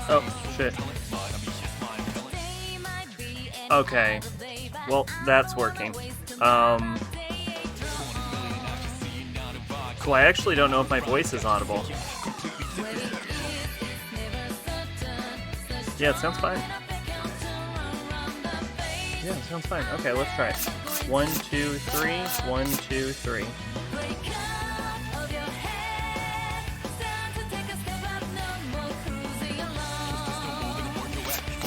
Oh, shit. Okay. Well, that's working. Cool, I actually don't know if my voice is audible. Yeah, it sounds fine. Yeah, it sounds fine. Okay, let's try it. 1, 2, 3. 1, 2, 3.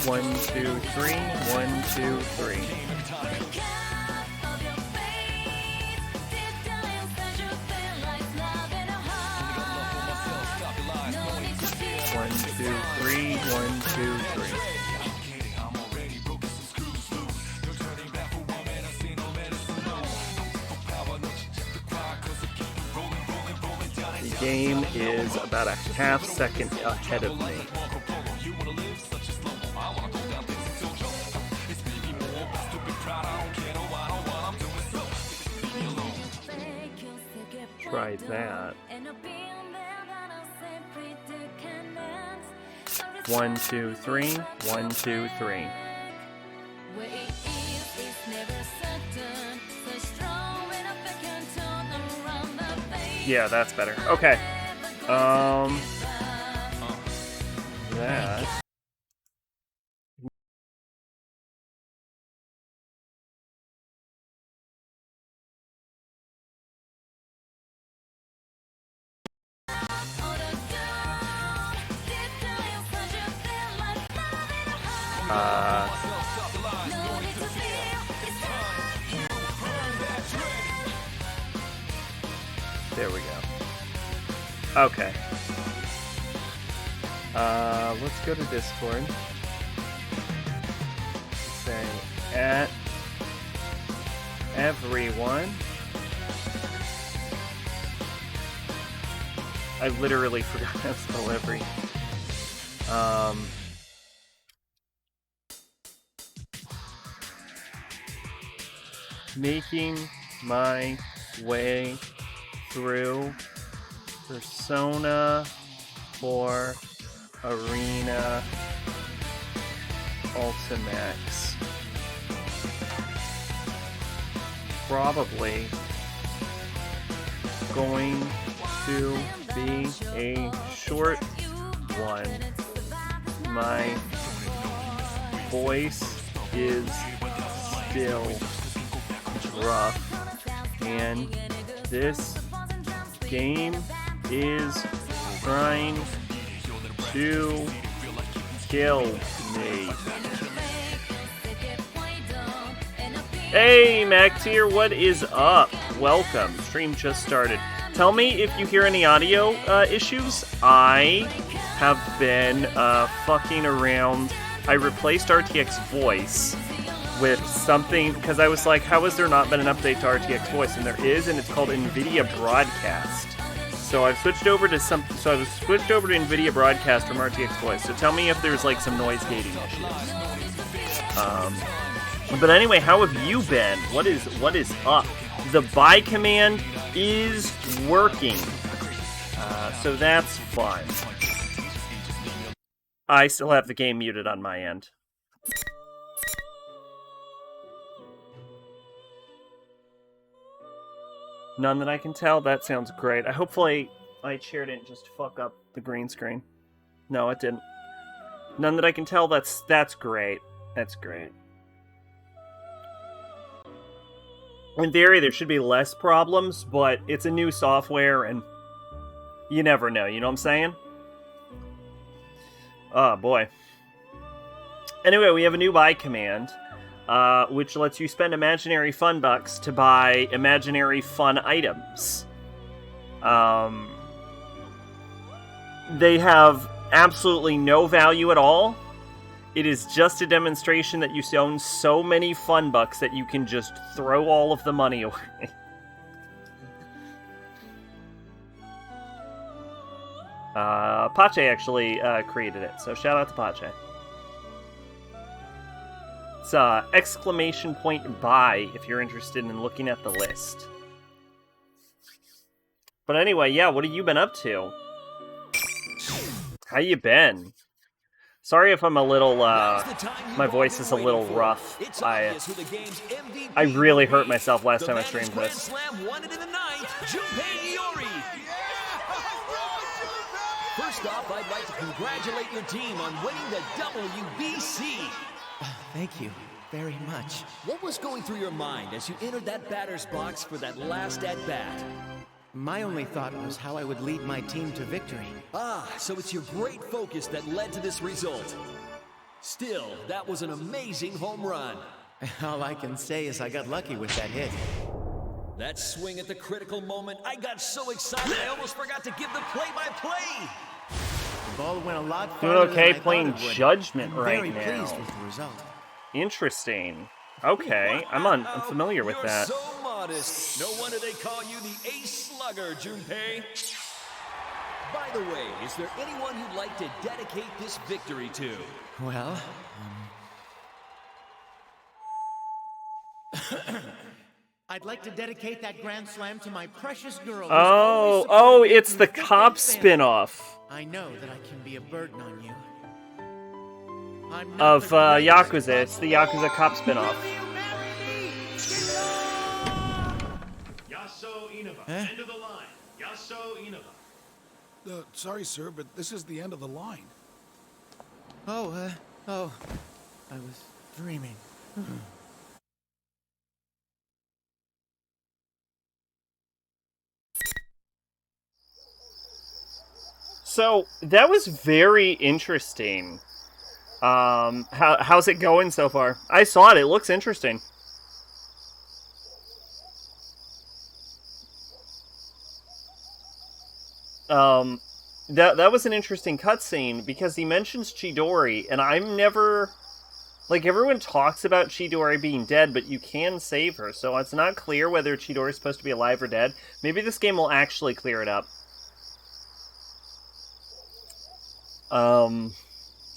1, 2, 3. 1, 2, 3. 1, 2, 3. 1, 2, 3. The game is about a half second ahead of me. Try that. 1, 2, 3. 1, 2, 3. Yeah, that's better. Okay. That. There we go. Okay. Let's go to Discord. Say, at everyone. I literally forgot how to spell every. Making my way through Persona 4 Arena Ultimax. Probably going to be a short one. My voice is still rough, and this game is trying to kill me. Hey, Mactier, what is up? Welcome. Stream just started. Tell me if you hear any audio issues. I have been fucking around. I replaced RTX Voice with something, because I was like, how has there not been an update to RTX Voice? And there is, and it's called NVIDIA Broadcast. So I've switched over to NVIDIA Broadcast from RTX Voice. So tell me if there's like some noise gating issues. But anyway, how have you been? What is up? The buy command is working. So that's fun. I still have the game muted on my end. None that I can tell. That sounds great. Hopefully my chair didn't just fuck up the green screen. No, it didn't. None that I can tell. That's great. That's great. In theory, there should be less problems, but it's a new software, and you never know. You know what I'm saying? Oh, boy. Anyway, we have a new buy command, which lets you spend imaginary fun bucks to buy imaginary fun items. They have absolutely no value at all. It is just a demonstration that you own so many fun bucks that you can just throw all of the money away. Pache actually created it, so shout out to Pache. It's exclamation point buy if you're interested in looking at the list. But anyway, yeah, what have you been up to? How you been? Sorry if I'm a little, my voice is a little rough. I really hurt myself last time I streamed this. First off, I'd like to congratulate your team on winning the WBC. Thank you very much. What was going through your mind as you entered that batter's box for that last at-bat? My only thought was how I would lead my team to victory. So it's your great focus that led to this result. Still, that was an amazing home run. All I can say is I got lucky with that hit. That swing at the critical moment, I got so excited I almost forgot to give the play-by-play. The ball went a lot farther Doing okay than I playing thought it would. Judgment I'm right very now. pleased with the result. Interesting. Okay, I'm familiar with that. You're so modest. No wonder they call you the Ace Slugger, Junpei. By the way, is there anyone you'd like to dedicate this victory to? Well, I'd like to dedicate that Grand Slam to my precious girl. Oh, it's the cop spin-off I know that I can be a burden on you. I'm of Yakuza. It's the Yakuza cop spin-off. Yaso Inaba, end of the line. Yaso Inaba. Sorry, sir, but this is the end of the line. I was dreaming. So that was very interesting. How's it going so far? I saw it. It looks interesting. That was an interesting cutscene because he mentions Chidori, and I'm never... Like, everyone talks about Chidori being dead, but you can save her, so it's not clear whether Chidori's supposed to be alive or dead. Maybe this game will actually clear it up.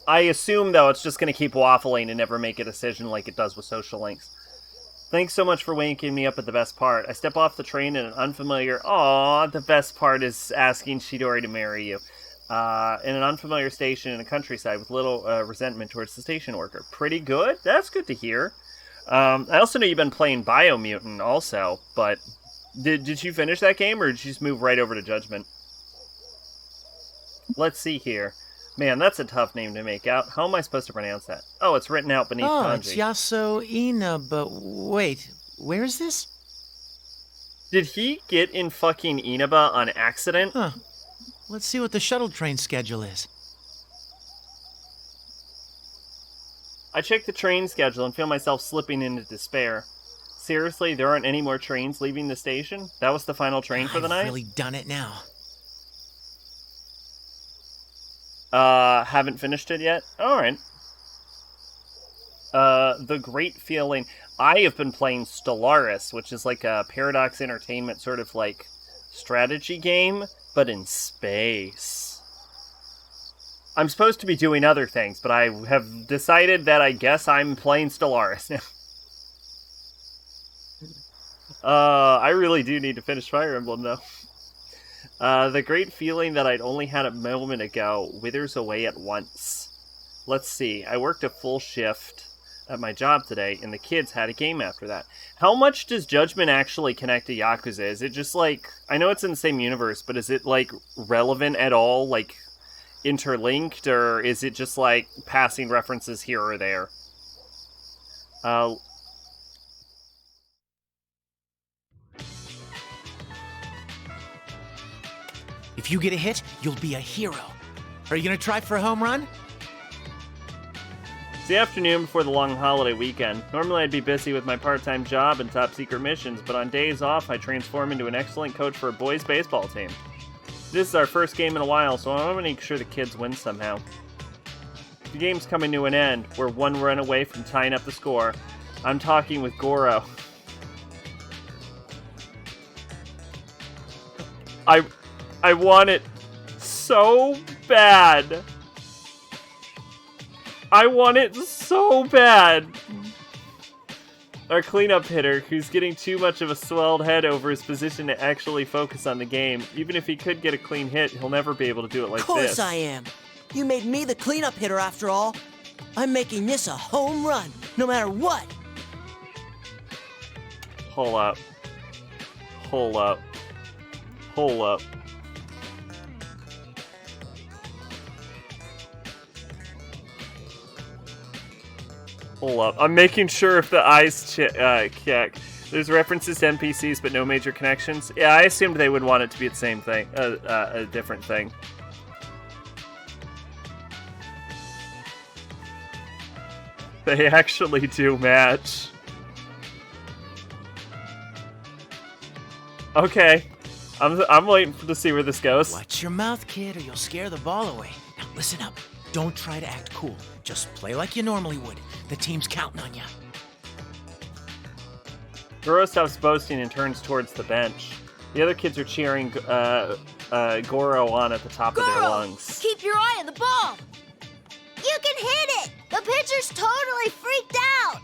I assume, though, it's just going to keep waffling and never make a decision like it does with social links. Thanks so much for waking me up at the best part. I step off the train in an unfamiliar... Aw, the best part is asking Chidori to marry you. In an unfamiliar station in a countryside with little resentment towards the station worker. Pretty good? That's good to hear. I also know you've been playing Biomutant also, but did you finish that game, or did you just move right over to Judgment? Let's see here. Man, that's a tough name to make out. How am I supposed to pronounce that? Oh, it's written out beneath kanji. It's Yaso Inaba. Wait, where is this? Did he get in fucking Inaba on accident? Huh. Let's see what the shuttle train schedule is. I check the train schedule and feel myself slipping into despair. Seriously, there aren't any more trains leaving the station? That was the final train for the night? I've really done it now. Haven't finished it yet? Alright. The great feeling... I have been playing Stellaris, which is like a Paradox Entertainment sort of like strategy game, but in space. I'm supposed to be doing other things, but I have decided that I guess I'm playing Stellaris now. I really do need to finish Fire Emblem, though. The great feeling that I'd only had a moment ago withers away at once. Let's see, I worked a full shift at my job today, and the kids had a game after that. How much does Judgment actually connect to Yakuza? Is it just like... I know it's in the same universe, but is it, like, relevant at all? Like, interlinked? Or is it just, like, passing references here or there? If you get a hit, you'll be a hero. Are you gonna try for a home run? It's the afternoon before the long holiday weekend. Normally I'd be busy with my part-time job and top-secret missions, but on days off I transform into an excellent coach for a boys' baseball team. This is our first game in a while, so I want to make sure the kids win somehow. The game's coming to an end. We're one run away from tying up the score. I'm talking with Goro. I want it so bad. I want it so bad. Our cleanup hitter, who's getting too much of a swelled head over his position to actually focus on the game. Even if he could get a clean hit, he'll never be able to do it like this. Of course I am. You made me the cleanup hitter after all. I'm making this a home run, no matter what. Hold up. Hold up. Hold up. Hold up. I'm making sure if the eyes check. There's references to NPCs, but no major connections. Yeah, I assumed they would want it to be the same thing, a different thing. They actually do match. Okay. I'm waiting to see where this goes. Watch your mouth, kid, or you'll scare the ball away. Now listen up. Don't try to act cool. Just play like you normally would. The team's counting on you. Goro stops boasting and turns towards the bench. The other kids are cheering Goro on at the top of their lungs. Keep your eye on the ball! You can hit it! The pitcher's totally freaked out!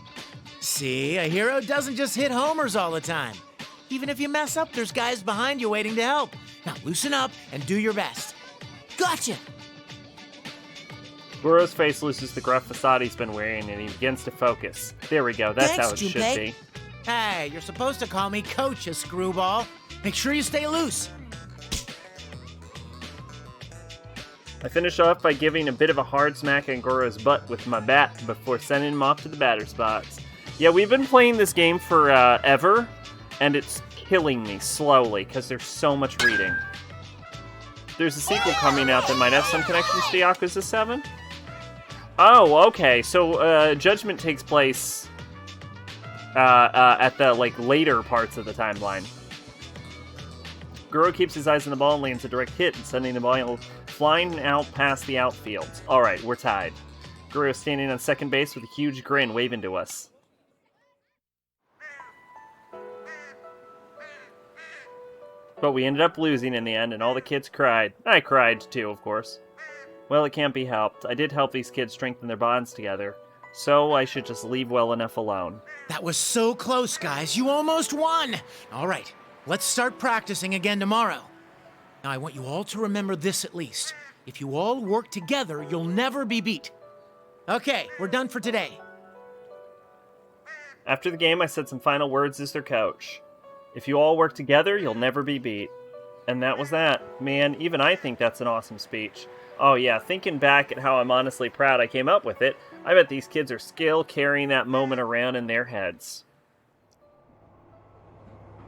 See, a hero doesn't just hit homers all the time. Even if you mess up, there's guys behind you waiting to help. Now loosen up and do your best. Gotcha! Goro's face loses the gruff facade he's been wearing, and he begins to focus. There we go, that's Thanks, how it should Junpei. be. Hey, you're supposed to call me Coach, you screwball. Make sure you stay loose. I finish off by giving a bit of a hard smack on Goro's butt with my bat before sending him off to the batter's box. Yeah, we've been playing this game for ever, and it's killing me slowly because there's so much reading. There's a sequel coming out that might have some connections to Yakuza 7. Oh, okay. So Judgment takes place at the later parts of the timeline. Goro keeps his eyes on the ball and lands a direct hit, sending the ball flying out past the outfield. All right, we're tied. Goro is standing on second base with a huge grin, waving to us. But we ended up losing in the end, and all the kids cried. I cried, too, of course. Well, it can't be helped. I did help these kids strengthen their bonds together, so I should just leave well enough alone. That was so close, guys. You almost won. All right, let's start practicing again tomorrow. Now, I want you all to remember this at least. If you all work together, you'll never be beat. Okay, we're done for today. After the game, I said some final words as their coach. If you all work together, you'll never be beat. And that was that. Man, even I think that's an awesome speech. Oh yeah, thinking back at how I'm honestly proud I came up with it, I bet these kids are still carrying that moment around in their heads.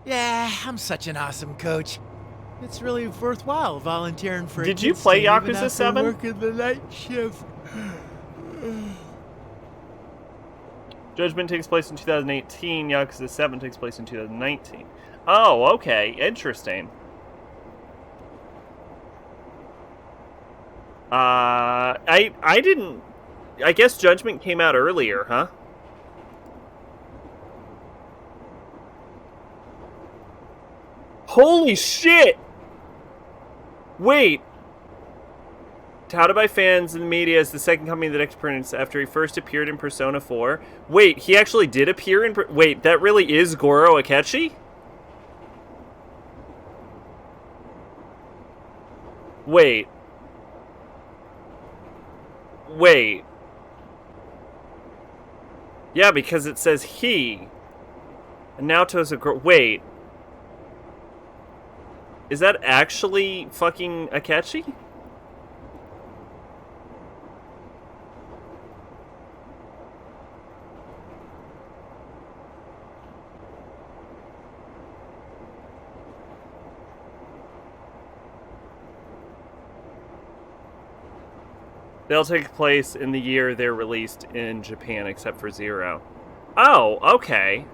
Yeah, I'm such an awesome coach. It's really worthwhile volunteering for. Did you play Yakuza 7? Working the night shift. Judgment takes place in 2018, Yakuza 7 takes place in 2019. Oh, okay, interesting. I didn't... I guess Judgment came out earlier, huh? Holy shit! Wait! Touted by fans and the media as the second coming of the next prince after he first appeared in Persona 4. Wait, he actually did appear in... Wait, that really is Goro Akechi? Wait. Wait. Yeah, because it says he. And Naoto's a girl. Wait. Is that actually fucking Akechi? They'll take place in the year they're released in Japan, except for Zero. Oh, okay.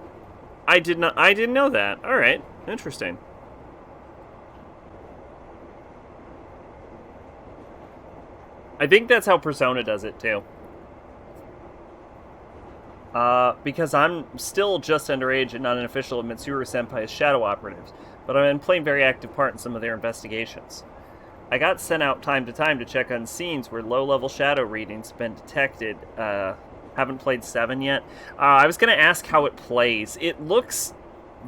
I didn't know that. All right, interesting. I think that's how Persona does it too. Because I'm still just underage and not an official of Mitsuru Senpai's shadow operatives, but I've been playing very active part in some of their investigations. I got sent out time to time to check on scenes where low-level shadow readings have been detected Haven't played 7 yet. I was going to ask how it plays. It looks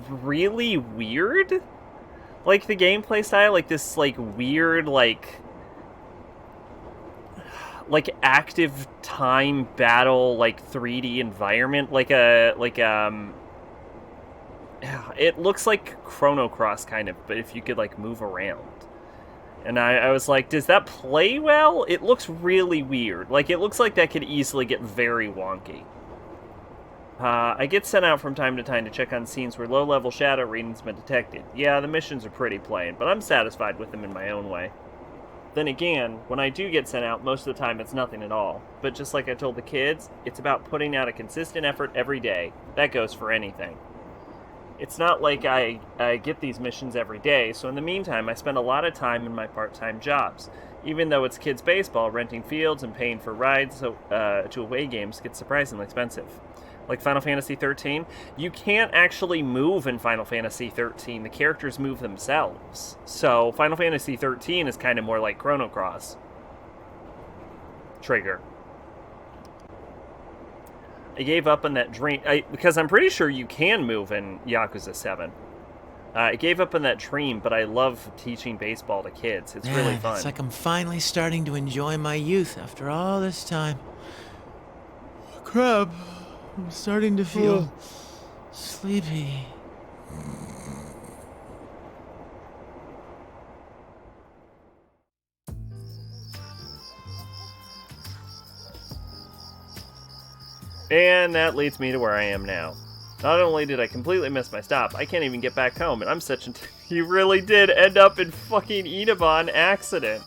really weird. Like, the gameplay style, like, this, like, weird, like active time battle, like, 3D environment. It looks like Chrono Cross, kind of, but if you could, like, move around. And I was like, does that play well? It looks really weird. Like, it looks like that could easily get very wonky. I get sent out from time to time to check on scenes where low-level shadow readings have been detected. Yeah, the missions are pretty plain, but I'm satisfied with them in my own way. Then again, when I do get sent out, most of the time it's nothing at all. But just like I told the kids, it's about putting out a consistent effort every day. That goes for anything. It's not like I get these missions every day, so in the meantime, I spend a lot of time in my part-time jobs. Even though it's kids' baseball, renting fields and paying for rides to away games gets surprisingly expensive. Like Final Fantasy 13, you can't actually move in Final Fantasy 13. The characters move themselves. So Final Fantasy 13 is kind of more like Chrono Cross. Trigger. I gave up on that dream, because I'm pretty sure you can move in Yakuza 7. I gave up on that dream, but I love teaching baseball to kids. It's really fun. It's like I'm finally starting to enjoy my youth after all this time. Crap, I'm starting to feel sleepy. And that leads me to where I am now. Not only did I completely miss my stop, I can't even get back home, and I'm such a... You really did end up in fucking Inaban accident.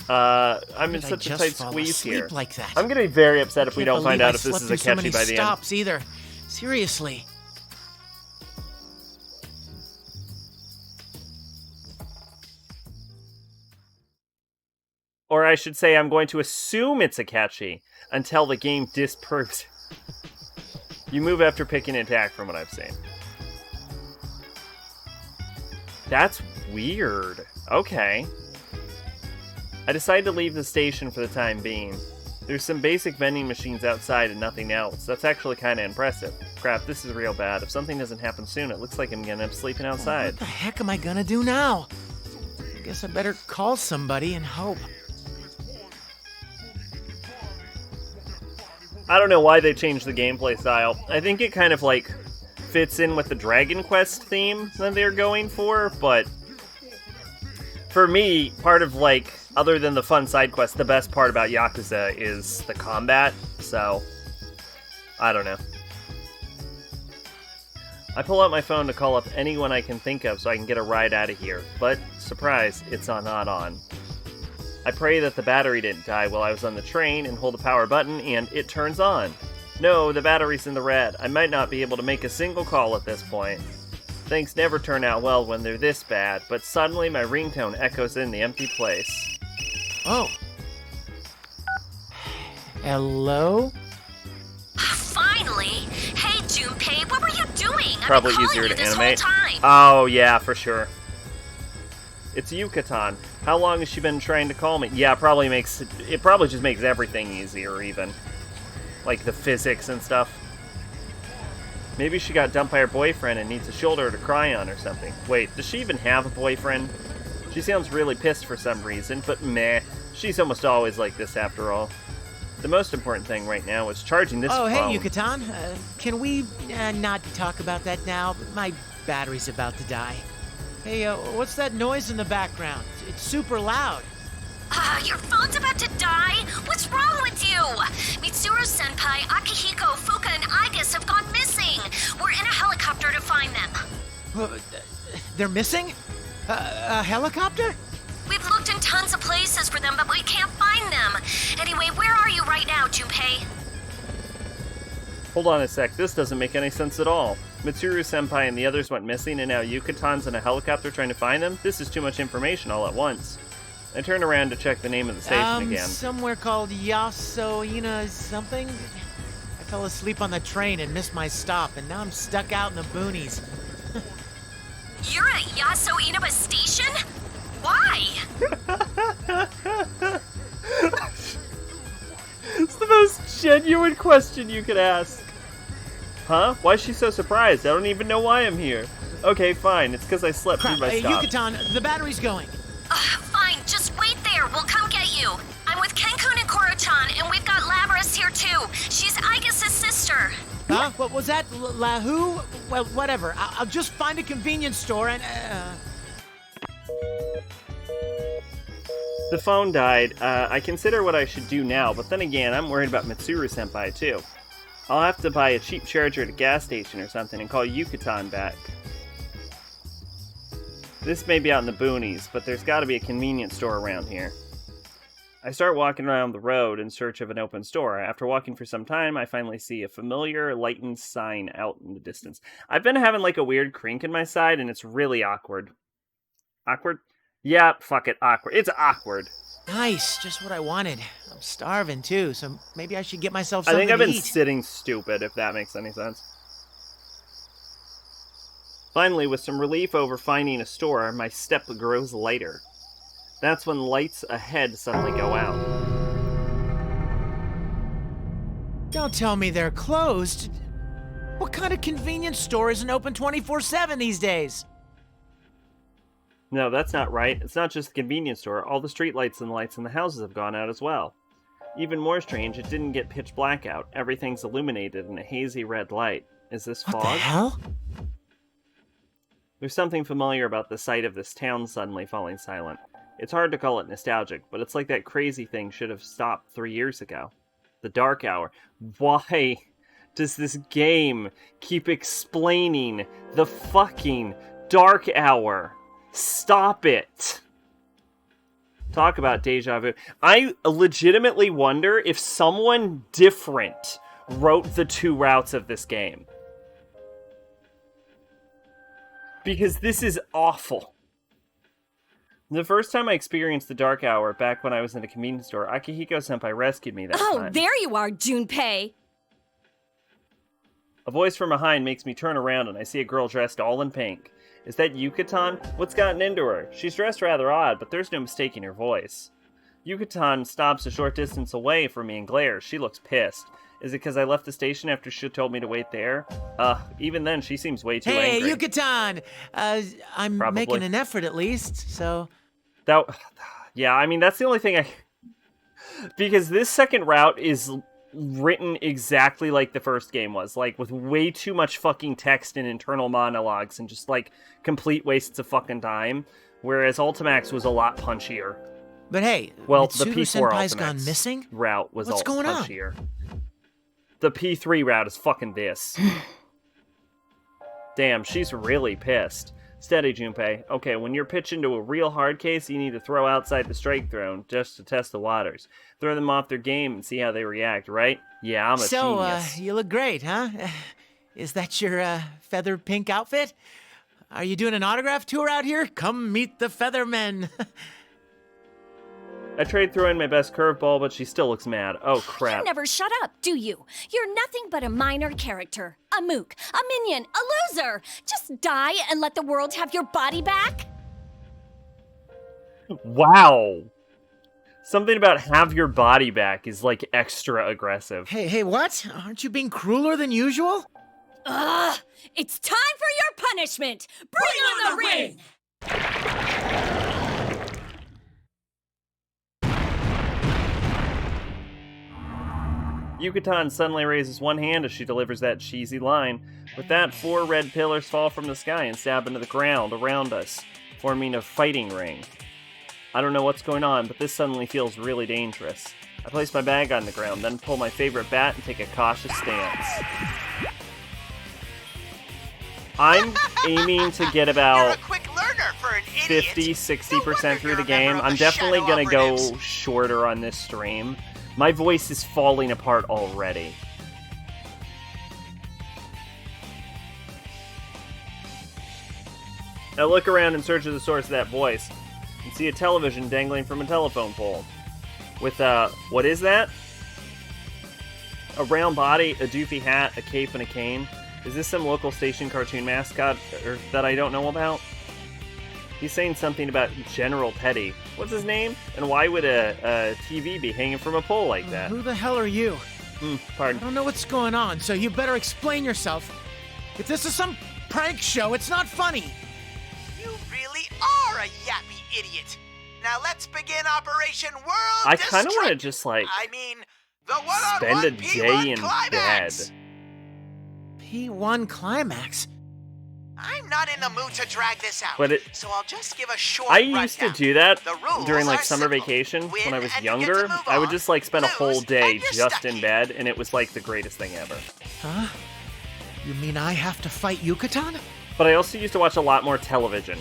I'm in such a tight squeeze here. Like that? I'm gonna be very upset if we don't find out if this is a catchy by the end. Stops either. Seriously. Or I should say I'm going to assume it's a catchy until the game disproves. You move after picking an attack from what I've seen. That's weird. Okay. I decided to leave the station for the time being. There's some basic vending machines outside and nothing else. That's actually kind of impressive. Crap, this is real bad. If something doesn't happen soon, it looks like I'm gonna end up sleeping outside. What the heck am I gonna do now? I guess I better call somebody and hope. I don't know why they changed the gameplay style. I think it kind of, like, fits in with the Dragon Quest theme that they're going for, but for me, part of, like, other than the fun side quests, the best part about Yakuza is the combat, so I don't know. I pull out my phone to call up anyone I can think of so I can get a ride out of here, but, surprise, it's not on. I pray that the battery didn't die while I was on the train and hold the power button and it turns on. No, the battery's in the red. I might not be able to make a single call at this point. Things never turn out well when they're this bad, but suddenly my ringtone echoes in the empty place. Oh. Hello? Finally! Hey, Junpei, what were you doing? Probably I've been easier calling to you this animate. whole time. Oh, yeah, for sure. It's Yucatan. How long has she been trying to call me? Yeah, it probably just makes everything easier, even. Like the physics and stuff. Maybe she got dumped by her boyfriend and needs a shoulder to cry on or something. Wait, does she even have a boyfriend? She sounds really pissed for some reason, but meh. She's almost always like this after all. The most important thing right now is charging this phone. Oh, hey, Yucatan. Can we not talk about that now? My battery's about to die. Hey, what's that noise in the background? It's super loud. Your phone's about to die? What's wrong with you? Mitsuru-senpai, Akihiko, Fuka, and Igus have gone missing. We're in a helicopter to find them. They're missing? A helicopter? We've looked in tons of places for them, but we can't find them. Anyway, where are you right now, Junpei? Hold on a sec, this doesn't make any sense at all. Mitsuru-senpai and the others went missing, and now Yukatan's in a helicopter trying to find them? This is too much information all at once. I turn around to check the name of the station again. Somewhere called Yasoina something? I fell asleep on the train and missed my stop, and now I'm stuck out in the boonies. You're at Yaso Inaba Station? Why? the most genuine question you could ask. Huh? Why is she so surprised? I don't even know why I'm here. Okay, fine. It's because I slept through my stop. Yucatan, the battery's going. Fine, just wait there. We'll come get you. I'm with Kenkun and Koro-chan, and we've got Labrys here too. She's Aigis' sister. Huh? What was that? Lahu? Well, whatever. I'll just find a convenience store and, The phone died. I consider what I should do now, but then again, I'm worried about Mitsuru-senpai too. I'll have to buy a cheap charger at a gas station or something and call Yucatan back. This may be out in the boonies, but there's gotta be a convenience store around here. I start walking around the road in search of an open store. After walking for some time, I finally see a familiar lightened sign out in the distance. I've been having like a weird crink in my side, and it's really awkward. Awkward? Yeah, fuck it, awkward. It's awkward. nice, just what I wanted. I'm starving too, so maybe I should get myself I something think I've to been eat. sitting stupid, if that makes any sense. Finally, with some relief over finding a store, my step grows lighter. That's when lights ahead suddenly go out. Don't tell me they're closed. What kind of convenience store isn't open 24/7 these days? No, that's not right. It's not just the convenience store. All the streetlights and lights in the houses have gone out as well. Even more strange, it didn't get pitch black out. Everything's illuminated in a hazy red light. Is this fog? What the hell? There's something familiar about the sight of this town suddenly falling silent. It's hard to call it nostalgic, but it's like that crazy thing should have stopped 3 years ago. The dark hour. Why does this game keep explaining the fucking dark hour? Stop it. Talk about deja vu. I legitimately wonder if someone different wrote the 2 routes of this game. Because this is awful. The first time I experienced the dark hour, back when I was in a convenience store, Akihiko-senpai rescued me that time. Oh, there you are, Junpei! A voice from behind makes me turn around and I see a girl dressed all in pink. Is that Yucatan? What's gotten into her? She's dressed rather odd, but there's no mistaking her voice. Yucatan stops a short distance away from me and glares. She looks pissed. Is it because I left the station after she told me to wait there? Even then, she seems way too Hey, angry. Yucatan! I'm Probably. making an effort at least, so... Yeah, I mean, that's the only thing I... Because this second route is written exactly like the first game was. Like, with way too much fucking text and internal monologues and just, like, complete wastes of fucking time. Whereas Ultimax was a lot punchier. But hey, Well, Mitsuru the P4 Senpai's Ultimax gone missing? route was What's all going on? punchier. The P3 route is fucking this. Damn, she's really pissed. Steady, Junpei. Okay, when you're pitched into a real hard case, you need to throw outside the strike zone just to test the waters. Throw them off their game and see how they react, right? Yeah, I'm a genius. You look great, huh? Is that your, feather pink outfit? Are you doing an autograph tour out here? Come meet the Feathermen. I tried throwing my best curveball, but she still looks mad. Oh, crap. You never shut up, do you? You're nothing but a minor character. A mook, a minion, a loser. Just die and let the world have your body back? Wow. Something about have your body back is, like, extra aggressive. Hey, what? Aren't you being crueler than usual? Ugh! It's time for your punishment! Bring on the ring! Yucatan suddenly raises one hand as she delivers that cheesy line. With that, 4 red pillars fall from the sky and stab into the ground around us, forming a fighting ring. I don't know what's going on, but this suddenly feels really dangerous. I place my bag on the ground, then pull my favorite bat and take a cautious stance. I'm aiming to get about 50-60% through the game. I'm definitely gonna go shorter on this stream. My voice is falling apart already. I look around in search of the source of that voice and see a television dangling from a telephone pole. With what is that? A round body, a doofy hat, a cape, and a cane. Is this some local station cartoon mascot that I don't know about? He's saying something about General Teddy. What's his name? And why would a TV be hanging from a pole like that? Who the hell are you? I Pardon. don't know what's going on, so you better explain yourself. If this is some prank show, it's not funny. You really are a yappy idiot. Now let's begin Operation World I kind of want to Destruction. just, like, I mean, the one-on-one spend a P1 day in climax. bed. P1 Climax? I'm not in the mood to drag this out, But so I'll just give a short I used to rundown. do that The rules during, like, are summer simple. vacation Win when I was and you get to younger. move I would on. just, like, spend a Lose whole day and you're just stuck in here. bed, and it was, like, the greatest thing ever. Huh? You mean I have to fight Yucatan? But I also used to watch a lot more television.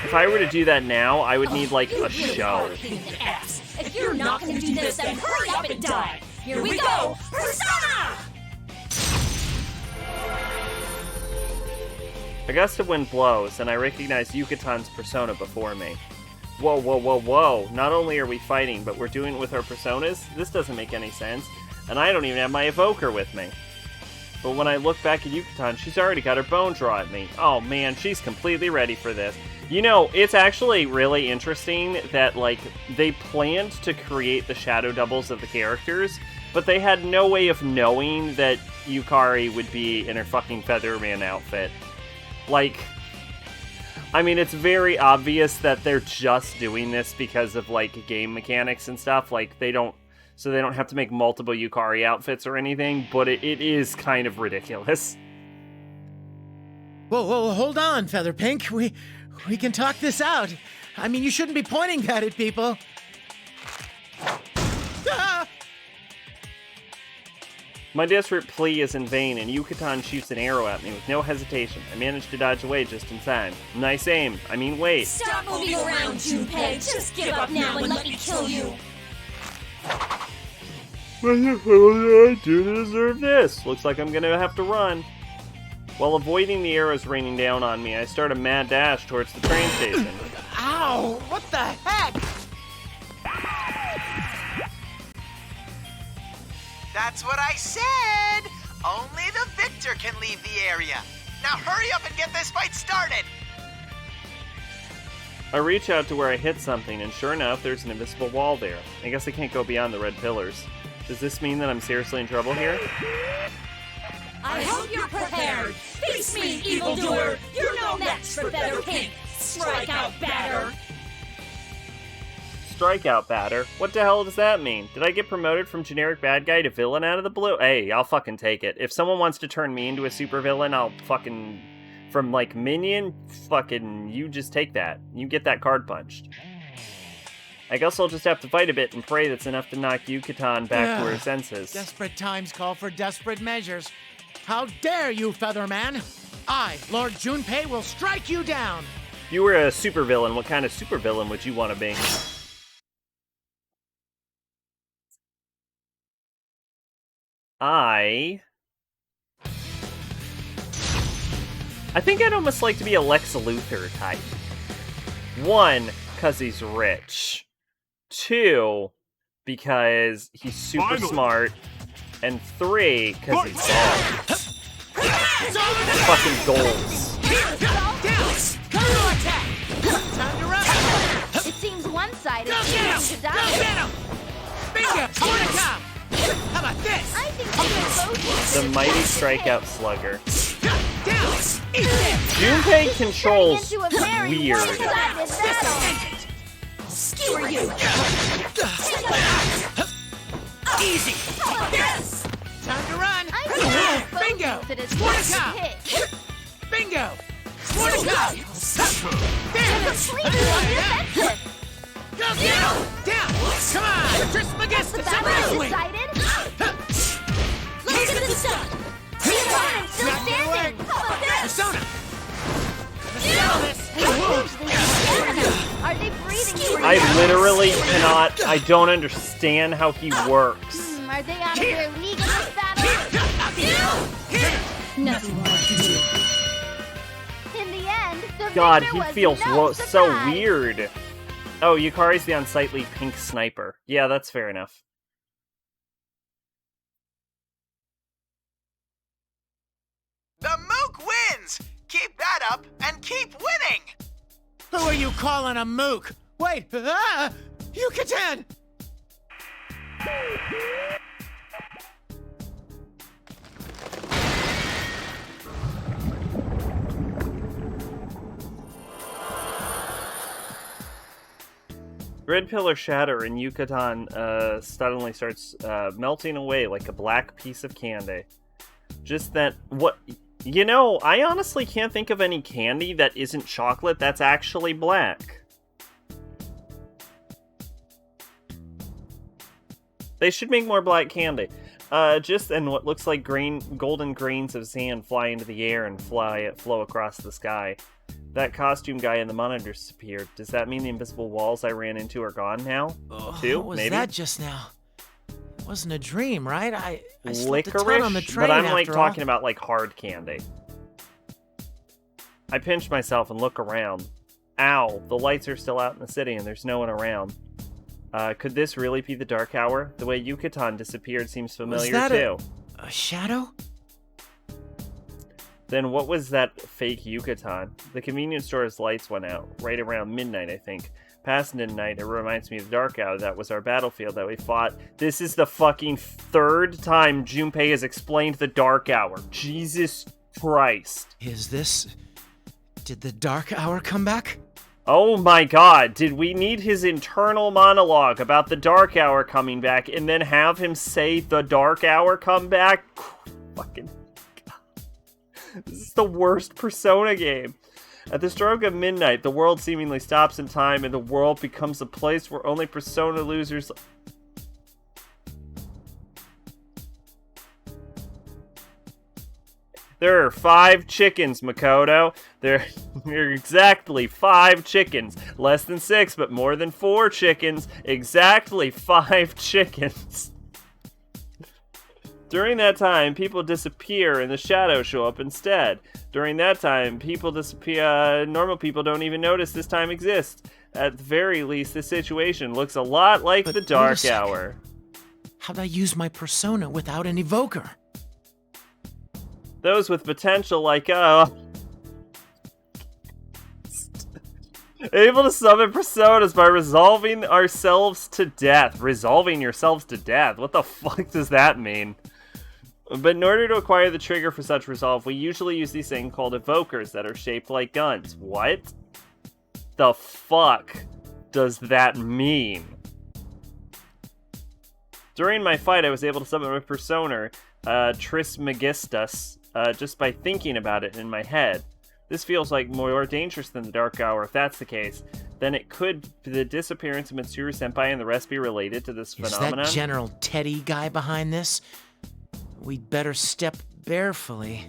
If I were to do that now, I would need, like, a show. If you're not gonna do this, then hurry up and die. Here we go! Persona! A gust of wind blows, and I recognize Yucatan's persona before me. Whoa, whoa, whoa, whoa. Not only are we fighting, but we're doing it with our personas? This doesn't make any sense. And I don't even have my evoker with me. But when I look back at Yucatan, she's already got her bone draw at me. Oh man, she's completely ready for this. You know, it's actually really interesting that, like, they planned to create the shadow doubles of the characters, but they had no way of knowing that Yukari would be in her fucking Featherman outfit. Like, I mean, it's very obvious that they're just doing this because of, like, game mechanics and stuff. Like, they don't have to make multiple Yukari outfits or anything, but it is kind of ridiculous. Whoa, hold on, Featherpink. We can talk this out. I mean, you shouldn't be pointing that at people. Ah! My desperate plea is in vain, and Yucatan shoots an arrow at me with no hesitation. I manage to dodge away just in time. Nice aim. I mean, wait. Stop moving around, Junpei. Just give up now and let me kill you. What the hell did I do to deserve this? Looks like I'm gonna have to run. While avoiding the arrows raining down on me, I start a mad dash towards the train station. Ow! What the heck? That's what I said! Only the victor can leave the area. Now hurry up and get this fight started! I reach out to where I hit something, and sure enough, there's an invisible wall there. I guess I can't go beyond the red pillars. Does this mean that I'm seriously in trouble here? I hope you're prepared. Face me, evildoer. You're no match for Featherpink. Strike out, batter. Strikeout batter? What the hell does that mean? Did I get promoted from generic bad guy to villain out of the blue? Hey, I'll fucking take it. If someone wants to turn me into a supervillain, I'll fucking... From, like, minion, fucking, you just take that. You get that card punched. I guess I'll just have to fight a bit and pray that's enough to knock Yucatan back to her senses. Desperate times call for desperate measures. How dare you, Featherman? I, Lord Junpei, will strike you down! If you were a supervillain, what kind of supervillain would you want to be? I think I'd almost like to be a Lex Luthor type. 1, because he's rich. 2, because he's super smart. And 3, because he's bald. Fucking goals. It seems one-sided. Go get him! To Go die. get him! Bingo! Mordecai! How about this? I think we are both The mighty strikeout slugger. Down! Eat this! Junpei controls into a very weird. one-sided battle. Skewer you. Easy! Yes! Time to run! I think we are both Bingo! that it's Mordecai! hit. Bingo! Mordecai! There! Completely on the offensive. Go get him! Down! Come on! Trismegistus The and battle is Wrestling! decided. Let's get this done. I'm still Not gonna standing. work. How about this? Persona! Let's settle this! Hugely stamina. Are they breathing for you? I literally cannot. I don't understand how he works. Are they out of their league in this battle? Nothing more to do. In the end, the God, victor he was feels no so surprise. weird. Oh, Yukari's the unsightly pink sniper. Yeah, that's fair enough. The Mook wins! Keep that up and keep winning! Who are you calling a mook? Wait! Yucatan! Red pillar shatter and Yucatan suddenly starts melting away like a black piece of candy. Just that, what, you know, I honestly can't think of any candy that isn't chocolate that's actually black. They should make more black candy. Just and what looks like golden grains of sand fly into the air and flow across the sky. That costume guy in the monitor disappeared. Does that mean the invisible walls I ran into are gone now? Too? What was maybe? that just now? It wasn't a dream, right? I slept a Licorice, ton on the train but I'm like after all. talking about like hard candy. I pinch myself and look around. Ow, the lights are still out in the city and there's no one around. Could this really be the dark hour? The way Yucatan disappeared seems familiar was that too. A shadow? Then what was that fake Yucatan? The convenience store's lights went out, right around midnight, I think. Past midnight, it reminds me of the dark hour. That was our battlefield that we fought. This is the fucking third time Junpei has explained the dark hour. Jesus Christ. Did the dark hour come back? Oh my god, did we need his internal monologue about the dark hour coming back and then have him say the dark hour come back? Fucking god. This is the worst Persona game. At the stroke of midnight, the world seemingly stops in time and the world becomes a place where only Persona losers... There are 5 chickens, Makoto. There are exactly 5 chickens. Less than 6, but more than 4 chickens. Exactly 5 chickens. During that time, people disappear and the shadows show up instead. During that time, people disappear. Normal people don't even notice this time exists. At the very least, this situation looks a lot like the dark hour. How'd I use my persona without an evoker? Those with potential like, able to summon personas by resolving ourselves to death. Resolving yourselves to death? What the fuck does that mean? But in order to acquire the trigger for such resolve, we usually use these things called evokers that are shaped like guns. What the fuck does that mean? During my fight, I was able to summon my persona, Trismegistus, just by thinking about it in my head. This feels like more dangerous than the dark hour. If that's the case, then it could the disappearance of Mitsuru Senpai and the rest be related to this phenomenon? Is that General Teddy guy behind this? We'd better step barefully.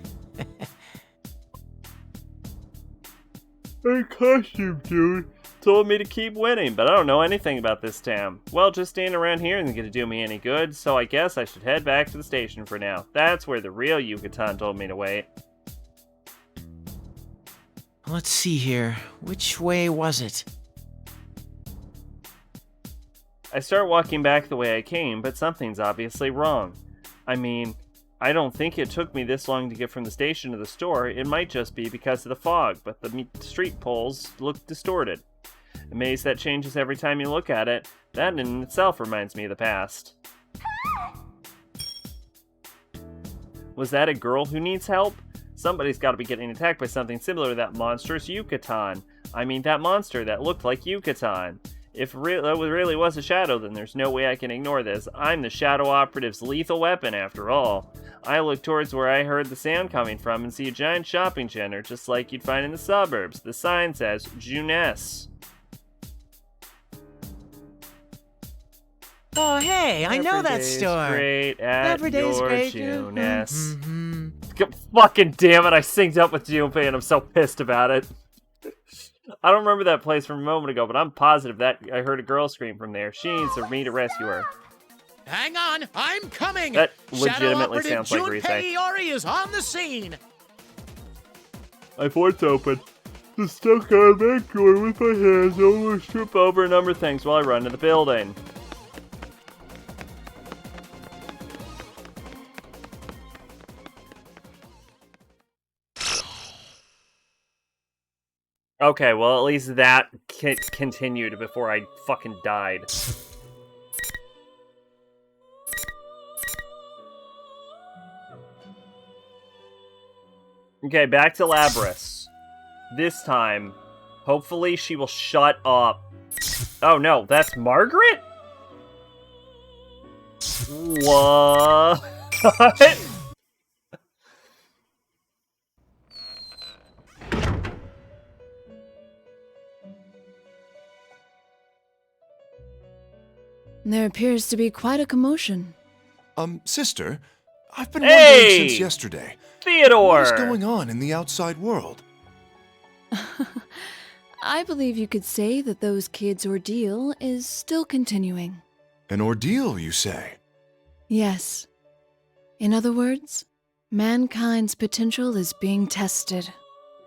Hey, costume dude told me to keep winning, but I don't know anything about this town. Well, just staying around here isn't gonna do me any good, so I guess I should head back to the station for now. That's where the real Yucatan told me to wait. Let's see here. Which way was it? I start walking back the way I came, but something's obviously wrong. I mean, I don't think it took me this long to get from the station to the store. It might just be because of the fog, but the street poles look distorted. A maze that changes every time you look at it, that in itself reminds me of the past. Was that a girl who needs help? Somebody's got to be getting attacked by something similar to that monstrous Yucatan. I mean, that monster that looked like Yucatan. If that really was a shadow, then there's no way I can ignore this. I'm the Shadow Operative's lethal weapon, after all. I look towards where I heard the sound coming from and see a giant shopping center, just like you'd find in the suburbs. The sign says, Jeunesse. Oh, hey, I know that store. Great at Every day's your great. Jeunesse. Fucking damn it, I synced up with Junpei and I'm so pissed about it. I don't remember that place from a moment ago, but I'm positive that I heard a girl scream from there. She needs me to rescue her. Hang on, I'm coming! That legitimately sounds like Rise. Junpei Iori is on the scene! My port's open. The stuck on a back door with my hands. Almost trip over a number of things while I run to the building. Okay, well, at least that continued before I fucking died. Okay, back to Labris. This time, hopefully she will shut up. Oh no, that's Margaret? What? There appears to be quite a commotion. Sister, I've been wondering since yesterday. Theodore! What is going on in the outside world? I believe you could say that those kids' ordeal is still continuing. An ordeal, you say? Yes. In other words, mankind's potential is being tested.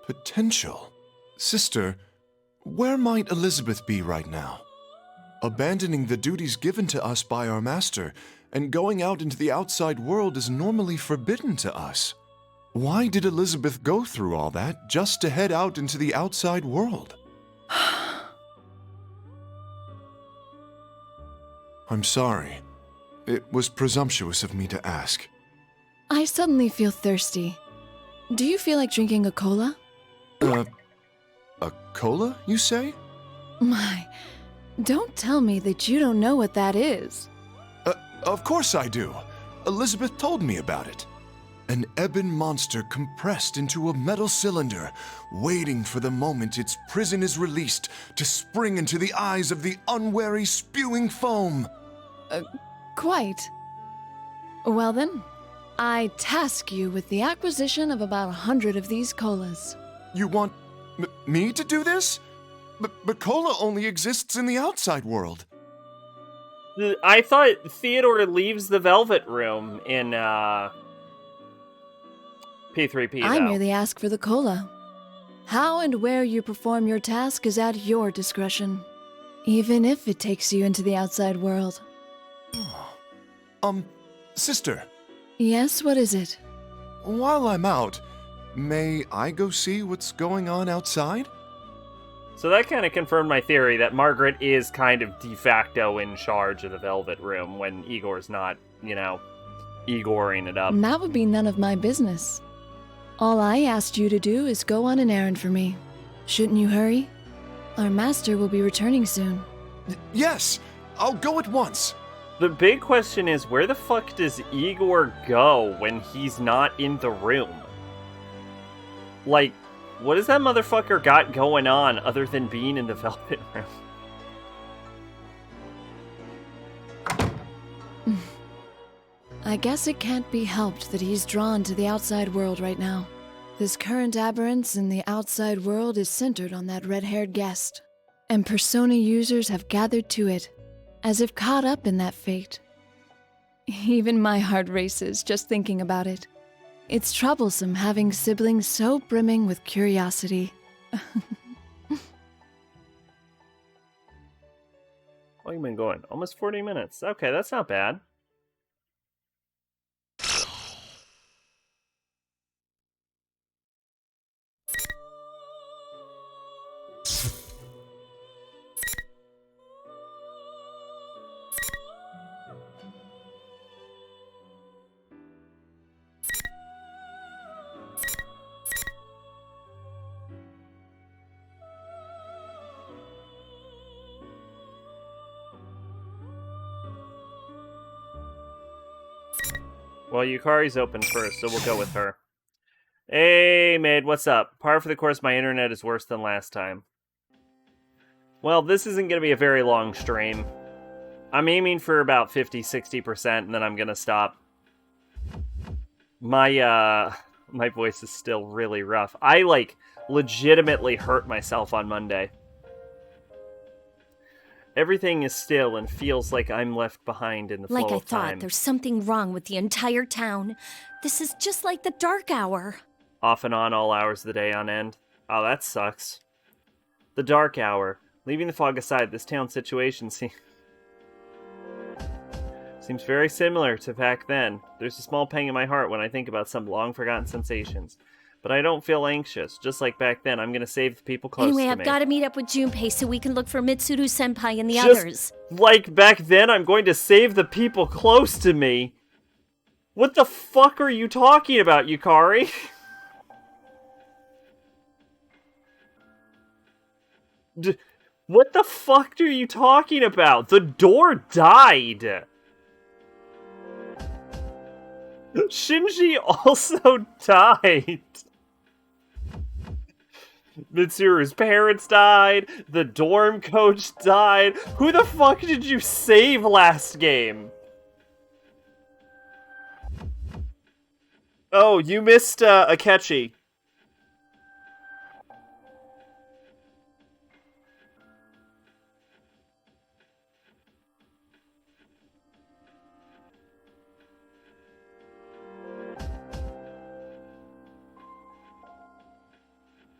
Potential? Sister, where might Elizabeth be right now? Abandoning the duties given to us by our master and going out into the outside world is normally forbidden to us. Why did Elizabeth go through all that just to head out into the outside world? I'm sorry. It was presumptuous of me to ask. I suddenly feel thirsty. Do you feel like drinking a cola? A cola, you say? My, don't tell me that you don't know what that is. Of course I do. Elizabeth told me about it. An ebon monster compressed into a metal cylinder, waiting for the moment its prison is released to spring into the eyes of the unwary spewing foam. Quite. Well then, I task you with the acquisition of about 100 of these colas. You want me to do this? But cola only exists in the outside world. I thought Theodore leaves the Velvet Room in, P3P, I though. merely ask for the cola. How and where you perform your task is at your discretion, even if it takes you into the outside world. Sister. Yes, what is it? While I'm out, may I go see what's going on outside? So that kind of confirmed my theory that Margaret is kind of de facto in charge of the Velvet Room when Igor's not, you know, Igoring it up. That would be none of my business. All I asked you to do is go on an errand for me. Shouldn't you hurry? Our master will be returning soon. Yes, I'll go at once. The big question is, where the fuck does Igor go when he's not in the room? Like, what has that motherfucker got going on other than being in the Velvet Room? I guess it can't be helped that he's drawn to the outside world right now. This current aberrance in the outside world is centered on that red-haired guest, and Persona users have gathered to it, as if caught up in that fate. Even my heart races just thinking about it. It's troublesome having siblings so brimming with curiosity. Oh, you've been going almost 40 minutes. Okay, that's not bad. Well, Yukari's open first, so we'll go with her. Hey, maid, what's up? Par for the course, my internet is worse than last time. Well, this isn't going to be a very long stream. I'm aiming for about 50-60%, and then I'm going to stop. My voice is still really rough. I, legitimately hurt myself on Monday. Everything is still and feels like I'm left behind in the flow of time. Like I thought, there's something wrong with the entire town. This is just like the dark hour. Off and on all hours of the day on end. Oh, that sucks. The dark hour. Leaving the fog aside, this town situation seems very similar to back then. There's a small pang in my heart when I think about some long-forgotten sensations. But I don't feel anxious. Just like back then, I'm gonna save the people close Anyway, to I've me. got to meet up with Junpei so we can look for Mitsuru-senpai and the Just others. like back then, I'm going to save the people close to me. What the fuck are you talking about, Yukari? What the fuck are you talking about? The door died. Shinji also died. Mitsuru's parents died. The dorm coach died. Who the fuck did you save last game? Oh, you missed Akechi.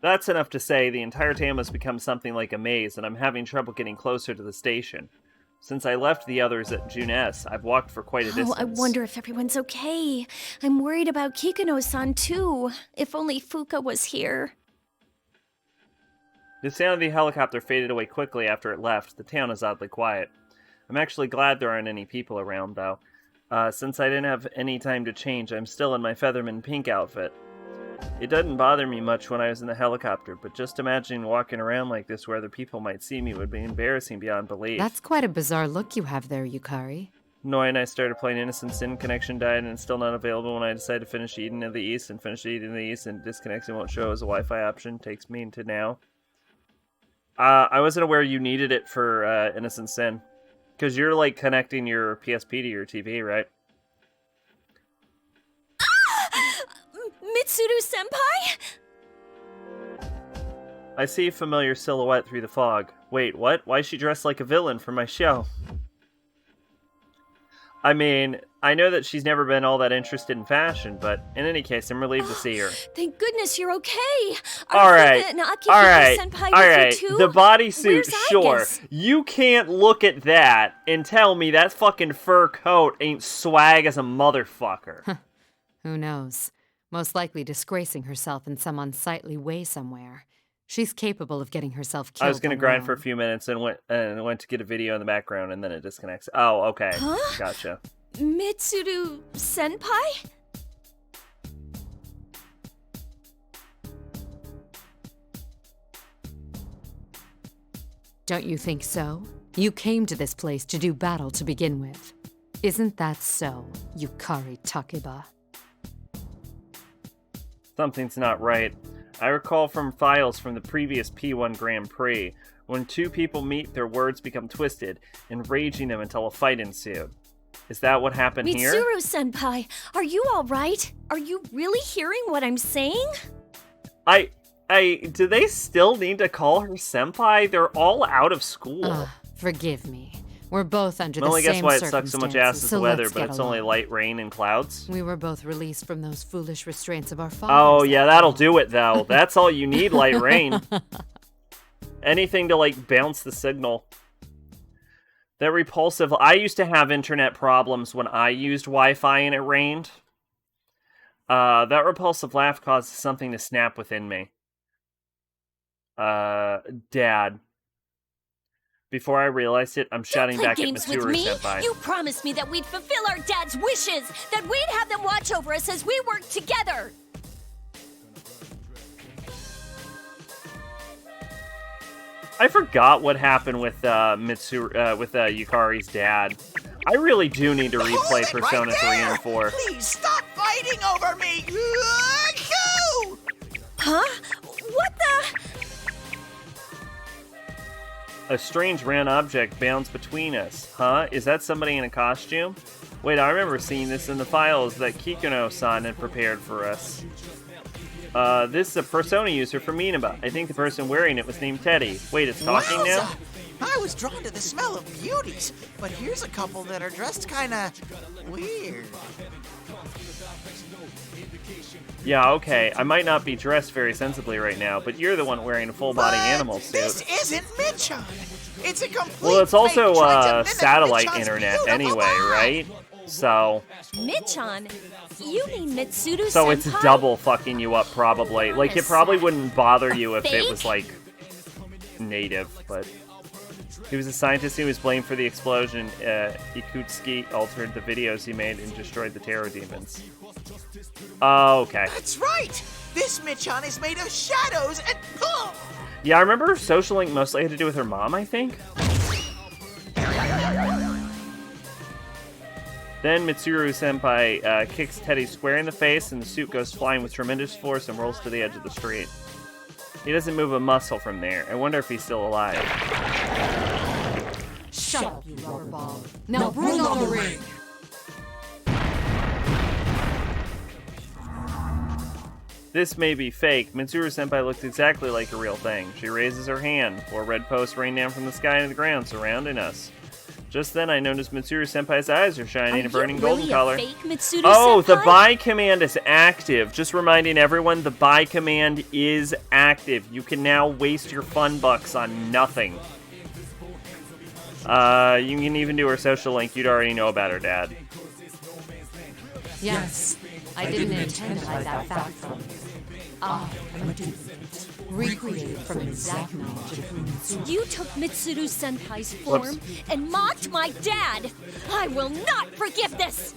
That's enough to say the entire town has become something like a maze, and I'm having trouble getting closer to the station. Since I left the others at June S, I've walked for quite a distance. Oh, I wonder if everyone's okay. I'm worried about Kikuno-san, too. If only Fuka was here. The sound of the helicopter faded away quickly after it left. The town is oddly quiet. I'm actually glad there aren't any people around, though. Since I didn't have any time to change, I'm still in my Featherman pink outfit. It doesn't bother me much when I was in the helicopter, but just imagining walking around like this where other people might see me would be embarrassing beyond belief. That's quite a bizarre look you have there, Yukari. Noi and I started playing Innocent Sin. Connection died and it's still not available when I decided to finish Eden of the East and finish Eden of the East and disconnection won't show as a Wi-Fi option. Takes me into now. I wasn't aware you needed it for Innocent Sin. Because you're like connecting your PSP to your TV, right? Mitsuru-senpai? I see a familiar silhouette through the fog. Wait, what? Why is she dressed like a villain for my show? I mean, I know that she's never been all that interested in fashion, but in any case, I'm relieved to see her. Thank goodness you're okay. Alright, alright, Too? the bodysuit, Where's sure. Agus? You can't look at that and tell me that fucking fur coat ain't swag as a motherfucker. Who knows? Most likely disgracing herself in some unsightly way somewhere. She's capable of getting herself killed. I was gonna grind for a few minutes and went to get a video in the background and then it disconnects. Oh, okay. Huh? Gotcha. Mitsuru-senpai? Don't you think so? You came to this place to do battle to begin with. Isn't that so, Yukari Takeba? Something's not right. I recall from files from the previous P1 Grand Prix, when two people meet, their words become twisted, enraging them until a fight ensued. Is that what happened here? Mitsuru-senpai, are you alright? Are you really hearing what I'm saying? do they still need to call her senpai? They're all out of school. Forgive me. We're both under the Well, I same guess why it sucks so much ass is the so weather, let's but get it's along. only light rain and clouds. We were both released from those foolish restraints of our fathers. Oh, yeah, that'll do it, though. That's all you need, light rain. Anything to, like, bounce the signal. That repulsive... I used to have internet problems when I used Wi-Fi and it rained. That repulsive laugh causes something to snap within me. Dad. Before I realized it, I'm shouting Play back at games with me? Mitsuru-senpai. You promised me that we'd fulfill our dad's wishes, that we'd have them watch over us as we work together. I forgot what happened with Yukari's dad. I really do need to replay Persona 3 and 4. Please stop fighting over me! Achoo! Huh? What the? A strange round object bounced between us. Huh? Is that somebody in a costume? Wait, I remember seeing this in the files that Kikuno-san had prepared for us. This is a Persona user from Minaba. I think the person wearing it was named Teddy. Wait, it's talking now? Wowza! I was drawn to the smell of beauties, but here's a couple that are dressed kinda weird. Yeah, okay. I might not be dressed very sensibly right now, but you're the one wearing a full-body animal suit. This isn't Mitchon. It's a complete Well, it's also fake trying to mimic satellite Mitchon's internet beautiful anyway, eye. right? So... Michan? You mean Mitsuru-senpai? So it's double fucking you up, probably. Like, it probably wouldn't bother you if it was, like, native, but... He was a scientist who was blamed for the explosion. Ikutsuki altered the videos he made and destroyed the tarot demons. Oh, okay. That's right! This Michan is made of shadows and... Yeah, I remember her social link mostly had to do with her mom, I think. Then Mitsuru-senpai kicks Teddy square in the face, and the suit goes flying with tremendous force and rolls to the edge of the street. He doesn't move a muscle from there. I wonder if he's still alive. Shut up, you rubber ball. Now bring on the ring! This may be fake. Mitsuru-senpai looks exactly like a real thing. She raises her hand. 4 red posts rain down from the sky into the ground, surrounding us. Just then, I noticed Mitsuru-senpai's eyes are shining a burning golden color. Oh, the buy command is active. Just reminding everyone, the buy command is active. You can now waste your fun bucks on nothing. You can even do her social link. You'd already know about her dad. Yes, I didn't intend to hide that fact from you. I am a duplicate, recreated from exact knowledge of Mitsuru. You took Mitsuru-senpai's form and mocked my dad! I will not forgive this!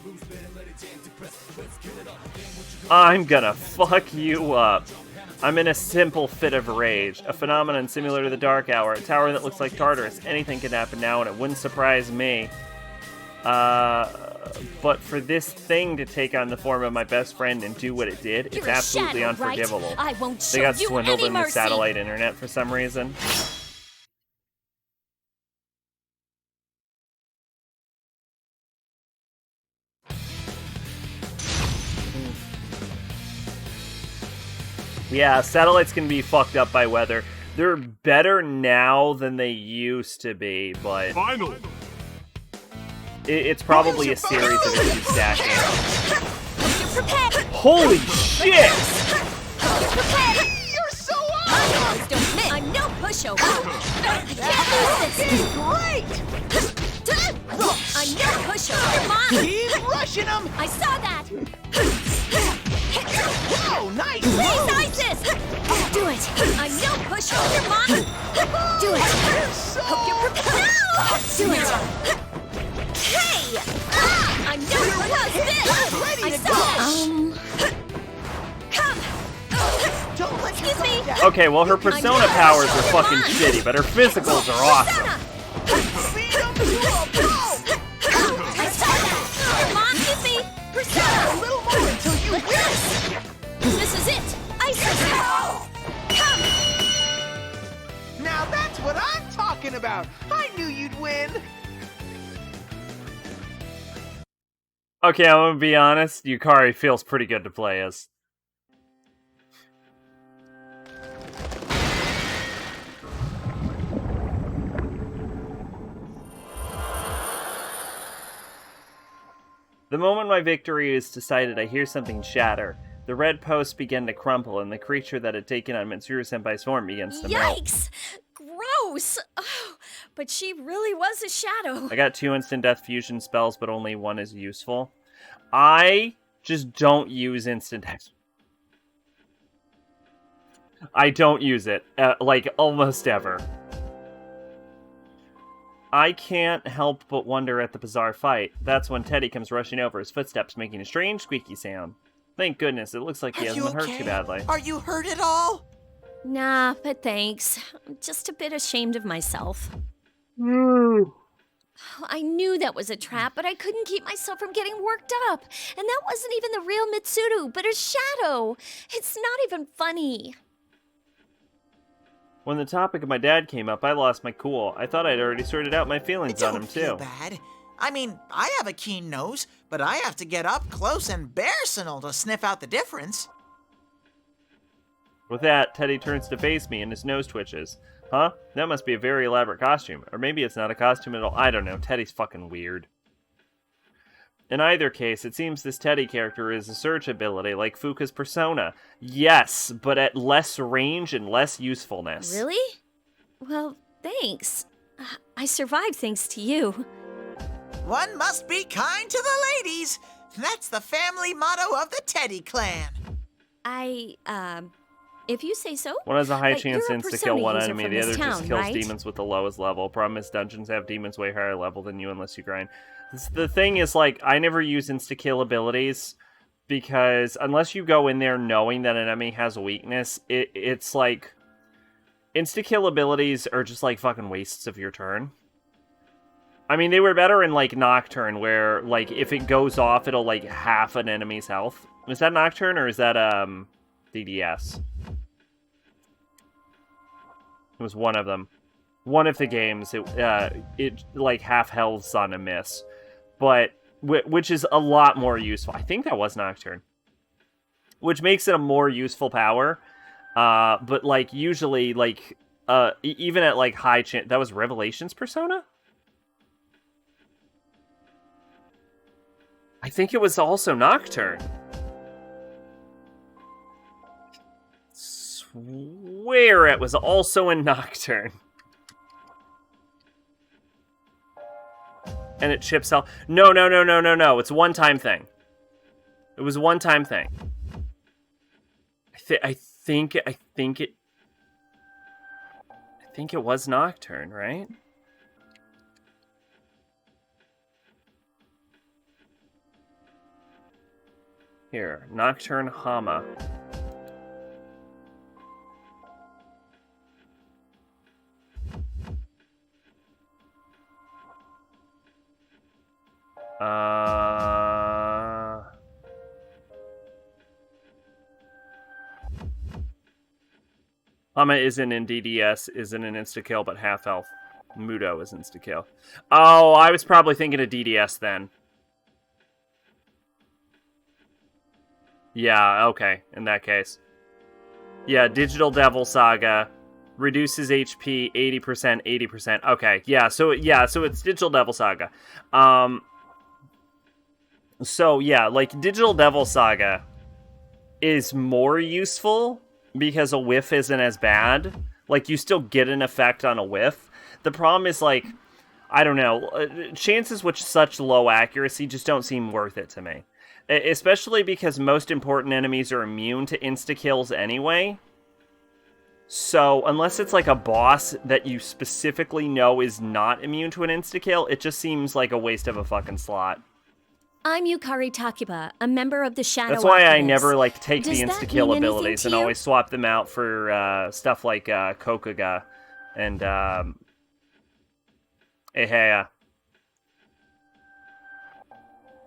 I'm gonna fuck you up. I'm in a simple fit of rage. A phenomenon similar to the Dark Hour. A tower that looks like Tartarus. Anything can happen now, and it wouldn't surprise me. But for this thing to take on the form of my best friend and do what it did, it's absolutely shadow, unforgivable. Right? I won't show they got you swindled any in the mercy. satellite internet for some reason. Yeah, satellites can be fucked up by weather. They're better now than they used to be, but... Finally! It's probably a series of issues stacking. Holy shit! You're so awesome! Don't miss. I'm no pushover. I can't lose this. Great! I'm no pushover, Mom. Keep rushing him! I saw that. Whoa, nice! Please, Isis. Do it. I'm no pushover, Mom. Do it. Hope you're prepared. Do it. Hey! I know you're ready I to saw go. Come. Don't let Excuse me. Okay, well, her persona powers are fucking shitty, but her physicals are awesome. Beat him to a pulp! I saw that. Mom, excuse me. Persona. A little more until you win! This is it. Isis. Come. Now that's what I'm talking about! I knew you'd win! Okay, I'm gonna be honest, Yukari feels pretty good to play as. The moment my victory is decided, I hear something shatter. The red posts begin to crumple, and the creature that had taken on Mitsuru-senpai's form begins to melt. Yikes! Gross! Oh, but she really was a shadow. I got 2 instant death fusion spells, but only 1 is useful. I just don't use instant death. I don't use it, like, almost ever. I can't help but wonder at the bizarre fight. That's when Teddy comes rushing over, his footsteps making a strange squeaky sound. Thank goodness, it looks like he hasn't been hurt too badly. Are you hurt at all? Nah, but thanks. I'm just a bit ashamed of myself. I knew that was a trap, but I couldn't keep myself from getting worked up. And that wasn't even the real Mitsuru, but a shadow. It's not even funny. When the topic of my dad came up, I lost my cool. I thought I'd already sorted out my feelings on him, too. Don't feel bad. I mean, I have a keen nose, but I have to get up close and personal to sniff out the difference. With that, Teddy turns to face me and his nose twitches. Huh? That must be a very elaborate costume. Or maybe it's not a costume at all. I don't know. Teddy's fucking weird. In either case, it seems this Teddy character is a search ability like Fuka's persona. Yes, but at less range and less usefulness. Really? Well, thanks. I survived thanks to you. One must be kind to the ladies. That's the family motto of the Teddy clan. If you say so. One has a high chance you're a to persona insta-kill one user enemy, from the this other just town, kills right? demons with the lowest level. Problem is dungeons have demons way higher level than you unless you grind. The thing is, like, I never use insta-kill abilities because unless you go in there knowing that an enemy has a weakness, it's like... Insta-kill abilities are just, like, fucking wastes of your turn. I mean, they were better in, like, Nocturne, where, like, if it goes off, it'll, like, half an enemy's health. Is that Nocturne, or is that, DDS? It was one of them. One of the games, it like, half healths on a miss. But, which is a lot more useful. I think that was Nocturne. Which makes it a more useful power. But, like, usually, like, even at, like, high chance... That was Revelations Persona? I think it was also Nocturne. Swear it was also in Nocturne. And it chips out... No. It's a one-time thing. It was a one-time thing. I think it was Nocturne, right? Here, Nocturne Hama. Hama isn't in DDS, isn't an insta-kill, but half health. Mudo is insta-kill. Oh, I was probably thinking of DDS then. Yeah, okay, in that case. Yeah, Digital Devil Saga reduces HP 80%, 80%. Okay, so it's Digital Devil Saga. So yeah, like Digital Devil Saga is more useful because a whiff isn't as bad. Like, you still get an effect on a whiff. The problem is, like, I don't know, chances with such low accuracy just don't seem worth it to me. Especially because most important enemies are immune to insta-kills anyway. So, unless it's like a boss that you specifically know is not immune to an insta-kill, it just seems like a waste of a fucking slot. I'm Yukari Takiba, a member of the Shadow That's why I Activists. never, like, take Does the that insta-kill mean anything abilities to and you? always swap them out for stuff like Kokuga and Ehea.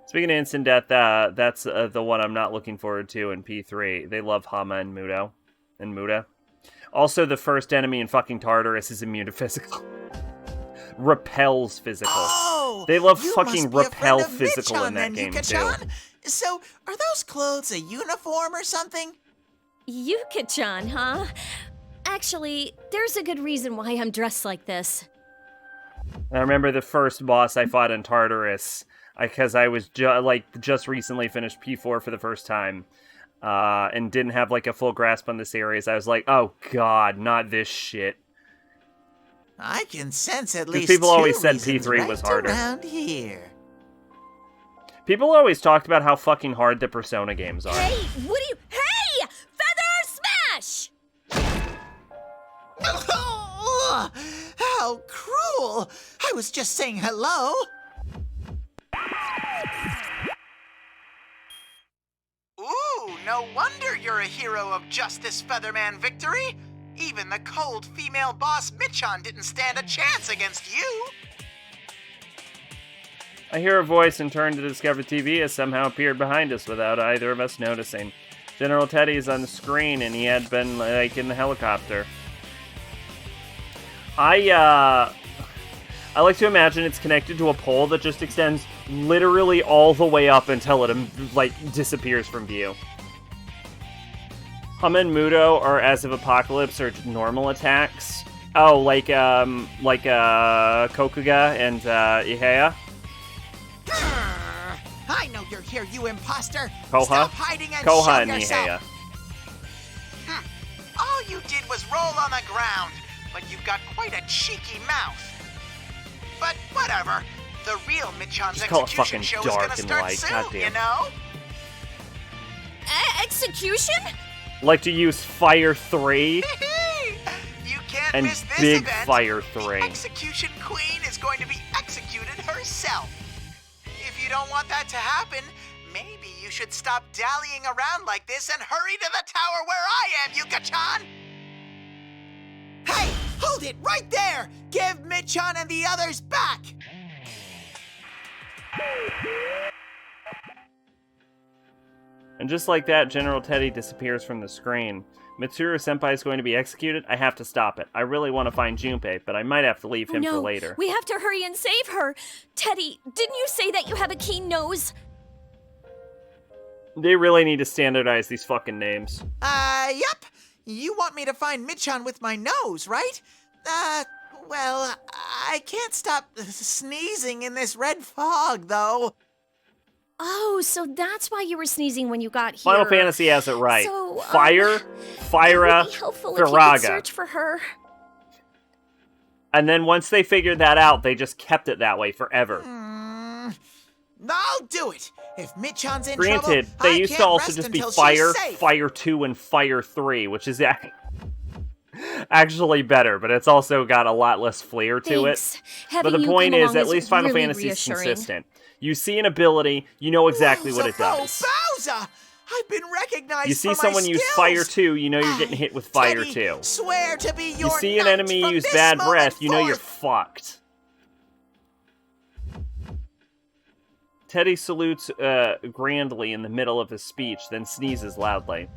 Speaking of instant death, that's the one I'm not looking forward to in P3. They love Hama and Mudo. And Muda. Also, the first enemy in fucking Tartarus is immune to physical. Repels physical. Oh, they love you fucking must be a friend repel of physical Mitch-chan in that then, game, too. Yuka-chan. So, are those clothes a uniform or something? Yuka-chan, huh? Actually, there's a good reason why I'm dressed like this. I remember the first boss I fought in Tartarus, because I was just recently finished P4 for the first time, and didn't have like a full grasp on this series. I was like, oh god, not this shit. I can sense at least people two always said reasons P3 right was harder. around here. People always talked about how fucking hard the Persona games are. Hey, what do you... Hey! Feather Smash! Oh, how cruel! I was just saying hello. Ooh, no wonder you're a hero of justice, Featherman Victory. Even the cold female boss Mitch-chan didn't stand a chance against you. I hear a voice and turn to discover TV has somehow appeared behind us without either of us noticing. General Teddy is on the screen and he had been, like, in the helicopter. I like to imagine it's connected to a pole that just extends literally all the way up until it, like, disappears from view. Hama and Mudo are as of Apocalypse or normal attacks. Oh, like Kokuga and Ihea. I know you're here, you imposter. Koha? Stop hiding and Koha show and yourself. Ihea. All you did was roll on the ground, but you've got quite a cheeky mouth. But whatever. The real Michan's Just call it execution fucking show is dark gonna and start light, soon, goddamn. you know? Execution? Like to use Fire 3 You can't and miss this Big event. Fire The 3. Execution Queen is going to be executed herself. If you don't want that to happen, maybe you should stop dallying around like this and hurry to the tower where I am, Yuka-chan! Hey, hold it right there! Give Michan and the others back! And just like that, General Teddy disappears from the screen. Mitsuru Senpai is going to be executed. I have to stop it. I really want to find Junpei, but I might have to leave him for later. We have to hurry and save her. Teddy, didn't you say that you have a keen nose? They really need to standardize these fucking names. Yep. You want me to find Michan with my nose, right? Well, I can't stop sneezing in this red fog, though. Oh, so that's why you were sneezing when you got here. Final Fantasy has it right. So, Fire, Fyra, it would be helpful if you could Firaga. search for her. And then once they figured that out, they just kept it that way forever. I'll do it. If Michan's in Granted, trouble, they I used to can't also rest just be until she's Fire, safe. Fire 2, and Fire 3, which is actually better, but it's also got a lot less flair to Thanks. it. Having But the you point come is, along at is least Final really Fantasy is reassuring. consistent. You see an ability, you know exactly what it does. Bowser! I've been recognized You see for my someone use skills. Fire 2, you know you're getting hit with Fire Teddy, 2. Swear to be your You see an knight enemy from use this Bad moment Breath, you know you're forth. fucked. Teddy salutes grandly in the middle of his speech, then sneezes loudly.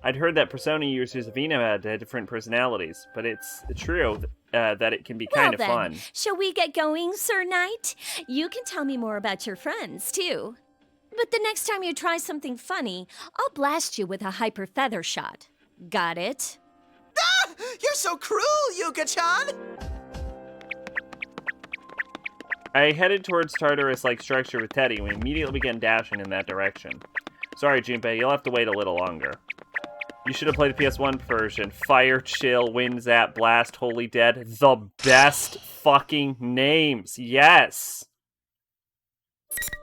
I'd heard that Persona users of Ina had different personalities, but it's true that it can be kind of then, fun. Shall we get going, Sir Knight? You can tell me more about your friends, too. But the next time you try something funny, I'll blast you with a hyper feather shot. Got it? Ah! You're so cruel, Yuka-chan! I headed towards Tartarus-like structure with Teddy and we immediately began dashing in that direction. Sorry, Junpei, you'll have to wait a little longer. You should have played the PS1 version. Fire, Chill, Wind Zap, Blast, Holy Dead. The best fucking names. Yes!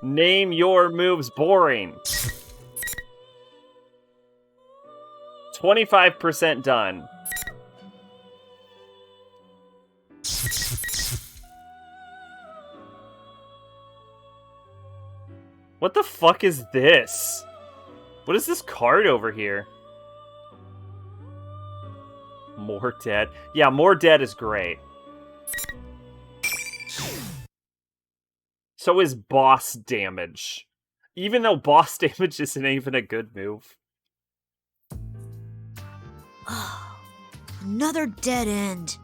Name your moves boring. 25% done. What the fuck is this? What is this card over here? More Dead. Yeah, More Dead is great. So is Boss Damage. Even though Boss Damage isn't even a good move. Another dead end.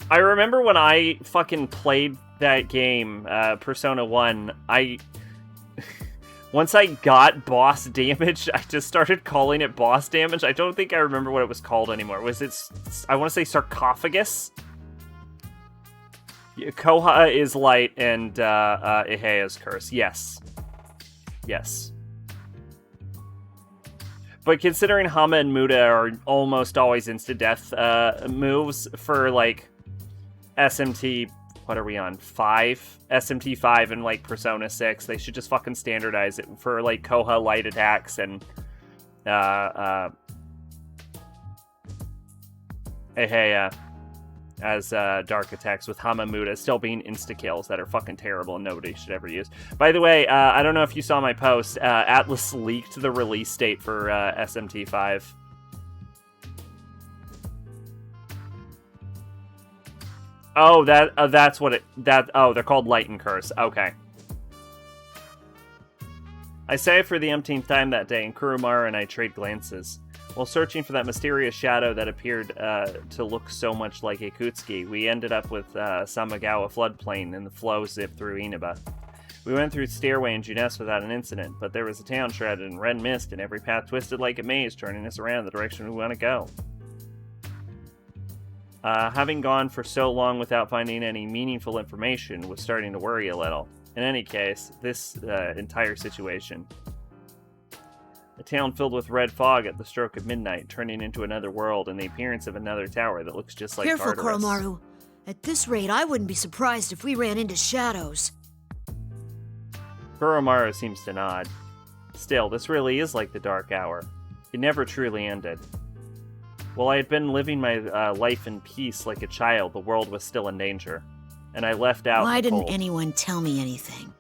I remember when I fucking played that game, Persona 1, once I got Boss Damage, I just started calling it Boss Damage. I don't think I remember what it was called anymore. Was it, I want to say Sarcophagus? Koha is light and Ihea is curse. Yes. Yes. But considering Hama and Muda are almost always insta-death moves for, like, SMT, what are we on, 5? SMT 5 and, like, Persona 6, they should just fucking standardize it for, like, Koha light attacks and, Ihea as dark attacks, with Hamamuda still being insta-kills that are fucking terrible and nobody should ever use. By the way, I don't know if you saw my post, Atlas leaked the release date for SMT5. Oh, that's what it, oh, they're called Light and Curse, okay. I say it for the umpteenth time that day, and Kurumara and I trade glances. While searching for that mysterious shadow that appeared to look so much like Ikutsuki, we ended up with Samagawa floodplain and the flow zip through Inaba. We went through Stairway and Junes without an incident, but there was a town shrouded in red mist and every path twisted like a maze, turning us around the direction we want to go. Having gone for so long without finding any meaningful information was starting to worry a little. In any case, this entire situation. A town filled with red fog at the stroke of midnight, turning into another world and the appearance of another tower that looks just like Careful, Tartarus. Koromaru. At this rate, I wouldn't be surprised if we ran into shadows. Kuromaru seems to nod. Still, this really is like the Dark Hour. It never truly ended. While I had been living my life in peace like a child, the world was still in danger. And I left out Why the didn't cold. anyone tell me anything?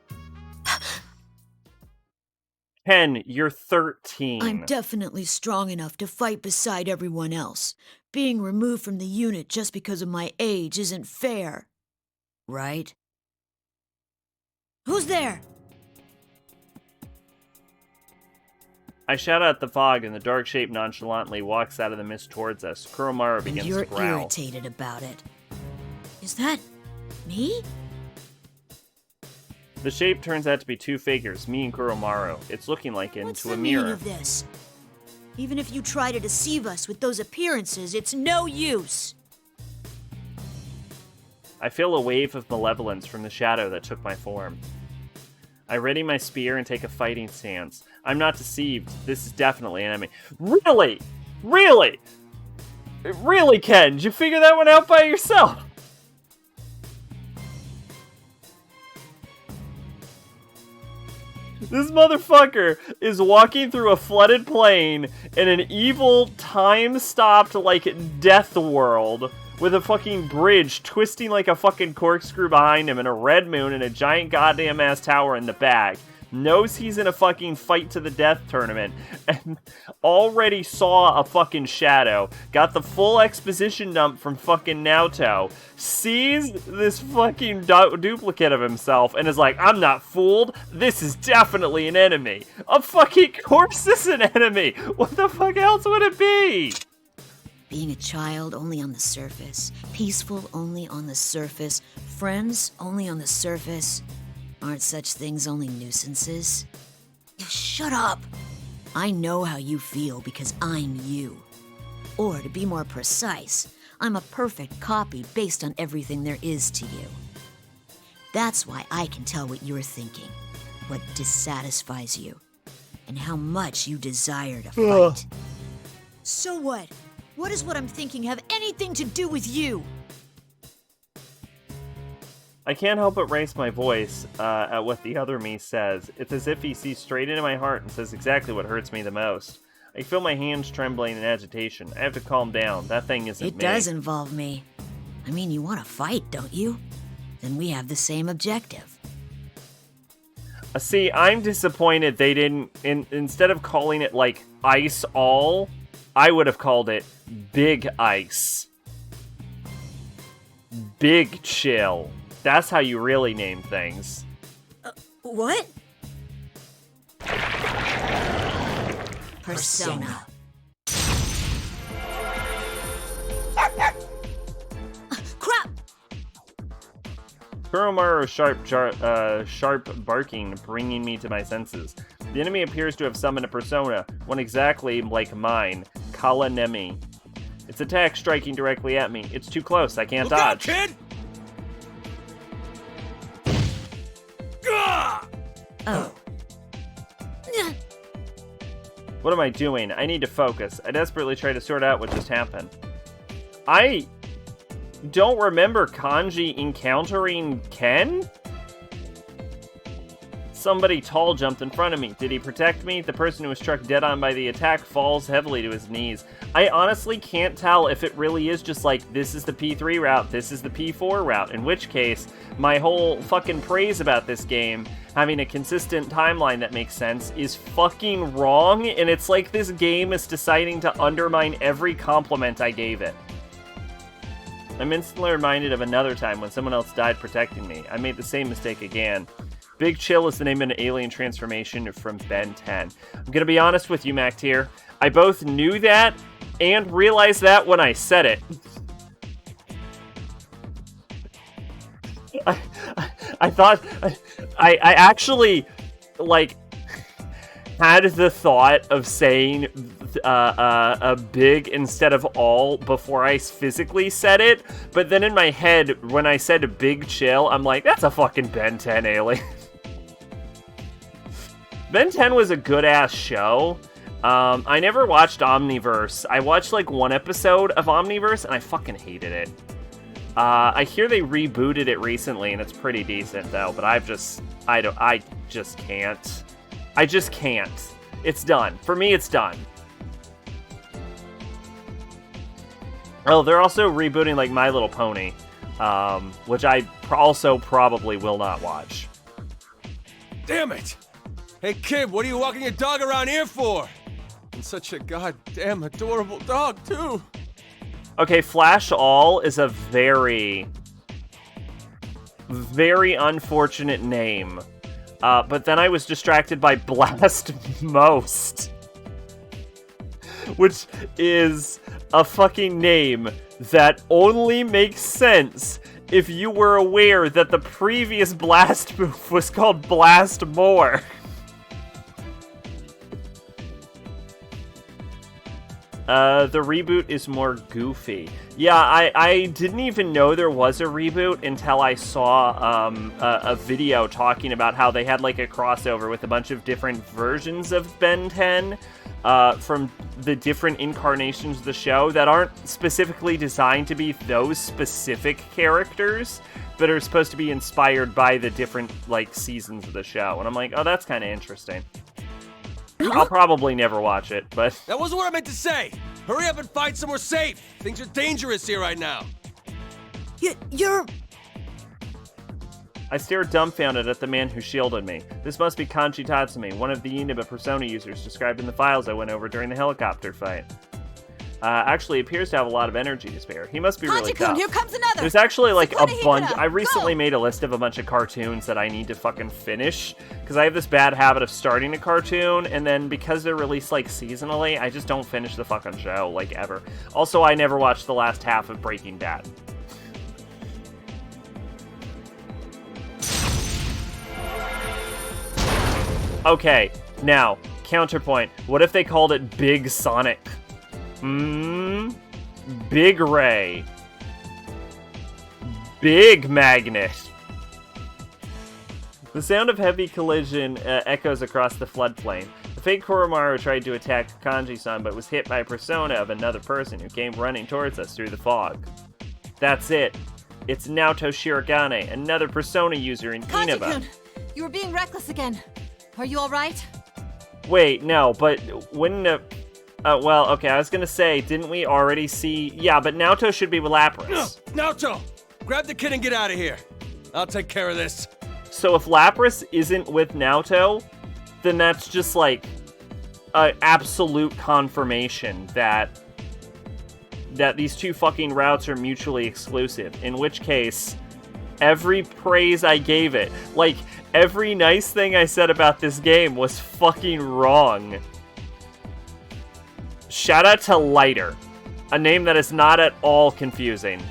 Ken, you're 13. I'm definitely strong enough to fight beside everyone else. Being removed from the unit just because of my age isn't fair. Right? Who's there? I shout out the fog, and the dark shape nonchalantly walks out of the mist towards us. Kuromaru begins And you're to growl. irritated about it. Is that me? The shape turns out to be two figures, me and Kuromaru. It's looking like What's into the a mirror. meaning of this? Even if you try to deceive us with those appearances, it's no use. I feel a wave of malevolence from the shadow that took my form. I ready my spear and take a fighting stance. I'm not deceived. This is definitely an enemy. Really? Really? Really, Ken? Did you figure that one out by yourself? This motherfucker is walking through a flooded plain in an evil, time-stopped, like, death world with a fucking bridge twisting like a fucking corkscrew behind him and a red moon and a giant goddamn ass tower in the back. Knows he's in a fucking fight to the death tournament and already saw a fucking shadow. Got the full exposition dump from fucking Naoto. Sees this fucking duplicate of himself and is like, I'm not fooled. This is definitely an enemy. Of fucking course this is an enemy. What the fuck else would it be? Being a child only on the surface, peaceful only on the surface, friends only on the surface. Aren't such things only nuisances? Shut up! I know how you feel because I'm you. Or to be more precise, I'm a perfect copy based on everything there is to you. That's why I can tell what you're thinking, what dissatisfies you, and how much you desire to fight. So what? What does what I'm thinking have anything to do with you? I can't help but raise my voice at what the other me says. It's as if he sees straight into my heart and says exactly what hurts me the most. I feel my hands trembling in agitation. I have to calm down. That thing isn't me. It does involve me. I mean, you want to fight, don't you? Then we have the same objective. See, I'm disappointed they didn't, instead of calling it, like, Ice All, I would have called it Big Ice. Big Chill. That's how you really name things. What? Persona. Crap! Kuromaru's sharp barking bringing me to my senses. The enemy appears to have summoned a persona, one exactly like mine, Kalanemi. Its attack striking directly at me. It's too close, I can't dodge. Look out, kid! Oh. What am I doing? I need to focus. I desperately try to sort out what just happened. I don't remember Kanji encountering Ken? Somebody tall jumped in front of me. Did he protect me? The person who was struck dead on by the attack falls heavily to his knees. I honestly can't tell if it really is just like, this is the P3 route, this is the P4 route, in which case, my whole fucking praise about this game, having a consistent timeline that makes sense, is fucking wrong, and it's like this game is deciding to undermine every compliment I gave it. I'm instantly reminded of another time when someone else died protecting me. I made the same mistake again. Big Chill is the name of an alien transformation from Ben 10. I'm gonna be honest with you, Mac Tier. I both knew that and realized that when I said it. I thought... I actually, like, had the thought of saying a big instead of all before I physically said it, but then in my head, when I said Big Chill, I'm like, that's a fucking Ben 10 alien. Ben 10 was a good-ass show. I never watched Omniverse. I watched, like, one episode of Omniverse, and I fucking hated it. I hear they rebooted it recently, and it's pretty decent though. But I just can't. I just can't. It's done for me. It's done. Oh, they're also rebooting like My Little Pony, which I also probably will not watch. Damn it! Hey kid, what are you walking your dog around here for? And such a goddamn adorable dog too. Okay, Flash All is a very, very unfortunate name. But then I was distracted by Blast Most, which is a fucking name that only makes sense if you were aware that the previous Blast move was called Blast More. The reboot is more goofy. Yeah, I didn't even know there was a reboot until I saw a video talking about how they had like a crossover with a bunch of different versions of Ben 10 from the different incarnations of the show that aren't specifically designed to be those specific characters, but are supposed to be inspired by the different like seasons of the show. And I'm like, oh, that's kind of interesting. I'll probably never watch it, but... That wasn't what I meant to say! Hurry up and find somewhere safe! Things are dangerous here right now! You're... I stared dumbfounded at the man who shielded me. This must be Kanji Tatsumi, one of the Uniba persona users described in the files I went over during the helicopter fight. Actually appears to have a lot of energy to spare. He must be really tough. Here comes another. There's actually like a bunch. Hikura, I recently made a list of a bunch of cartoons that I need to fucking finish because I have this bad habit of starting a cartoon and then because they're released like seasonally, I just don't finish the fucking show like ever. Also, I never watched the last half of Breaking Bad. Okay, now counterpoint. What if they called it Big Sonic? Big Ray. Big Magnet. The sound of heavy collision echoes across the floodplain. The fake Koromaru tried to attack Kanji-san, but was hit by a persona of another person who came running towards us through the fog. That's it. It's Naoto Shirogane, another persona user in Inaba. Kanji-kun, you were being reckless again. Are you alright? Wait, no, but wouldn't well, okay, I was gonna say, didn't we already see... Yeah, but Naoto should be with Lapras. Naoto! Grab the kid and get out of here. I'll take care of this. So if Lapras isn't with Naoto, then that's just like an absolute confirmation that these two fucking routes are mutually exclusive. In which case, every praise I gave it, like every nice thing I said about this game was fucking wrong. Shout out to Lighter, a name that is not at all confusing.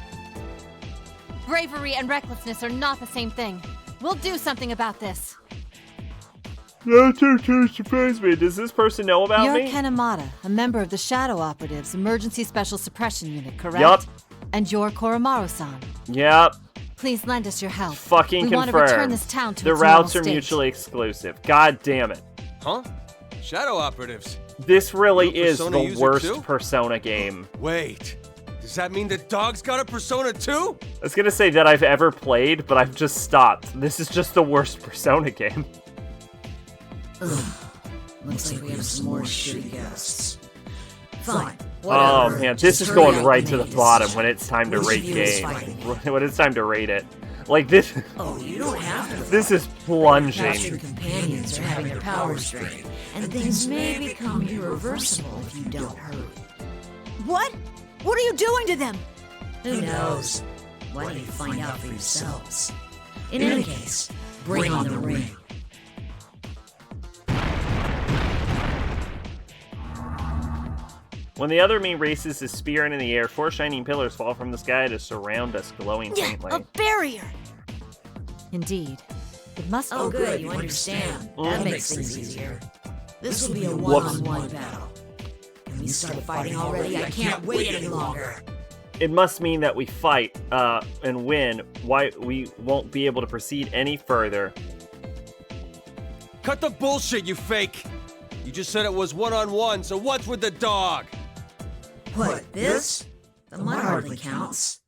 Bravery and recklessness are not the same thing. We'll do something about this. That surprised me. Does this person know about You're me? Kanemata, a member of the Shadow Operatives Emergency Special Suppression Unit, correct? Yup. And you're Koromaru-san. Yep. Please lend us your help. Fucking we confirmed. want to return this town to the its normal routes are state. mutually exclusive. God damn it. Huh? Shadow Operatives? This really You're a is Persona the user worst too? Persona game. Wait. Does that mean the dog's got a Persona too? I was gonna say that I've ever played, but I've just stopped. This is just the worst Persona game. Looks like we have some more shitty guests. Fine. Oh Whatever. man, this Just is going hurry up right and to the make a bottom decision. when it's time to Which rate of you is game. fighting? When it's time to rate it. Like this. Oh, you don't have to. Perhaps This is your plunging. companions are having their powers drained, and things may become irreversible if you don't hurry. What? What are you doing to them? Who knows? Why don't you find out for yourselves? In any case, bring on the ring. When the other me raises his spear in the air, 4 shining pillars fall from the sky to surround us, glowing faintly. A barrier! Indeed. It must Oh, be good, you understand. That makes things easier. This will be a one-on-one battle. Can we start fighting already? I can't wait any longer. It must mean that we fight, and win. Why we won't be able to proceed any further. Cut the bullshit, you fake! You just said it was one-on-one, so what's with the dog? What, this? The mine hardly counts.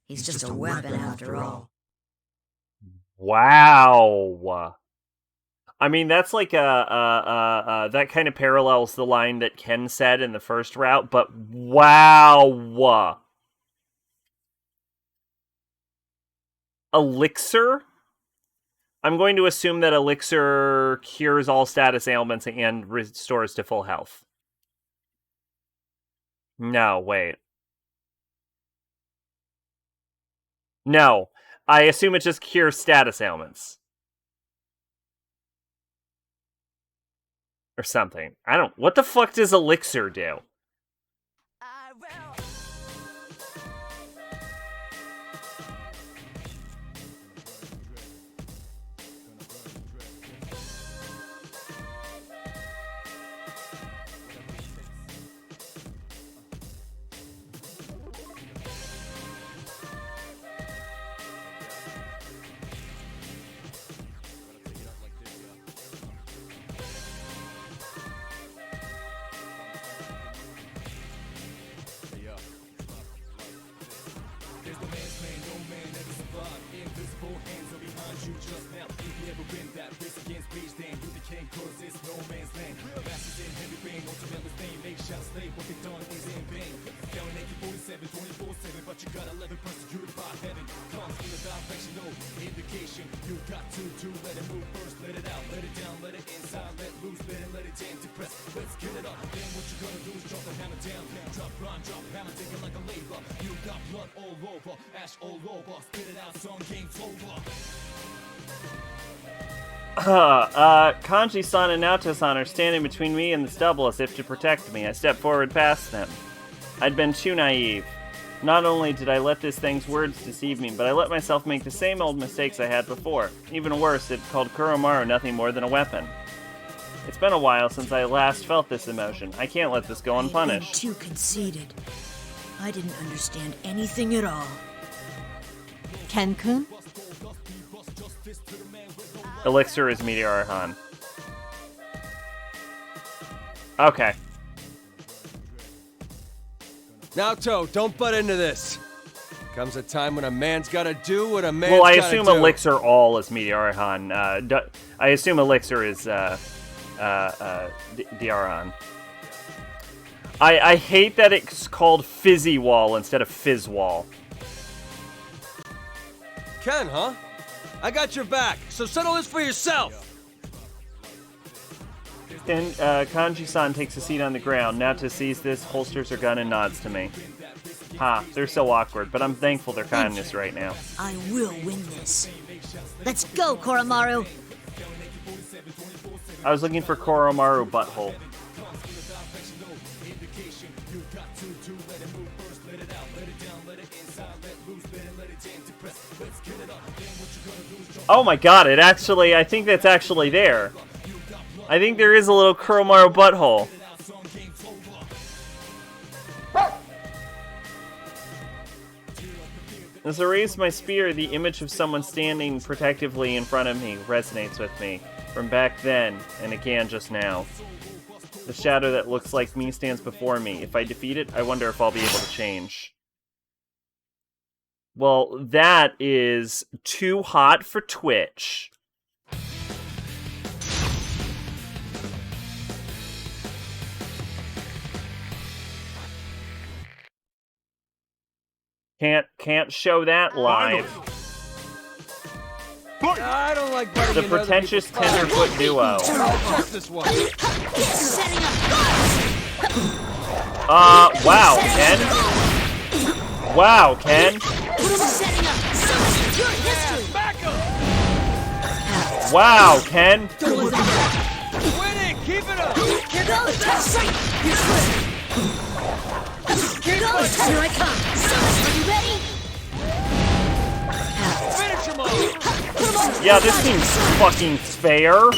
He's just a weapon after all. Wow. I mean, that's like that kind of parallels the line that Ken said in the first route, but wow. Elixir? I'm going to assume that Elixir cures all status ailments and restores to full health. No, wait. No, I assume it just cures status ailments. Or something. I don't... What the fuck does Elixir do? Kanji-san and Naoto-san are standing between me and the stubble as if to protect me. I stepped forward past them. I'd been too naive. Not only did I let this thing's words deceive me, but I let myself make the same old mistakes I had before. Even worse, it called Kuromaru nothing more than a weapon. It's been a while since I last felt this emotion. I can't let this go unpunished. Too conceited. I didn't understand anything at all. Ken-kun? Elixir is Meteor-han. Okay. Naoto, don't butt into this. Comes a time when a man's gotta do what a man's Well, I gotta assume do. Elixir all is Meteor-han. I assume Elixir is Diaran. I hate that it's called Fizzy Wall instead of Fizz Wall. Ken, huh? I got your back, so settle this for yourself! Then Kanji-san takes a seat on the ground. Naoto sees this, holsters her gun, and nods to me. Ha, they're so awkward, but I'm thankful their kindness right now. I will win this. Let's go, Kuromaru! I was looking for Kuromaru butthole. Oh my god, I think that's actually there. I think there is a little Kuromaru butthole. As I raise my spear, the image of someone standing protectively in front of me resonates with me. From back then, and again just now. The shadow that looks like me stands before me. If I defeat it, I wonder if I'll be able to change. Well, that is too hot for Twitch. Can't show that live. I don't like The pretentious tenderfoot duo. Wow, Ken. Wow, Ken. Wow, Ken. Win it! Keep it up! Here goes! Here goes! Here I come! Are you ready? Finish him off! Yeah, this seems fucking fair.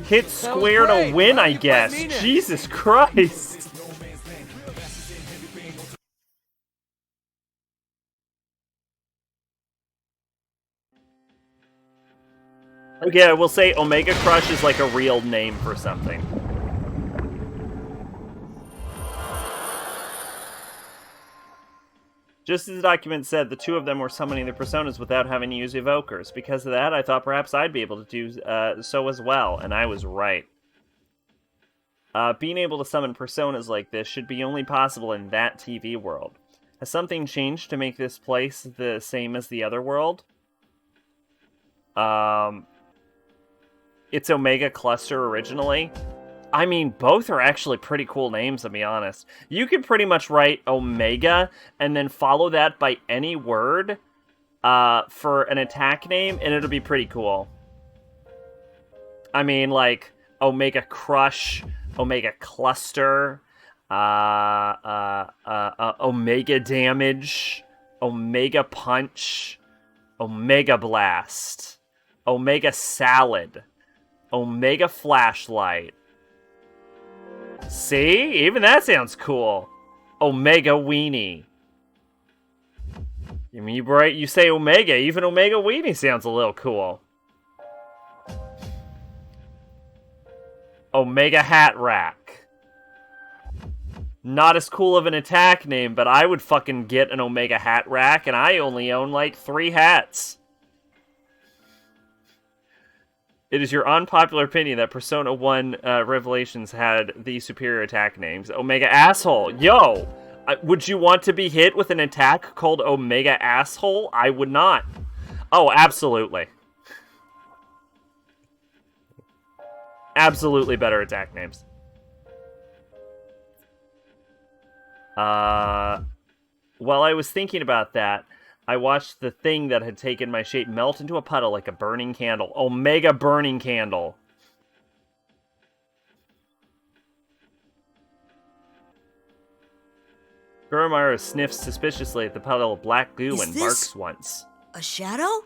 Hit square to win, I guess. Jesus Christ. Okay, I will say Omega Crush is like a real name for something. Just as the document said, the two of them were summoning their personas without having to use evokers. Because of that, I thought perhaps I'd be able to do so as well, and I was right. Being able to summon personas like this should be only possible in that TV world. Has something changed to make this place the same as the other world? It's Omega Cluster originally. I mean, both are actually pretty cool names, to be honest. You could pretty much write Omega and then follow that by any word for an attack name, and it'll be pretty cool. I mean, like, Omega Crush, Omega Cluster, Omega Damage, Omega Punch, Omega Blast, Omega Salad, Omega Flashlight. See? Even that sounds cool. Omega Weenie. I mean, you say Omega, even Omega Weenie sounds a little cool. Omega Hat Rack. Not as cool of an attack name, but I would fucking get an Omega Hat Rack, and I only own like 3 hats. It is your unpopular opinion that Persona 1 Revelations had the superior attack names. Omega Asshole. Yo! Would you want to be hit with an attack called Omega Asshole? I would not. Oh, absolutely. Absolutely better attack names. While I was thinking about that, I watched the thing that had taken my shape melt into a puddle like a burning candle. Omega Burning Candle. Goromaru sniffs suspiciously at the puddle of black goo and barks once. A shadow?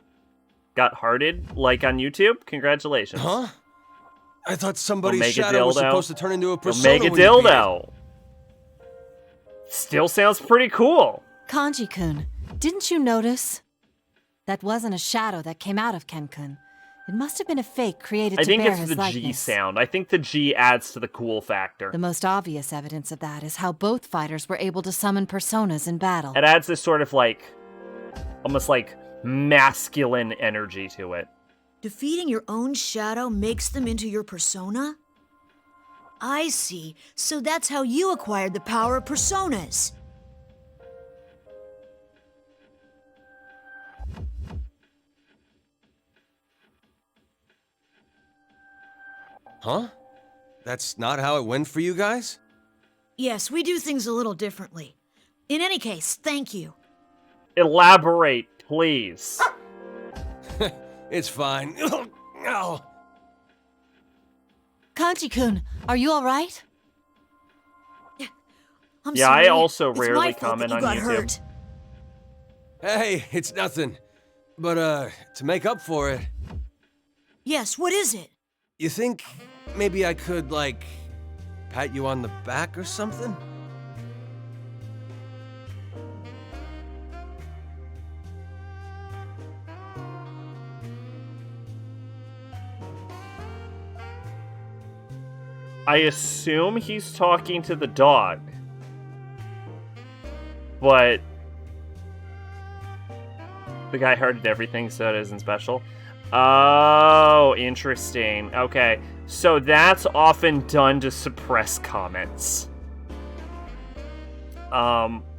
Got hearted, like on YouTube? Congratulations. Huh? I thought somebody's Omega shadow was dildo. supposed to turn into a persona. Omega when you beat it. Dildo. Still sounds pretty cool. Kanji-kun, didn't you notice? That wasn't a shadow that came out of Ken-kun. It must have been a fake created I to think bear it's his the likeness. G sound. I think the G adds to the cool factor. The most obvious evidence of that is how both fighters were able to summon personas in battle. It adds this sort of like, almost like masculine energy to it. Defeating your own shadow makes them into your persona? I see. So that's how you acquired the power of personas. Huh? That's not how it went for you guys? Yes, we do things a little differently. In any case, thank you. Elaborate, please. It's fine. Oh. Kanji-kun, are you alright? I'm Yeah, sorry. I also It's rarely my fault comment that you on got YouTube. hurt. Hey, it's nothing. But, to make up for it, Yes, what is it? you think maybe I could, like, pat you on the back or something? I assume he's talking to the dog. But the guy hearted everything, so it isn't special. Oh, interesting. Okay, so that's often done to suppress comments. The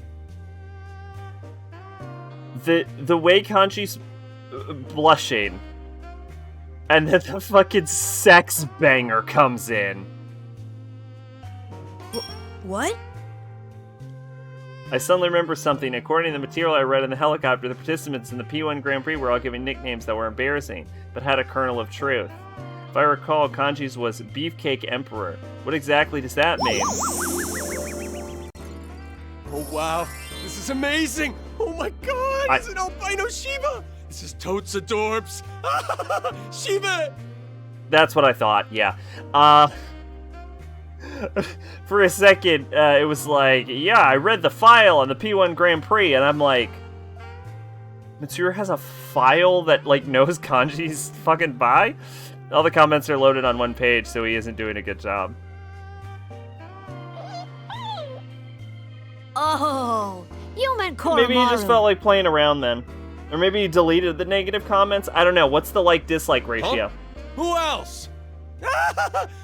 way Kanji's blushing, and then the fucking sex banger comes in. What? I suddenly remember something. According to the material I read in the helicopter, the participants in the P1 Grand Prix were all given nicknames that were embarrassing, but had a kernel of truth. If I recall, Kanji's was Beefcake Emperor. What exactly does that mean? Oh, wow. This is amazing. Oh, my God. It's an albino Shiva. This is totes adorbs. Shiva. That's what I thought, yeah. For a second, it was like, yeah, I read the file on the P1 Grand Prix, and I'm like, Mitsuru has a file that, like, knows Kanji's fucking bi? All the comments are loaded on one page, so he isn't doing a good job. Oh, You meant Koromaru. Maybe he just felt like playing around then. Or maybe he deleted the negative comments. I don't know. What's the like-dislike ratio? Huh? Who else?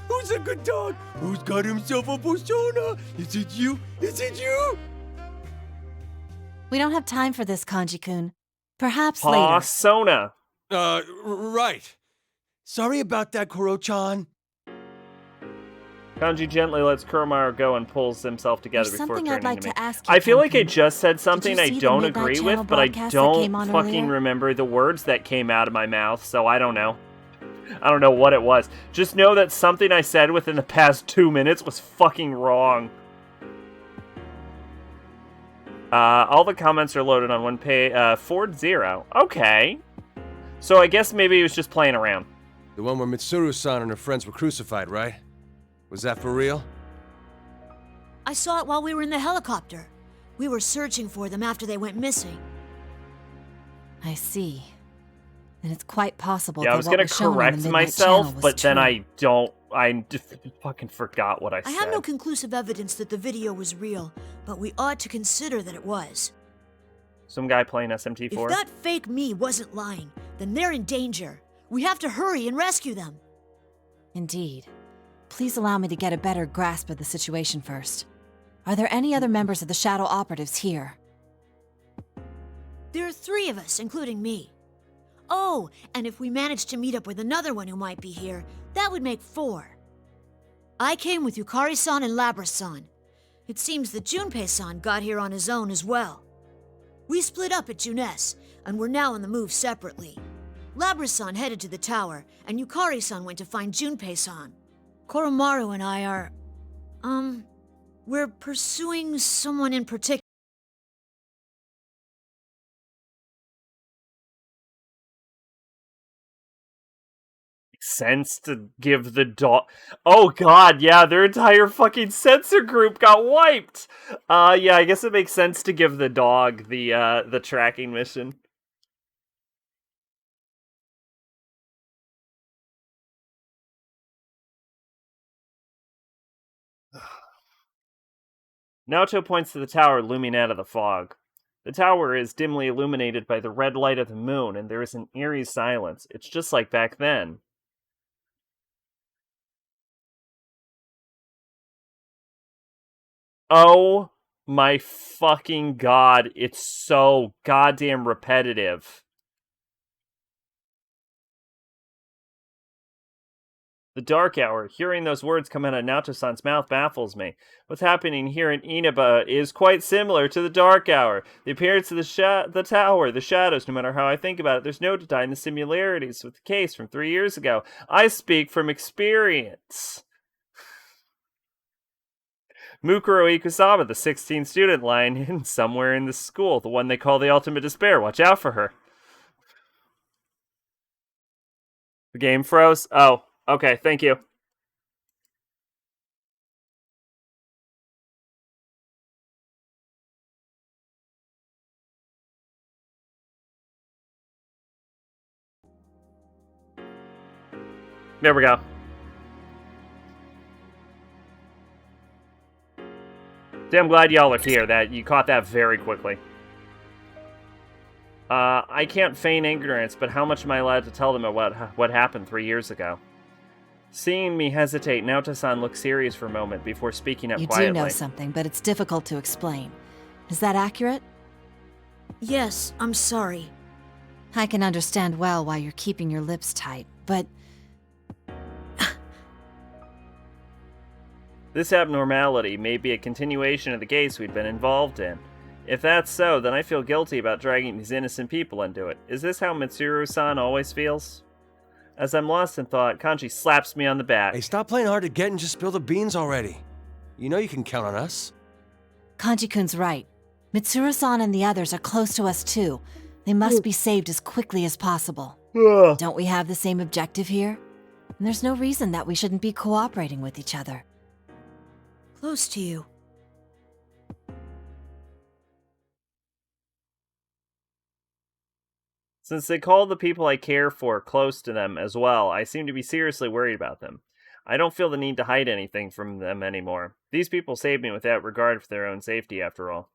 Who's a good dog? Who's got himself a persona? Is it you? Is it you? We don't have time for this, Kanji-kun. Perhaps later. Persona. Right. Sorry about that, Koro-chan. Kanji gently lets Kuromaru go and pulls himself together There's before something turning I'd like to me. to ask you, I feel like I Ken-kun. just said something Did you I see the don't Midnight agree Channel with, but I broadcast that came don't on fucking earlier? remember the words that came out of my mouth, so I don't know. I don't know what it was. Just know that something I said within the past 2 minutes was fucking wrong. All the comments are loaded on one page. Ford Zero. Okay. So I guess maybe he was just playing around. The one where Mitsuru-san and her friends were crucified, right? Was that for real? I saw it while we were in the helicopter. We were searching for them after they went missing. I see. Then it's quite possible Yeah, that I was what gonna was shown on the correct Midnight myself, Channel was but then true. I fucking forgot what I I said. have no conclusive evidence that the video was real, but we ought to consider that it was. Some guy playing SMT4. If that fake me wasn't lying, then they're in danger. We have to hurry and rescue them. Indeed. Please allow me to get a better grasp of the situation first. Are there any other members of the Shadow Operatives here? There are 3 of us, including me. Oh, and if we manage to meet up with another one who might be here, that would make 4. I came with Yukari-san and Labra-san. It seems that Junpei-san got here on his own as well. We split up at Junes, and we're now on the move separately. Labra-san headed to the tower, and Yukari-san went to find Junpei-san. Koromaru and I are... we're pursuing someone in particular. Sense to give the dog. Oh god, yeah, their entire fucking censor group got wiped. Yeah, I guess it makes sense to give the dog the tracking mission. Naoto points to the tower looming out of the fog. The tower is dimly illuminated by the red light of the moon, and there is an eerie silence. It's just like back then. Oh my fucking god, it's so goddamn repetitive. The dark hour. Hearing those words come out of Naoto-san's mouth baffles me. What's happening here in Inaba is quite similar to the dark hour. The appearance of the tower, the shadows, no matter how I think about it, there's no denying the similarities with the case from 3 years ago. I speak from experience. Mukuro Ikusaba, the 16th student lying in somewhere in the school, the one they call the Ultimate Despair. Watch out for her. The game froze? Oh, okay, thank you. There we go. See, I'm glad y'all are here. That you caught that very quickly. I can't feign ignorance, but how much am I allowed to tell them about what happened 3 years ago? Seeing me hesitate, Naoto-san looks serious for a moment before speaking up quietly. You do know something, but it's difficult to explain. Is that accurate? Yes, I'm sorry. I can understand well why you're keeping your lips tight, but... This abnormality may be a continuation of the case we'd been involved in. If that's so, then I feel guilty about dragging these innocent people into it. Is this how Mitsuru-san always feels? As I'm lost in thought, Kanji slaps me on the back. Hey, stop playing hard to get and just spill the beans already. You know you can count on us. Kanji-kun's right. Mitsuru-san and the others are close to us too. They must be saved as quickly as possible. Don't we have the same objective here? And there's no reason that we shouldn't be cooperating with each other. Close to you. Since they call the people I care for close to them as well, I seem to be seriously worried about them. I don't feel the need to hide anything from them anymore. These people saved me without regard for their own safety, after all.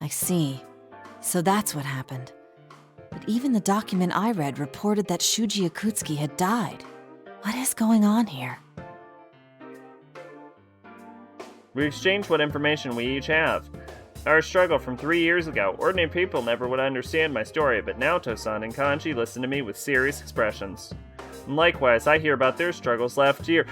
I see. So that's what happened. But even the document I read reported that Shuji Akutsuki had died. What is going on here? We exchange what information we each have. Our struggle from 3 years ago. Ordinary people never would understand my story, but now Tosan and Kanji listen to me with serious expressions. And likewise, I hear about their struggles last year.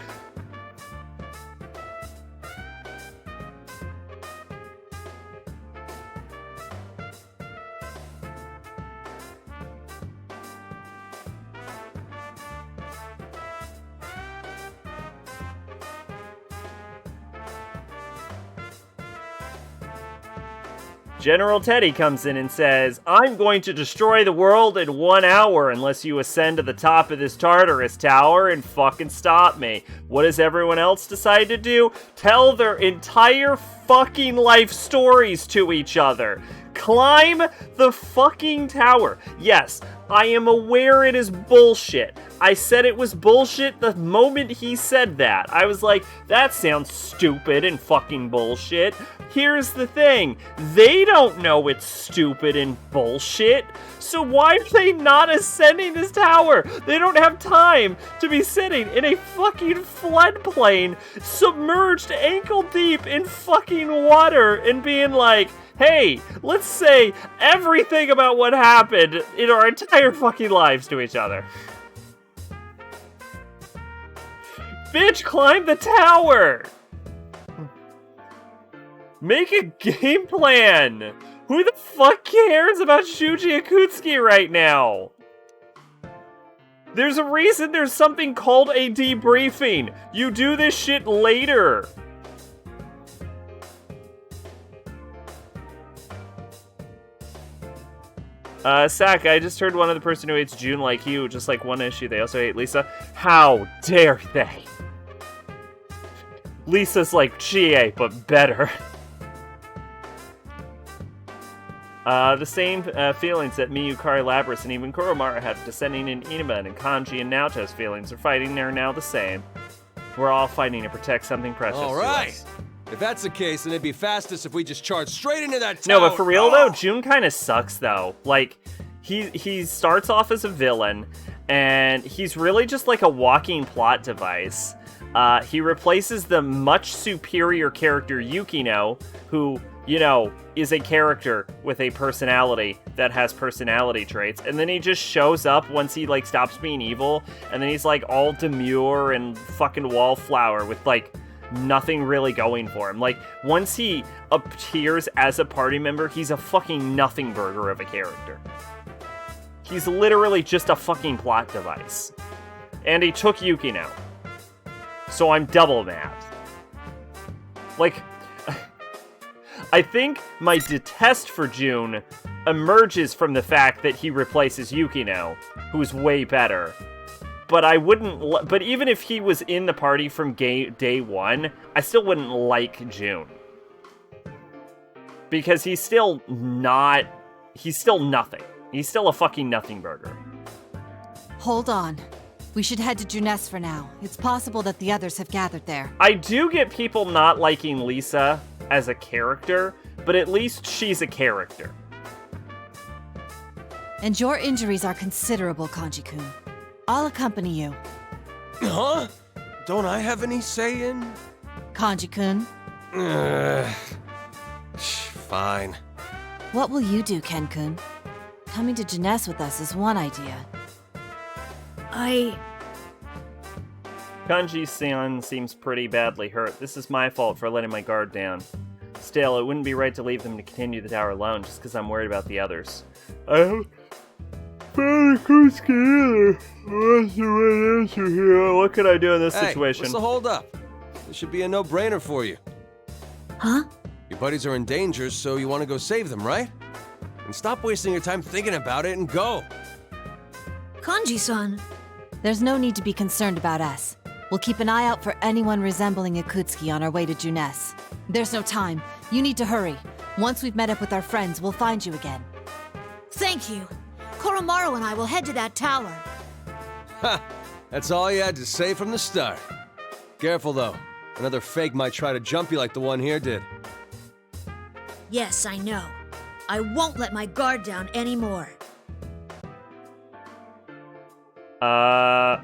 General Teddy comes in and says, I'm going to destroy the world in 1 hour unless you ascend to the top of this Tartarus tower and fucking stop me. What does everyone else decide to do? Tell their entire fucking life stories to each other. Climb the fucking tower. Yes, I am aware it is bullshit. I said it was bullshit the moment he said that. I was like, that sounds stupid and fucking bullshit. Here's the thing, they don't know it's stupid and bullshit, so why are they not ascending this tower? They don't have time to be sitting in a fucking floodplain, submerged ankle deep in fucking water, and being like, hey, let's say everything about what happened in our entire fucking lives to each other. Bitch, climb the tower! Make a game plan! Who the fuck cares about Shuji Akutsuki right now? There's a reason there's something called a debriefing. You do this shit later. Sak, I just heard one other person who hates June like you, just like one issue, they also hate Lisa. How dare they? Lisa's like Chie, but better. The same feelings that Miyukari Labras and even Kuromara have descending in Inaba, and Kanji and Naoto's feelings are fighting are now the same. We're all fighting to protect something precious to us. If that's the case, then it'd be fastest if we just charge straight into that tower. No, but for real though, June kind of sucks though. Like, he starts off as a villain, and he's really just like a walking plot device. He replaces the much superior character Yukino, who, you know, is a character with a personality that has personality traits, and then he just shows up once he, like, stops being evil, and then he's, like, all demure and fucking wallflower with, like, nothing really going for him. Like, once he appears as a party member, he's a fucking nothing burger of a character. He's literally just a fucking plot device. And he took Yukino. So I'm double mad. Like, I think my detest for June emerges from the fact that he replaces Yukino, who's way better. But I wouldn't. But even if he was in the party from day one, I still wouldn't like June, because he's still not. He's still nothing. He's still a fucking nothing burger. Hold on. We should head to Junes for now. It's possible that the others have gathered there. I do get people not liking Lisa as a character, but at least she's a character. And your injuries are considerable, Kanji-kun. I'll accompany you. Huh? Don't I have any say in? Kanji-kun? Fine. What will you do, Ken-kun? Coming to Junes with us is one idea. Kanji-san seems pretty badly hurt. This is my fault for letting my guard down. Still, it wouldn't be right to leave them to continue the tower alone just because I'm worried about the others. I don't either. What's the right answer here? What can I do in this situation? What's the hold up? This should be a no-brainer for you. Huh? Your buddies are in danger, so you want to go save them, right? And stop wasting your time thinking about it and go. Kanji-san. There's no need to be concerned about us. We'll keep an eye out for anyone resembling Akutsuki on our way to Junes. There's no time. You need to hurry. Once we've met up with our friends, we'll find you again. Thank you. Koromaru and I will head to that tower. Ha! That's all you had to say from the start. Careful, though. Another fake might try to jump you like the one here did. Yes, I know. I won't let my guard down anymore. I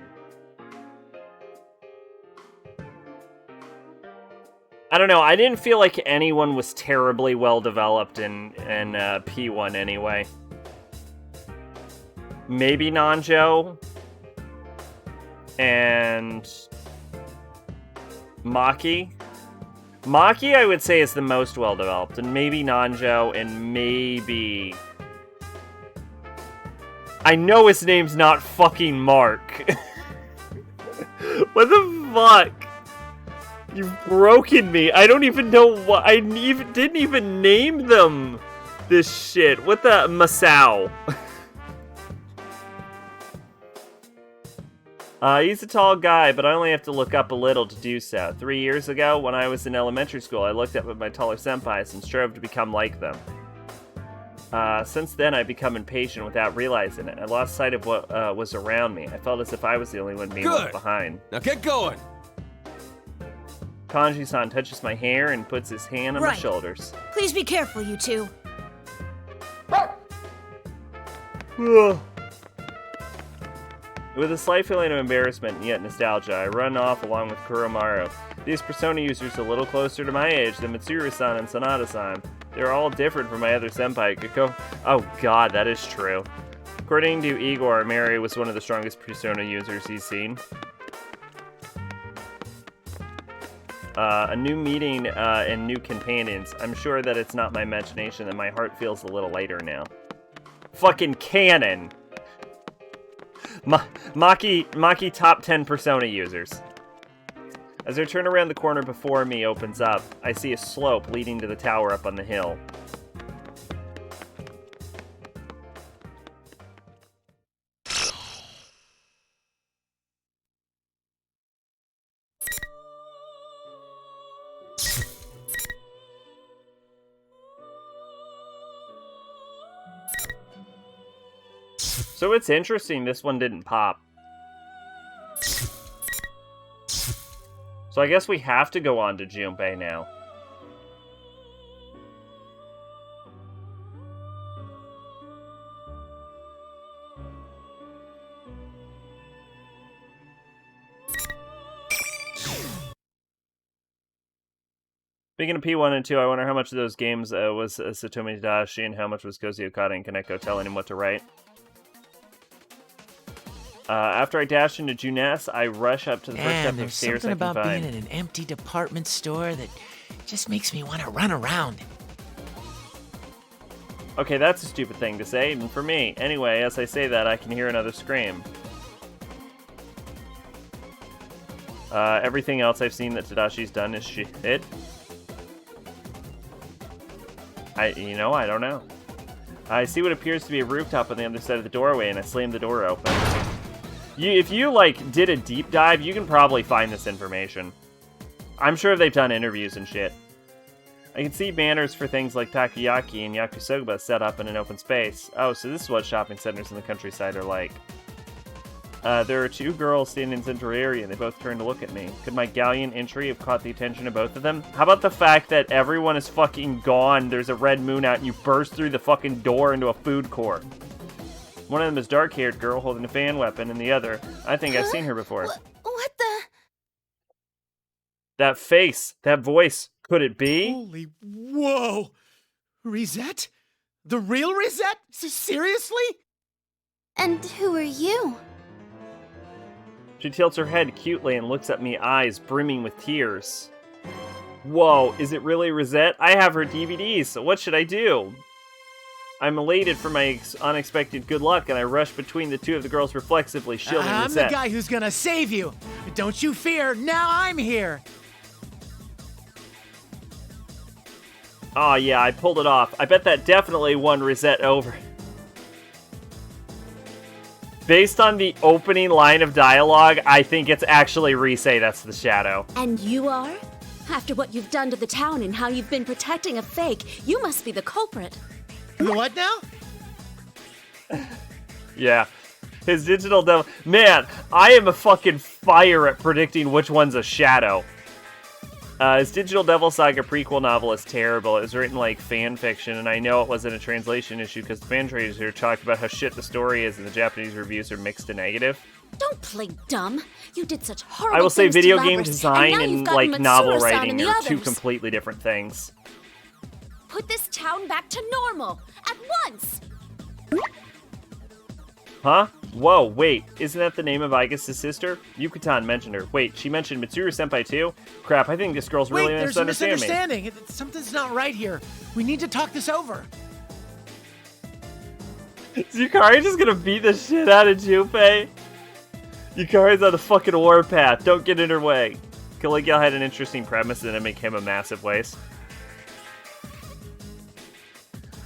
don't know. I didn't feel like anyone was terribly well developed in P1 anyway. Maybe Nanjo and Maki. Maki, I would say, is the most well developed, and maybe Nanjo, and maybe... I know his name's not fucking Mark. What the fuck? You've broken me. I don't even know what... I didn't even name them this shit. What the... Masao. He's a tall guy, but I only have to look up a little to do so. 3 years ago, when I was in elementary school, I looked up at my taller senpais and strove to become like them. Since then, I've become impatient without realizing it. I lost sight of what was around me. I felt as if I was the only one being left behind. Now get going! Kanji-san touches my hair and puts his hand on my shoulders. Please be careful, you two. With a slight feeling of embarrassment and yet nostalgia, I run off along with Kuromaru. These Persona users are a little closer to my age than Mitsuru-san and Sanada-san. They're all different from my other senpai, Gekko. Oh god, that is true. According to Igor, Mary was one of the strongest Persona users he's seen. A new meeting and new companions. I'm sure that it's not my imagination that my heart feels a little lighter now. Fucking canon! Maki top 10 Persona users. As I turn around the corner before me opens up, I see a slope leading to the tower up on the hill. So it's interesting this one didn't pop. So I guess we have to go on to Junpei now. Speaking of P1 and 2, I wonder how much of those games was Satomi Tadashi and how much was Koji Okada and Kaneko telling him what to write. After I dash into Junes, I rush up to the first step of there's stairs something I can about find. being in an empty department store that just makes me want to run around. Okay, that's a stupid thing to say, even for me. Anyway, as I say that, I can hear another scream. Everything else I've seen that Tadashi's done is shit. I don't know. I see what appears to be a rooftop on the other side of the doorway, and I slam the door open. If you, did a deep dive, you can probably find this information. I'm sure they've done interviews and shit. I can see banners for things like takoyaki and yakisoba set up in an open space. Oh, so this is what shopping centers in the countryside are like. There are two girls standing in the central area, and they both turn to look at me. Could my galleon entry have caught the attention of both of them? How about the fact that everyone is fucking gone, there's a red moon out, and you burst through the fucking door into a food court? One of them is dark-haired girl holding a fan weapon, and the other, I think I've seen her before. What the? That face, that voice, could it be? Holy, whoa! Reset? The real Reset? Seriously? And who are you? She tilts her head cutely and looks at me, eyes brimming with tears. Whoa, is it really Rosette? I have her DVDs, so what should I do? I'm elated for my unexpected good luck, and I rush between the two of the girls reflexively, shielding I'm Rosette. the guy who's gonna save you! Don't you fear, now I'm here! Oh yeah, I pulled it off. I bet that definitely won Rosette over. Based on the opening line of dialogue, I think it's actually Rise that's the shadow. And you are? After what you've done to the town and how you've been protecting a fake, you must be the culprit. What now? Yeah. His digital devil. Man, I am a fucking fire at predicting which one's a shadow. His Digital Devil Saga prequel novel is terrible. It was written like fan fiction, and I know it wasn't a translation issue because the fan traders here talked about how shit the story is, and the Japanese reviews are mixed to negative. Don't play dumb. You did such horrible I will say things to video game Labrys, design and, and now like you've got novel Matsura-san writing and the are two others. completely different things. Put this town back to normal at once. Huh? Whoa, wait, isn't that the name of Aigis' sister? Yucatan mentioned her. Wait, she mentioned Mitsuru-senpai too? Crap, I think this girl's really Wait, there's a misunderstanding me. misunderstanding. Something's not right here. We need to talk this over. Is Yukari just gonna beat the shit out of Junpei? Yukari's on the fucking warpath. Don't get in her way. Caligula had an interesting premise and it make him a massive waste.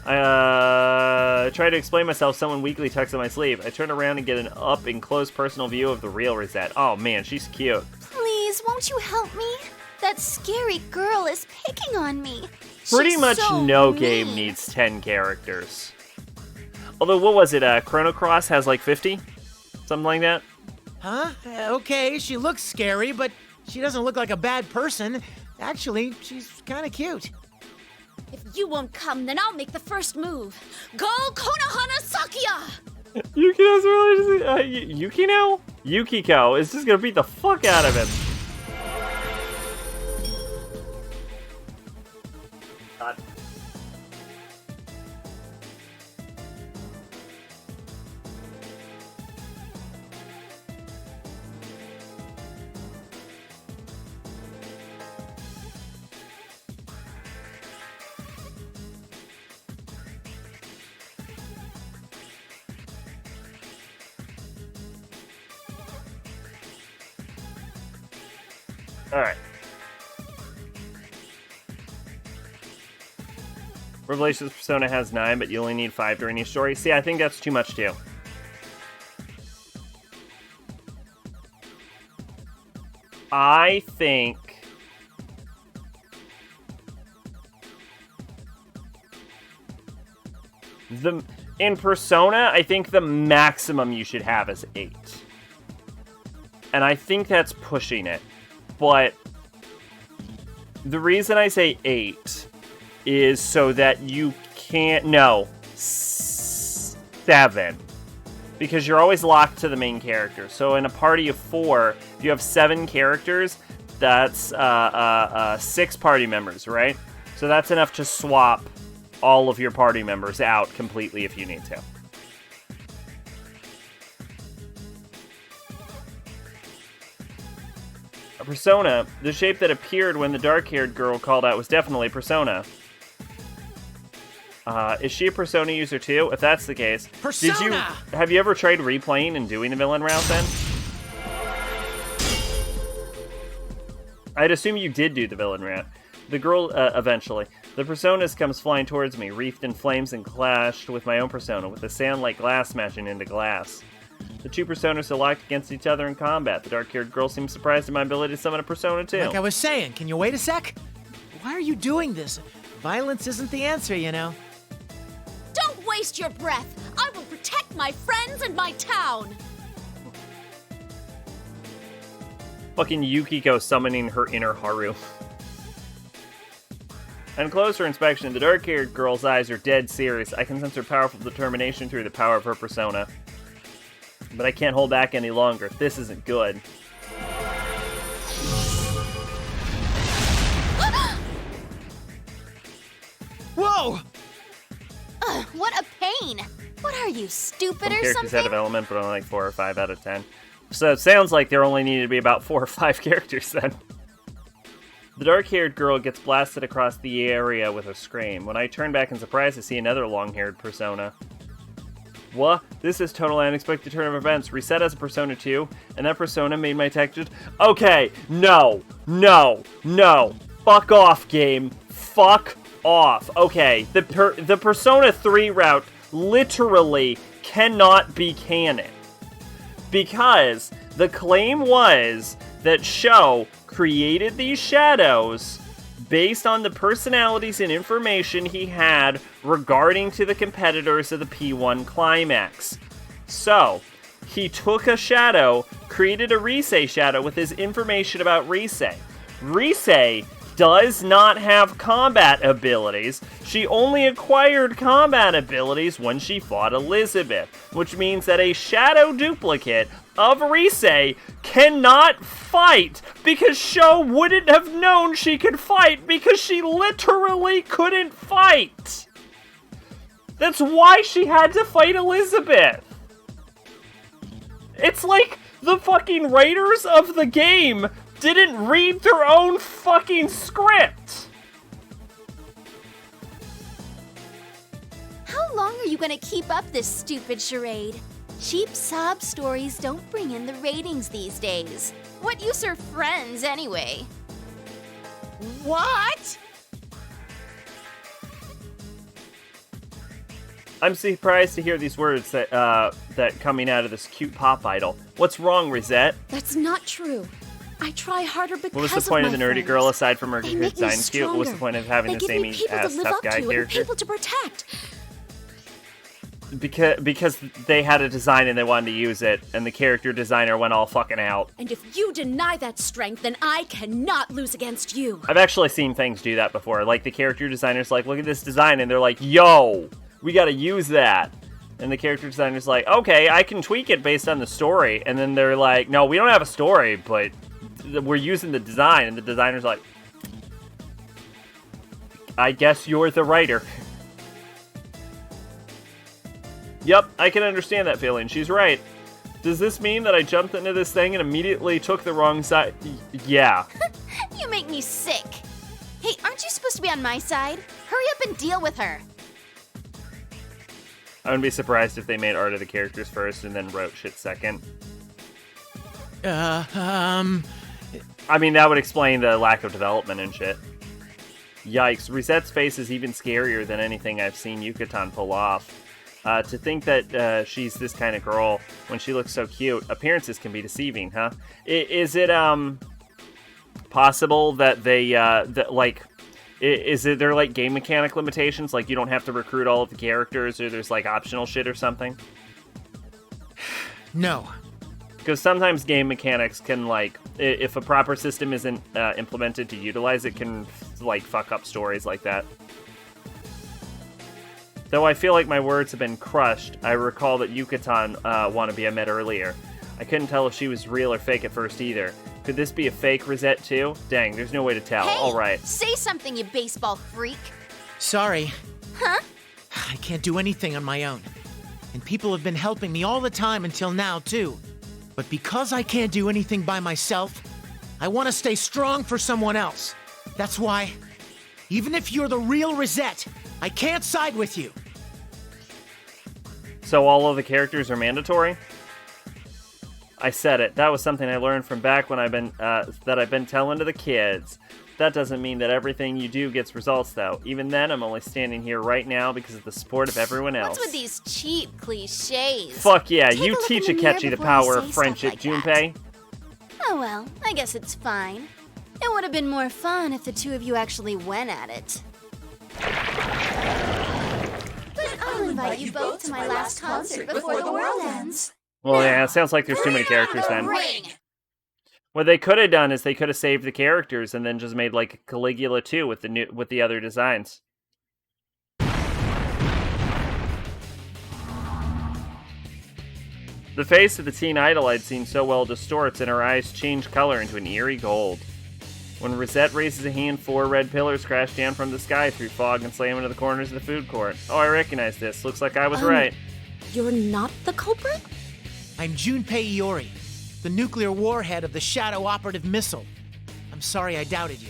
I try to explain myself, someone weakly tucks on my sleeve. I turn around and get an up and close personal view of the real Rosette. Oh man, she's cute. Please, won't you help me? That scary girl is picking on me. Pretty She's much so no mean. game needs 10 characters. Although, what was it? Chrono Cross has like 50? Something like that? Huh? Okay, she looks scary, but she doesn't look like a bad person. Actually, she's kind of cute. If you won't come, then I'll make the first move. Go Konohana Sakuya! Yukino's really Yukino? Yukiko is just gonna beat the fuck out of him. God. Alright. Revelations Persona has 9, but you only need 5 during each story. See, I think that's too much too. I think... in Persona, I think the maximum you should have is 8. And I think that's pushing it. But the reason I say 8 is so that you can't... No. 7. Because you're always locked to the main character. So in a party of 4, if you have 7 characters, that's 6 party members, right? So that's enough to swap all of your party members out completely if you need to. A Persona, the shape that appeared when the dark-haired girl called out was definitely Persona. Is she a Persona user too? If that's the case, Persona! Have you ever tried replaying and doing the villain route then? I'd assume you did do the villain route. The girl, eventually. The Personas comes flying towards me, wreathed in flames and clashed with my own Persona, with the sand like glass smashing into glass. The two Personas are locked against each other in combat. The dark-haired girl seems surprised at my ability to summon a Persona too. Like I was saying, can you wait a sec? Why are you doing this? Violence isn't the answer, you know. Don't waste your breath! I will protect my friends and my town! Fucking Yukiko summoning her inner Haru. On closer inspection, the dark-haired girl's eyes are dead serious. I can sense her powerful determination through the power of her persona. But I can't hold back any longer. This isn't good. Whoa! Ugh, what a pain! What are you, stupid Some or characters something? have development, but only like 4 or 5 out of 10. So it sounds like there only needed to be about 4 or 5 characters then. The dark-haired girl gets blasted across the area with a scream. When I turn back in surprise, I see another long-haired Persona. What? This is totally unexpected turn of events. Reset as a Persona 2, and that Persona made my tech just... Okay, no. Fuck off, game. Fuck off. Okay, the Persona 3 route literally cannot be canon. Because the claim was that Sho created these shadows based on the personalities and information he had regarding to the competitors of the P1 Climax. So, he took a shadow, created a Risei shadow with his information about Risei. Risei does not have combat abilities. She only acquired combat abilities when she fought Elizabeth, which means that a shadow duplicate of Rise cannot fight because Sho wouldn't have known she could fight because she literally couldn't fight. That's why she had to fight Elizabeth. It's like the fucking writers of the game didn't read their own fucking script. How long are you gonna keep up this stupid charade? Cheap sob stories don't bring in the ratings these days. What use are friends, anyway? What? I'm surprised to hear these words that coming out of this cute pop idol. What's wrong, Rosette? That's not true. I try harder because What was the point of the nerdy friends. girl aside from her They make me design cute? What was the point of having They the give me same people to ass live tough up guy to character? and people to protect. Because they had a design and they wanted to use it, and the character designer went all fucking out. And if you deny that strength, then I cannot lose against you. I've actually seen things do that before. Like, the character designer's like, look at this design, and they're like, yo, we gotta use that. And the character designer's like, okay, I can tweak it based on the story. And then they're like, no, we don't have a story, but we're using the design. And the designer's like, I guess you're the writer. Yep, I can understand that feeling. She's right. Does this mean that I jumped into this thing and immediately took the wrong side? Yeah. You make me sick. Hey, aren't you supposed to be on my side? Hurry up and deal with her. I wouldn't be surprised if they made art of the characters first and then wrote shit second. I mean, that would explain the lack of development and shit. Yikes, Rosette's face is even scarier than anything I've seen Yucatan pull off. To think that she's this kind of girl when she looks so cute, appearances can be deceiving, huh? Is it possible that they is it there like game mechanic limitations, like you don't have to recruit all of the characters, or there's like optional shit or something? No. Because sometimes game mechanics can, like, if a proper system isn't implemented to utilize it, can like fuck up stories like that. Though I feel like my words have been crushed, I recall that Yucatan wannabe I met earlier. I couldn't tell if she was real or fake at first either. Could this be a fake Rosette too? Dang, there's no way to tell. Hey, All right. Say something, you baseball freak. Sorry. Huh? I can't do anything on my own. And people have been helping me all the time until now, too. But because I can't do anything by myself, I want to stay strong for someone else. That's why, even if you're the real Rosette, I can't side with you. So all of the characters are mandatory? I said it. That was something I learned from back when I've been telling to the kids. That doesn't mean that everything you do gets results, though. Even then, I'm only standing here right now because of the support of everyone else. What's with these cheap cliches? Fuck yeah, Take you a look teach in the Akechi mirror the before power you of say friendship, stuff like Junpei. Oh well, I guess it's fine. It would have been more fun if the two of you actually went at it. But I'll invite you both to my last concert before the world ends. Well, yeah, it sounds like there's too many characters then. What they could have done is they could have saved the characters and then just made like Caligula 2 with the other designs. The face of the teen idol I'd seen so well distorts, and her eyes change color into an eerie gold. When Rosette raises a hand, 4 red pillars crash down from the sky through fog and slam into the corners of the food court. Oh, I recognize this. Looks like I was right. You're not the culprit? I'm Junpei Iori, the nuclear warhead of the Shadow Operative Missile. I'm sorry I doubted you.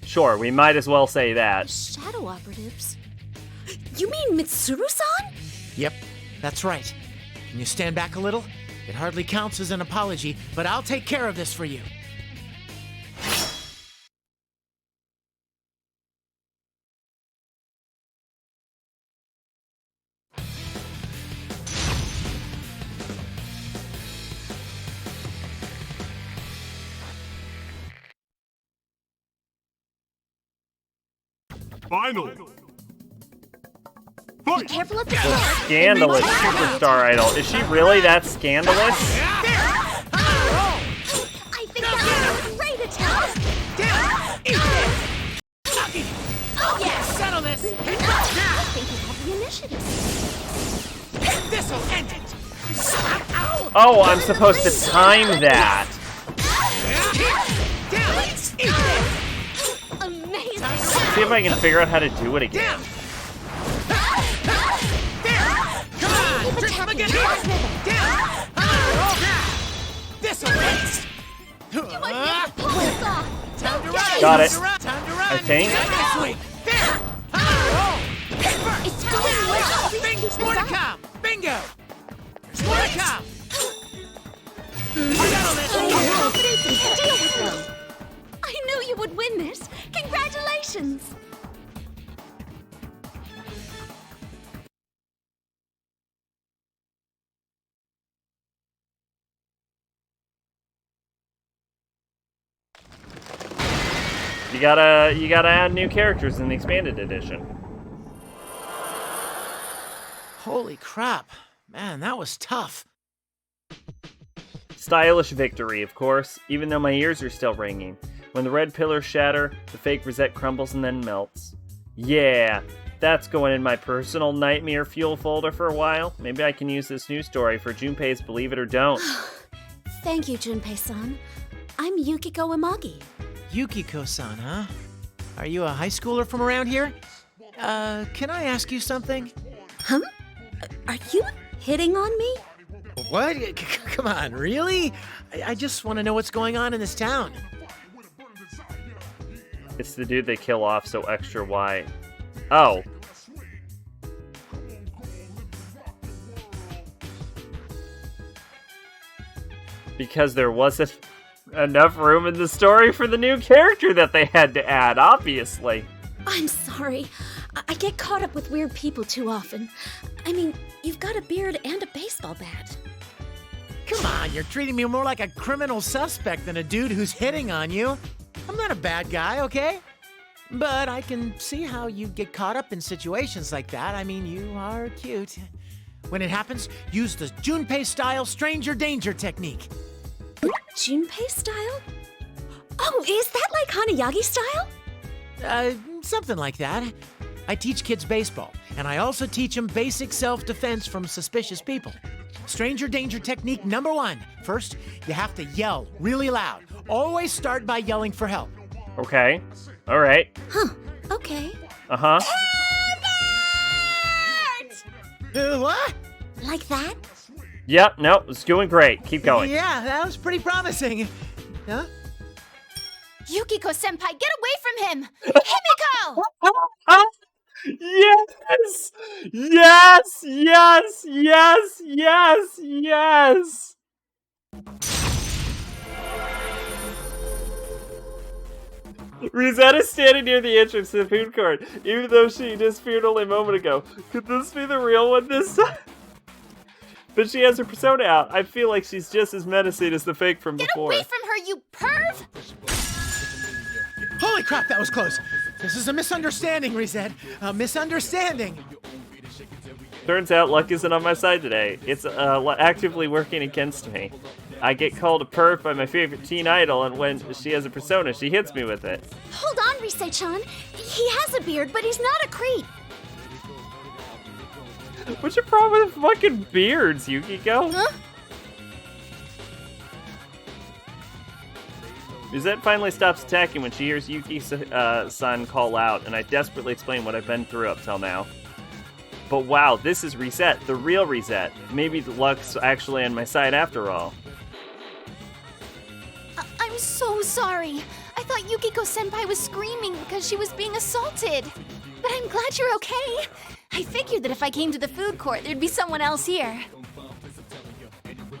Sure, we might as well say that. Shadow operatives? You mean Mitsuru-san? Yep, that's right. Can you stand back a little? It hardly counts as an apology, but I'll take care of this for you. Final. Be careful of the floor. Scandalous superstar idol. Is she really that scandalous? I think that was a great attack. handle this! I think you have the initiative. This'll end it! Ow! Oh, I'm supposed to time that. Amazing. See if I can figure out how to do it again. Come on! Drink again! Down! This'll end! You might be able to pull this off. Time to run! Got it. Time to run! I think. There! It's going well. There's more to come! Bingo! There's more to come! Settle this! Confidence and deal with them. I knew you would win this. Congratulations. You gotta add new characters in the expanded edition. Holy crap. Man, that was tough. Stylish victory, of course, even though my ears are still ringing. When the red pillars shatter, the fake rosette crumbles and then melts. Yeah, that's going in my personal nightmare fuel folder for a while. Maybe I can use this news story for Junpei's Believe It or Don't. Thank you, Junpei-san. I'm Yukiko Imagi. Yukiko-san, huh? Are you a high schooler from around here? Can I ask you something? Huh? Are you hitting on me? What? Come on, really? I just want to know what's going on in this town. It's the dude they kill off so extra wide. Oh. Because there wasn't enough room in the story for the new character that they had to add, obviously. I'm sorry. I get caught up with weird people too often. I mean, you've got a beard and a baseball bat. Come on, you're treating me more like a criminal suspect than a dude who's hitting on you. I'm not a bad guy, okay? But I can see how you get caught up in situations like that. I mean, you are cute. When it happens, use the Junpei-style stranger danger technique. Junpei style? Oh, is that like Hanayagi style? Something like that. I teach kids baseball, and I also teach them basic self-defense from suspicious people. Stranger danger technique number 1. First, you have to yell really loud. Always start by yelling for help. Okay. All right. Huh. Okay. Uh-huh. What? Like that? Yep, no, it's doing great. Keep going. Yeah, that was pretty promising. Huh? Yukiko-senpai, get away from him! Himiko! Yes! Yes! Yes! Yes! Yes! Yes! Rosetta is standing near the entrance to the food court, even though she disappeared only a moment ago. Could this be the real one this time? But she has her persona out. I feel like she's just as menacing as the fake from before. Get away from her, you perv! Holy crap, that was close. This is a misunderstanding, Reset. A misunderstanding. Turns out luck isn't on my side today. It's actively working against me. I get called a perv by my favorite teen idol, and when she has a persona, she hits me with it. Hold on, Risei-chan. He has a beard, but he's not a creep. What's your problem with fucking beards, Yukiko? Huh? Rosette finally stops attacking when she hears Yuki-san call out, and I desperately explain what I've been through up till now. But wow, this is Reset, the real Reset. Maybe the luck's actually on my side after all. I'm so sorry. I thought Yukiko-senpai was screaming because she was being assaulted. But I'm glad you're okay. I figured that if I came to the food court, there'd be someone else here.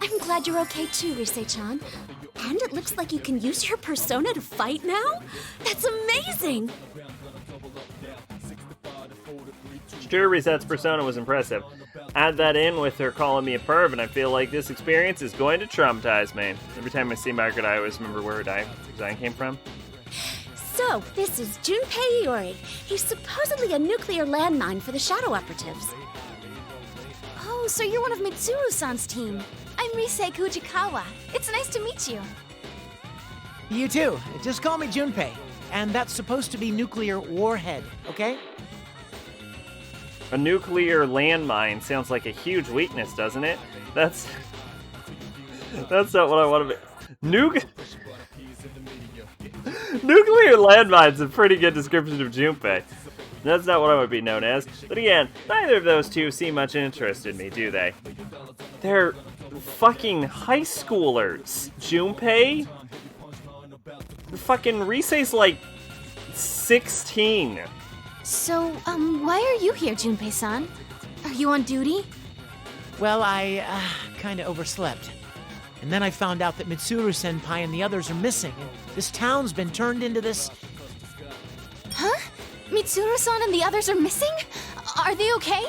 I'm glad you're okay too, Risei-chan. And it looks like you can use your persona to fight now? That's amazing! Sure, Reset's persona was impressive. Add that in with her calling me a perv, and I feel like this experience is going to traumatize me. Every time I see Margaret, I always remember where her design came from. So, this is Junpei Iori. He's supposedly a nuclear landmine for the Shadow Operatives. Oh, so you're one of Mitsuru-san's team. I'm Risei Kujikawa. It's nice to meet you. You too. Just call me Junpei. And that's supposed to be nuclear warhead, okay? A nuclear landmine sounds like a huge weakness, doesn't it? That's not what I want to be. Nuclear landmine's a pretty good description of Junpei. That's not what I would be known as. But again, neither of those two seem much interested in me, do they? They're fucking high schoolers. Junpei? Fucking Risei's like 16. So, why are you here, Junpei-san? Are you on duty? Well, I kinda overslept. And then I found out that Mitsuru-senpai and the others are missing, and this town's been turned into this... Huh? Mitsuru-san and the others are missing? Are they okay?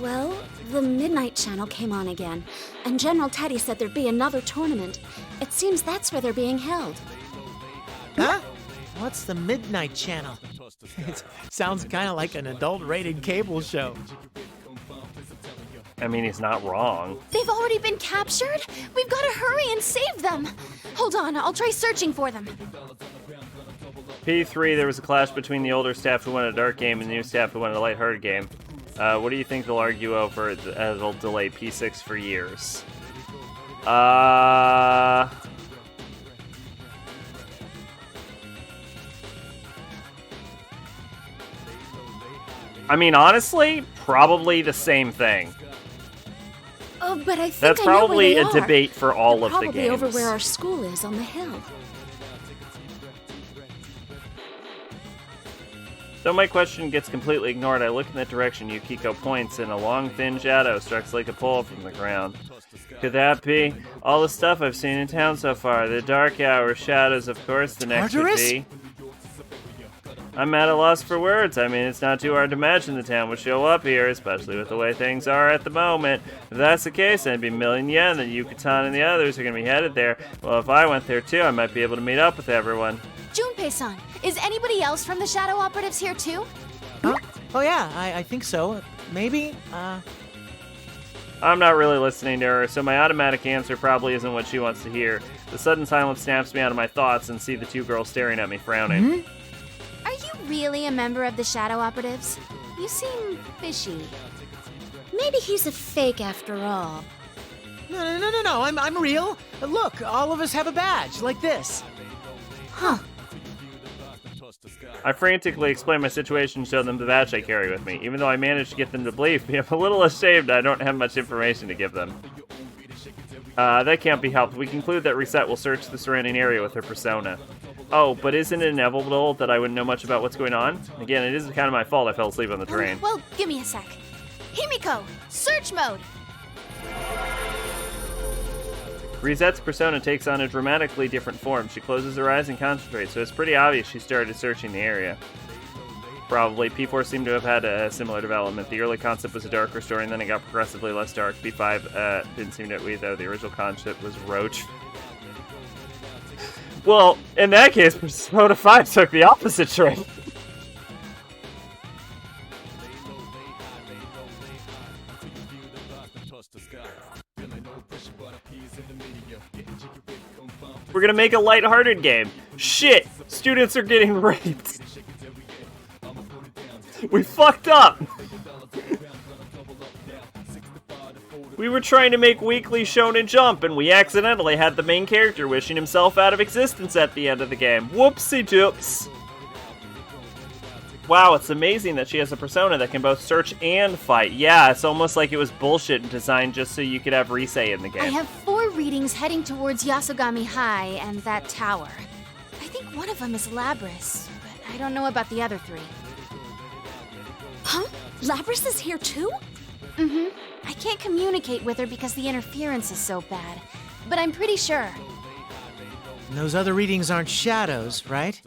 Well, the Midnight Channel came on again, and General Teddy said there'd be another tournament. It seems that's where they're being held. Huh? What's the Midnight Channel? It sounds kind of like an adult-rated cable show. I mean, he's not wrong. They've already been captured? We've got to hurry and save them. Hold on, I'll try searching for them. P3, there was a clash between the older staff who wanted a dark game and the new staff who wanted a lighthearted game. What do you think they'll argue over? It'll delay P6 for years. I mean, honestly, probably the same thing. Oh, but I think that's probably a debate for all of the games. Probably over where our school is on the hill. Though my question gets completely ignored, I look in that direction Yukiko points, and a long, thin shadow strikes like a pole from the ground. Could that be? All the stuff I've seen in town so far. The dark hours, shadows, of course, the next would be. I'm at a loss for words. I mean, it's not too hard to imagine the town would show up here, especially with the way things are at the moment. If that's the case, then it'd be a million yen that Yucatan and the others are going to be headed there. Well, if I went there too, I might be able to meet up with everyone. Junpei-san, is anybody else from the Shadow Operatives here too? Huh? Oh yeah, I think so. Maybe, I'm not really listening to her, so my automatic answer probably isn't what she wants to hear. The sudden silence snaps me out of my thoughts and see the two girls staring at me, frowning. Mm-hmm. Are you really a member of the Shadow Operatives? You seem fishy. Maybe he's a fake after all. No, I'm real. Look, all of us have a badge, like this. Huh. I frantically explain my situation and show them the badge I carry with me. Even though I managed to get them to believe me, I'm a little ashamed I don't have much information to give them. That can't be helped. We conclude that Reset will search the surrounding area with her persona. Oh, but isn't it inevitable that I wouldn't know much about what's going on? Again, it isn't kind of my fault I fell asleep on the train. Well, give me a sec. Himiko, search mode! Reset's persona takes on a dramatically different form. She closes her eyes and concentrates, so it's pretty obvious she started searching the area. Probably. P4 seemed to have had a similar development. The early concept was a darker story, and then it got progressively less dark. P5 didn't seem to agree, though. The original concept was Roach. Well, in that case, Persona 5 took the opposite train. We're gonna make a lighthearted game. Shit! Students are getting raped. We fucked up! We were trying to make Weekly Shonen Jump, and we accidentally had the main character wishing himself out of existence at the end of the game. Whoopsie-doops. Wow, it's amazing that she has a persona that can both search and fight. Yeah, it's almost like it was bullshit designed just so you could have Risei in the game. I have 4 readings heading towards Yasogami High and that tower. I think one of them is Labris, but I don't know about the other 3. Huh? Labris is here too? Mm-hmm. I can't communicate with her because the interference is so bad, but I'm pretty sure. And those other readings aren't shadows, right?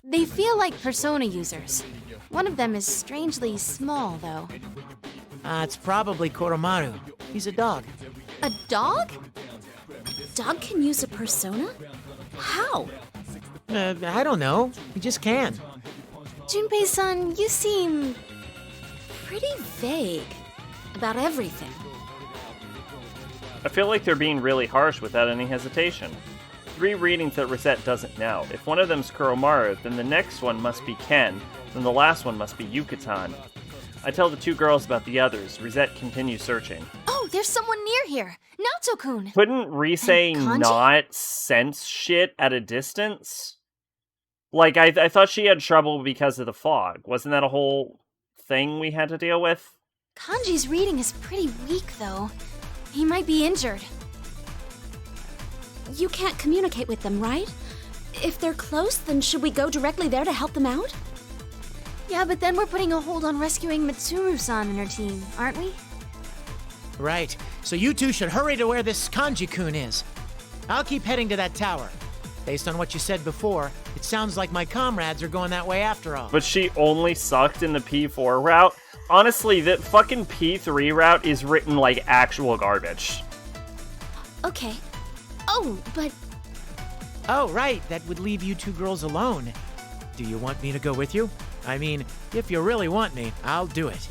They feel like persona users. One of them is strangely small, though. It's probably Koromaru. He's a dog. A dog? A dog can use a persona? How? I don't know. He just can. Junpei-san, you seem pretty vague about everything. I feel like they're being really harsh without any hesitation. 3 readings that Reset doesn't know. If one of them's Kuromaru, then the next one must be Ken. Then the last one must be Yucatan. I tell the two girls about the others. Rosette continues searching. Oh, there's someone near here. Naoto-kun. Couldn't Rise not sense shit at a distance? Like, I thought she had trouble because of the fog. Wasn't that a whole thing we had to deal with? Kanji's reading is pretty weak, though. He might be injured. You can't communicate with them, right? If they're close, then should we go directly there to help them out? Yeah, but then we're putting a hold on rescuing Mitsuru-san and her team, aren't we? Right. So you two should hurry to where this Kanji-kun is. I'll keep heading to that tower. Based on what you said before, it sounds like my comrades are going that way after all. But she only sucked in the P4 route? Honestly, the fucking P3 route is written like actual garbage. Okay. Oh, but... Oh, right. That would leave you two girls alone. Do you want me to go with you? I mean, if you really want me, I'll do it.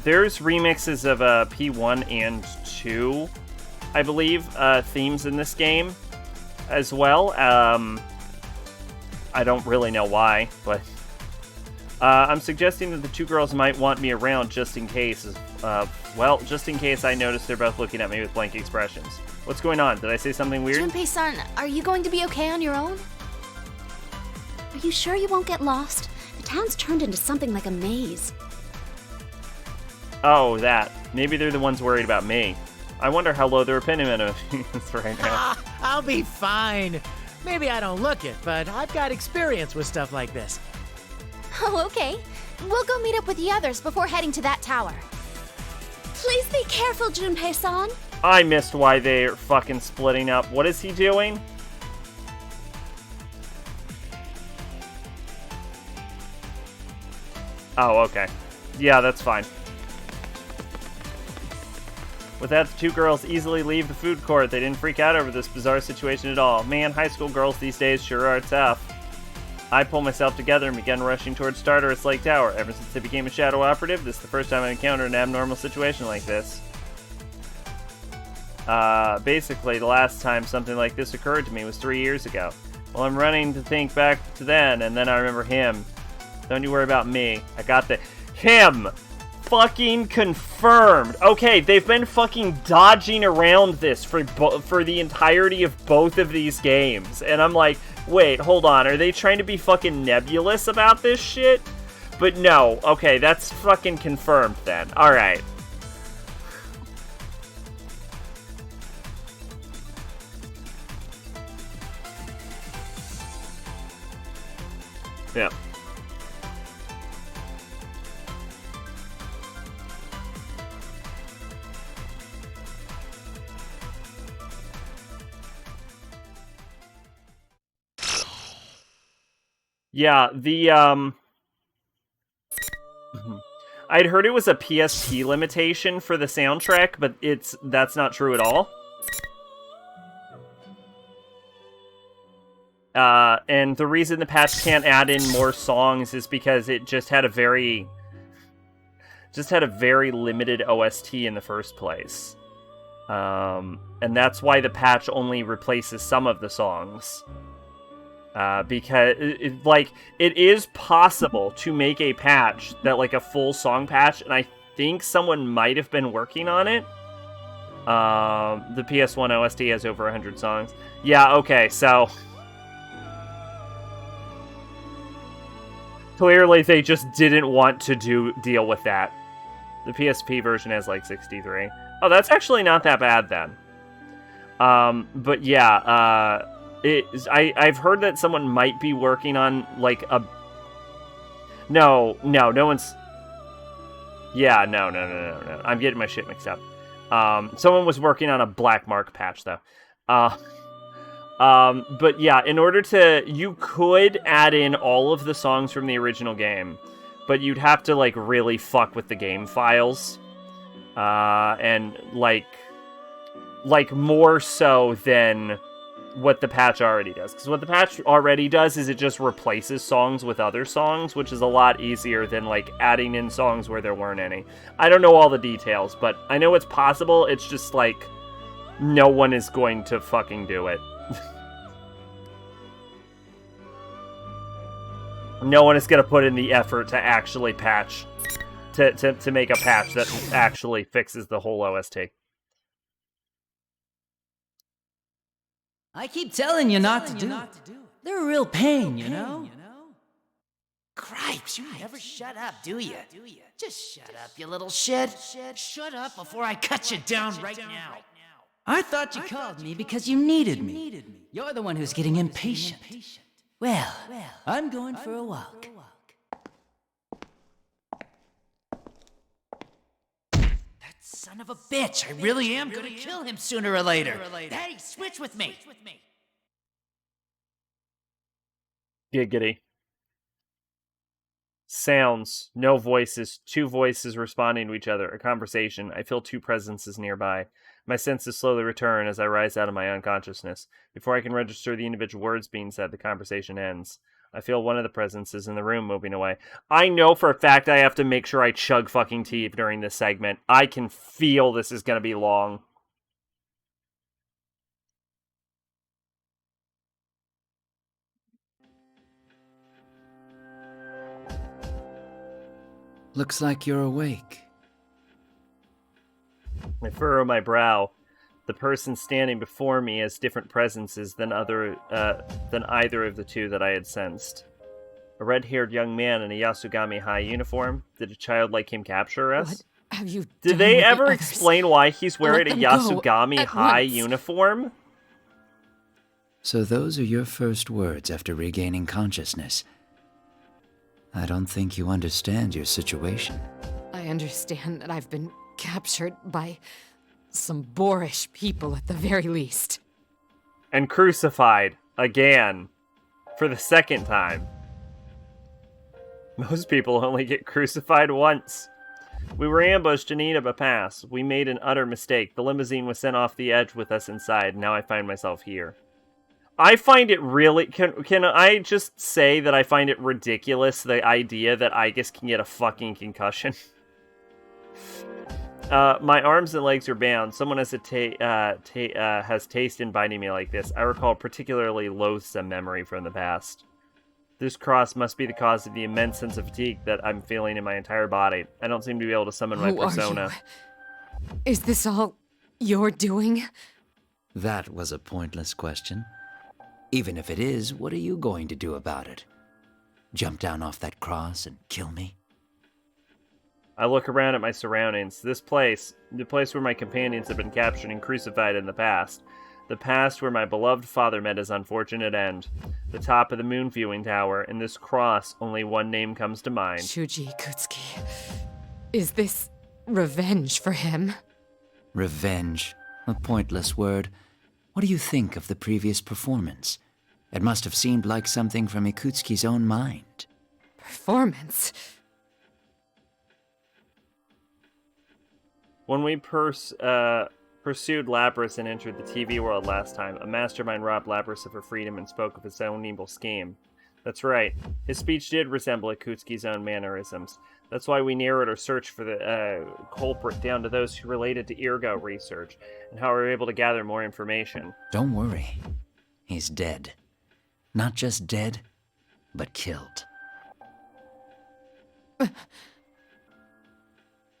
There's remixes of P1 and 2, I believe, themes in this game as well. I don't really know why, but I'm suggesting that the two girls might want me around just in case. Well, just in case I notice they're both looking at me with blank expressions. What's going on? Did I say something weird? Junpei-san, are you going to be okay on your own? Are you sure you won't get lost? The town's turned into something like a maze. Oh, that. Maybe they're the ones worried about me. I wonder how low their opinion of me is right now. I'll be fine. Maybe I don't look it, but I've got experience with stuff like this. Oh, okay. We'll go meet up with the others before heading to that tower. Please be careful, Junpei-san. I missed why they're fucking splitting up. What is he doing? Oh, okay. Yeah, that's fine. With that, the two girls easily leave the food court. They didn't freak out over this bizarre situation at all. Man, high school girls these days sure are tough. I pull myself together and began rushing towards Stardust Lake Tower. Ever since I became a shadow operative, this is the first time I've encountered an abnormal situation like this. Basically, the last time something like this occurred to me was 3 years ago. Well, I'm running to think back to then, and then I remember him. Don't you worry about me. I got the... Him! Fucking confirmed. Okay, they've been fucking dodging around this for the entirety of both of these games. And I'm like, wait, hold on. Are they trying to be fucking nebulous about this shit? But no. Okay, that's fucking confirmed then. Alright. Yeah. Yeah, I'd heard it was a PSP limitation for the soundtrack, but that's not true at all. And the reason the patch can't add in more songs is because it just had a very limited OST in the first place. And that's why the patch only replaces some of the songs. Because it is possible to make a patch that like a full song patch, and I think someone might have been working on it. The PS1 OST has over 100 songs. Yeah, okay, so clearly they just didn't want to deal with that. The PSP version has like 63. Oh, that's actually not that bad then. But yeah, I've heard that someone might be working on, like, a... No one's... Yeah, no. I'm getting my shit mixed up. Someone was working on a black mark patch, though. But yeah, in order to... You could add in all of the songs from the original game, but you'd have to, like, really fuck with the game files. And, like, more so than what the patch already does. Because what the patch already does is it just replaces songs with other songs, which is a lot easier than, like, adding in songs where there weren't any. I don't know all the details, but I know it's possible. It's just, like, no one is going to fucking do it. No one is going to put in the effort to actually patch, to make a patch that actually fixes the whole OST. I keep telling you not to do it. They're a real pain, you know? Cripes, you never shut up, do you? Just shut up, you little shit. Shut up before I cut you down right now. I thought you called me because you needed me. You're the one who's getting impatient. Well, I'm going for a walk. That son of a bitch, I really am gonna kill him sooner or later. Hey, switch with me. Giggity. Sounds. No voices. Two voices responding to each other. A conversation. I feel two presences nearby. My senses slowly return as I rise out of my unconsciousness. Before I can register the individual words being said, the conversation ends. I feel one of the presences in the room moving away. I know for a fact I have to make sure I chug fucking tea during this segment. I can feel this is going to be long. Looks like you're awake. I furrow my brow. The person standing before me has different presences than either of the two that I had sensed. A red-haired young man in a Yasugami High uniform. Did a child like him capture us? What have you Did done they with the ever others? explain why he's wearing a Let them go Yasugami at High once. uniform? So those are your first words after regaining consciousness. I don't think you understand your situation. I understand that I've been captured by some boorish people at the very least. And crucified again for the second time. Most people only get crucified once. We were ambushed in Inaba Pass. We made an utter mistake. The limousine was sent off the edge with us inside. Now I find myself here. I find it really... Can I just say that I find it ridiculous, the idea that Aigis can get a fucking concussion? My arms and legs are bound. Someone has has taste in binding me like this. I recall a particularly loathsome memory from the past. This cross must be the cause of the immense sense of fatigue that I'm feeling in my entire body. I don't seem to be able to summon my Who are persona. you? Is this all you're doing? That was a pointless question. Even if it is, what are you going to do about it? Jump down off that cross and kill me? I look around at my surroundings. This place, the place where my companions have been captured and crucified in the past. The past where my beloved father met his unfortunate end. The top of the moon viewing tower. In this cross, only one name comes to mind. Shuji Ikutsuki. Is this revenge for him? Revenge. A pointless word. What do you think of the previous performance? It must have seemed like something from Ikutsuki's own mind. Performance? When we pursued Lapras and entered the TV world last time, a mastermind robbed Lapras of her freedom and spoke of his own evil scheme. That's right. His speech did resemble Ikutsuki's own mannerisms. That's why we narrowed our search for the culprit down to those who related to Ergo research, and how we were able to gather more information. Don't worry. He's dead. Not just dead, but killed.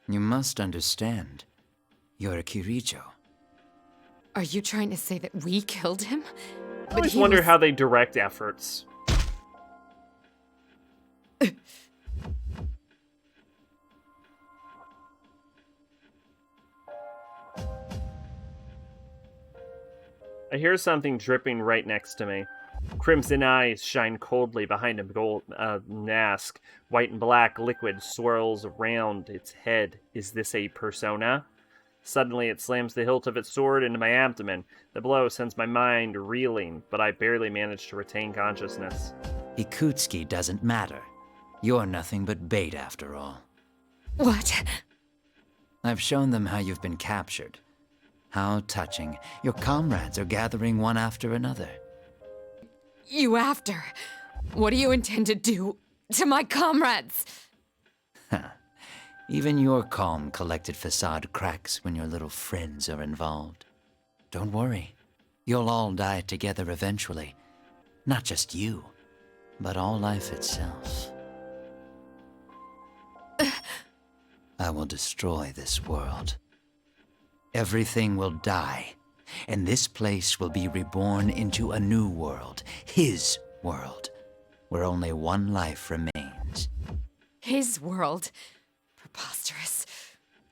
You must understand. You're a Kirijo. Are you trying to say that we killed him? I always wonder how they direct efforts. I hear something dripping right next to me. Crimson eyes shine coldly behind a gold mask. White and black liquid swirls around its head. Is this a persona? Suddenly it slams the hilt of its sword into my abdomen. The blow sends my mind reeling, but I barely manage to retain consciousness. Ikutsuki doesn't matter. You're nothing but bait after all. What? I've shown them how you've been captured. How touching. Your comrades are gathering one after another. You after? What do you intend to do to my comrades? Even your calm, collected facade cracks when your little friends are involved. Don't worry. You'll all die together eventually. Not just you. but all life itself. I will destroy this world. Everything will die, and this place will be reborn into a new world, his world, where only one life remains. His world? Preposterous.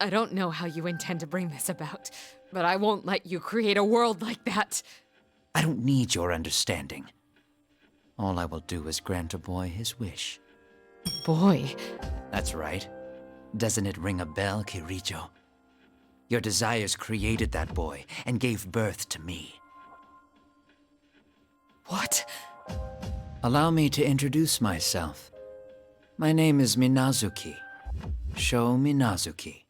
I don't know how you intend to bring this about, but I won't let you create a world like that. I don't need your understanding. All I will do is grant a boy his wish. Boy? That's right. Doesn't it ring a bell, Kirijo? Your desires created that boy and gave birth to me. What? Allow me to introduce myself. My name is Minazuki. Sho Minazuki.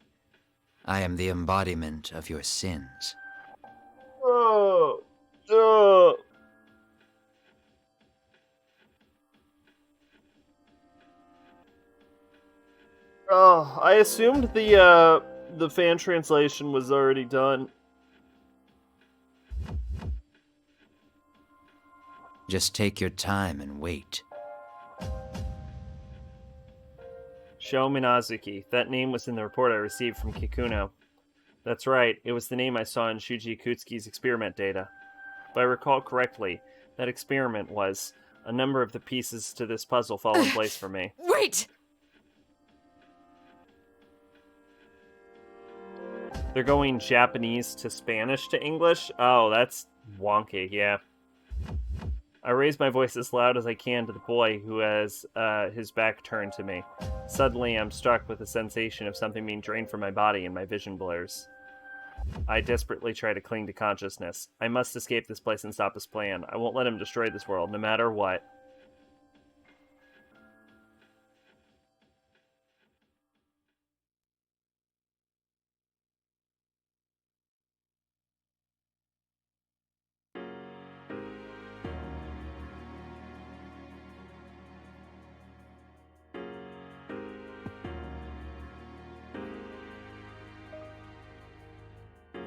I am the embodiment of your sins. Oh, I assumed the fan translation was already done. Just take your time and wait. Sho Minazuki. That name was in the report I received from Kikuno. That's right, it was the name I saw in Shuji Ikutsuki's experiment data. If I recall correctly, that experiment was, a number of the pieces to this puzzle fall in place for me. Wait! They're going Japanese to Spanish to English? Oh, that's wonky, yeah. I raise my voice as loud as I can to the boy who has his back turned to me. Suddenly, I'm struck with a sensation of something being drained from my body and my vision blurs. I desperately try to cling to consciousness. I must escape this place and stop his plan. I won't let him destroy this world, no matter what.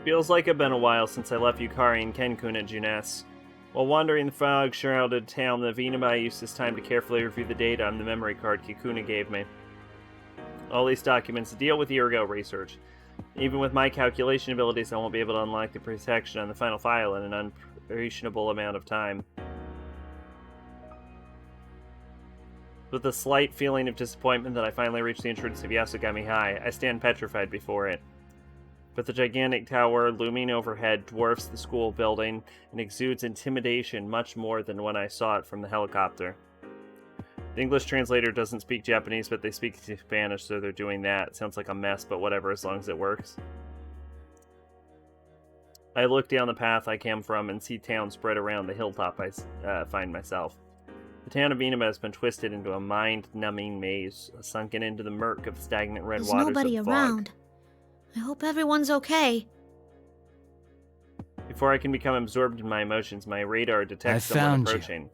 Feels like it's been a while since I left Yukari and Ken-kun at Junes. While wandering the fog-shrouded town of Inaba, I used this time to carefully review the data on the memory card Kikuna gave me. All these documents deal with Ergo research. Even with my calculation abilities, I won't be able to unlock the protection on the final file in an unreasonable amount of time. With a slight feeling of disappointment that I finally reached the entrance of Yasogami High, I stand petrified before it. But the gigantic tower looming overhead dwarfs the school building and exudes intimidation much more than when I saw it from the helicopter. The English translator doesn't speak Japanese, but they speak Spanish, so they're doing that. It sounds like a mess, but whatever, as long as it works. I look down the path I came from and see town spread around the hilltop I find myself. The town of Inaba has been twisted into a mind-numbing maze, sunken into the murk of stagnant red There's waters nobody of fog. around. I hope everyone's okay. Before I can become absorbed in my emotions, my radar detects someone approaching.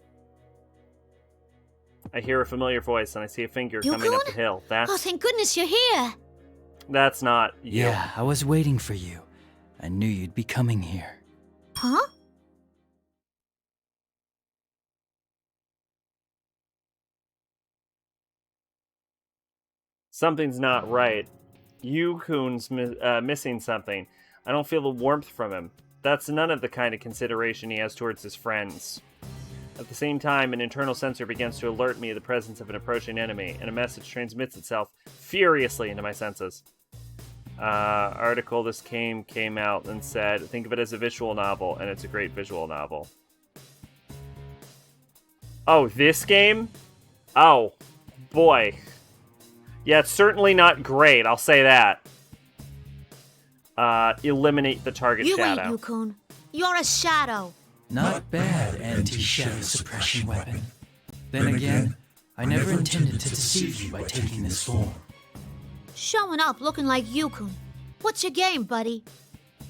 I hear a familiar voice and I see a figure coming up the hill. Oh, thank goodness you're here! That's not you. Yeah, I was waiting for you. I knew you'd be coming here. Huh? Something's not right. Yu-kun's missing something. I don't feel the warmth from him. That's none of the kind of consideration he has towards his friends. At the same time, an internal sensor begins to alert me of the presence of an approaching enemy, and a message transmits itself furiously into my senses. Article this came out and said, think of it as a visual novel, and it's a great visual novel. Oh, this game? Oh, boy. Yeah, it's certainly not great, I'll say that. Eliminate the target You shadow. ain't Yu-kun. You're a shadow. Not bad anti-shadow suppression weapon. Then again, I never intended to deceive you by taking this form. Showing up looking like Yu-kun. What's your game, buddy?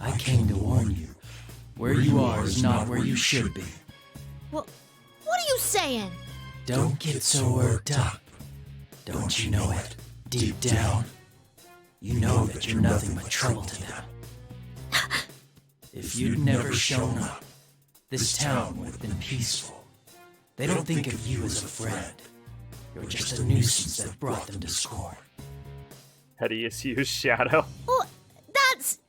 I came to warn you. Where you are is not where you should be. What are you saying? Don't get so worked up. Don't you know it? Deep down, you know that you're nothing but trouble to them. If you'd never shown up, this town would have been peaceful. They don't think of you as a friend. You're just a nuisance that brought them discord. Hideous use Shadow. Well, that's...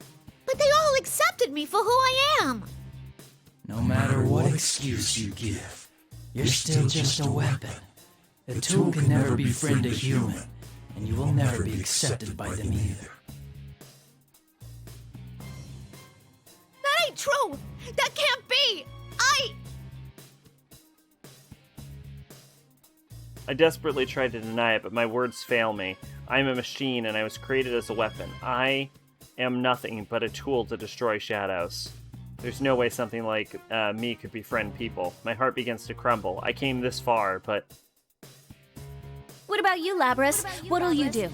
But they all accepted me for who I am. No matter what excuse you give, you're still just a weapon. A tool can never befriend a human, and you will never be accepted by them either. That ain't true! That can't be! I desperately tried to deny it, but my words fail me. I am a machine, and I was created as a weapon. I am nothing but a tool to destroy shadows. There's no way something like me could befriend people. My heart begins to crumble. I came this far, but... What about you, Labras? What'll you do?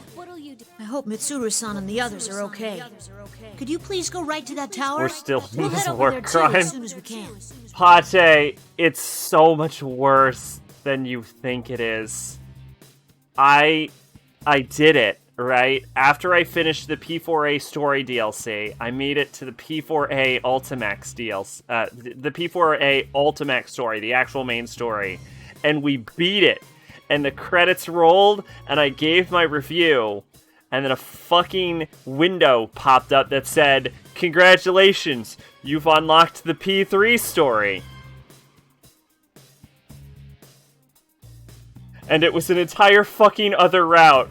I hope Mitsuru-san and the others are okay. Could you please go right to that tower? We're still in We'll this head over war there too crime. as soon as we can. Pate, it's so much worse than you think it is. I did it, right? After I finished the P4A story DLC, I made it to the P4A Ultimax DLC, the P4A Ultimax story, the actual main story, and we beat it. And the credits rolled, and I gave my review, and then a fucking window popped up that said, "Congratulations, you've unlocked the P3 story." And it was an entire fucking other route.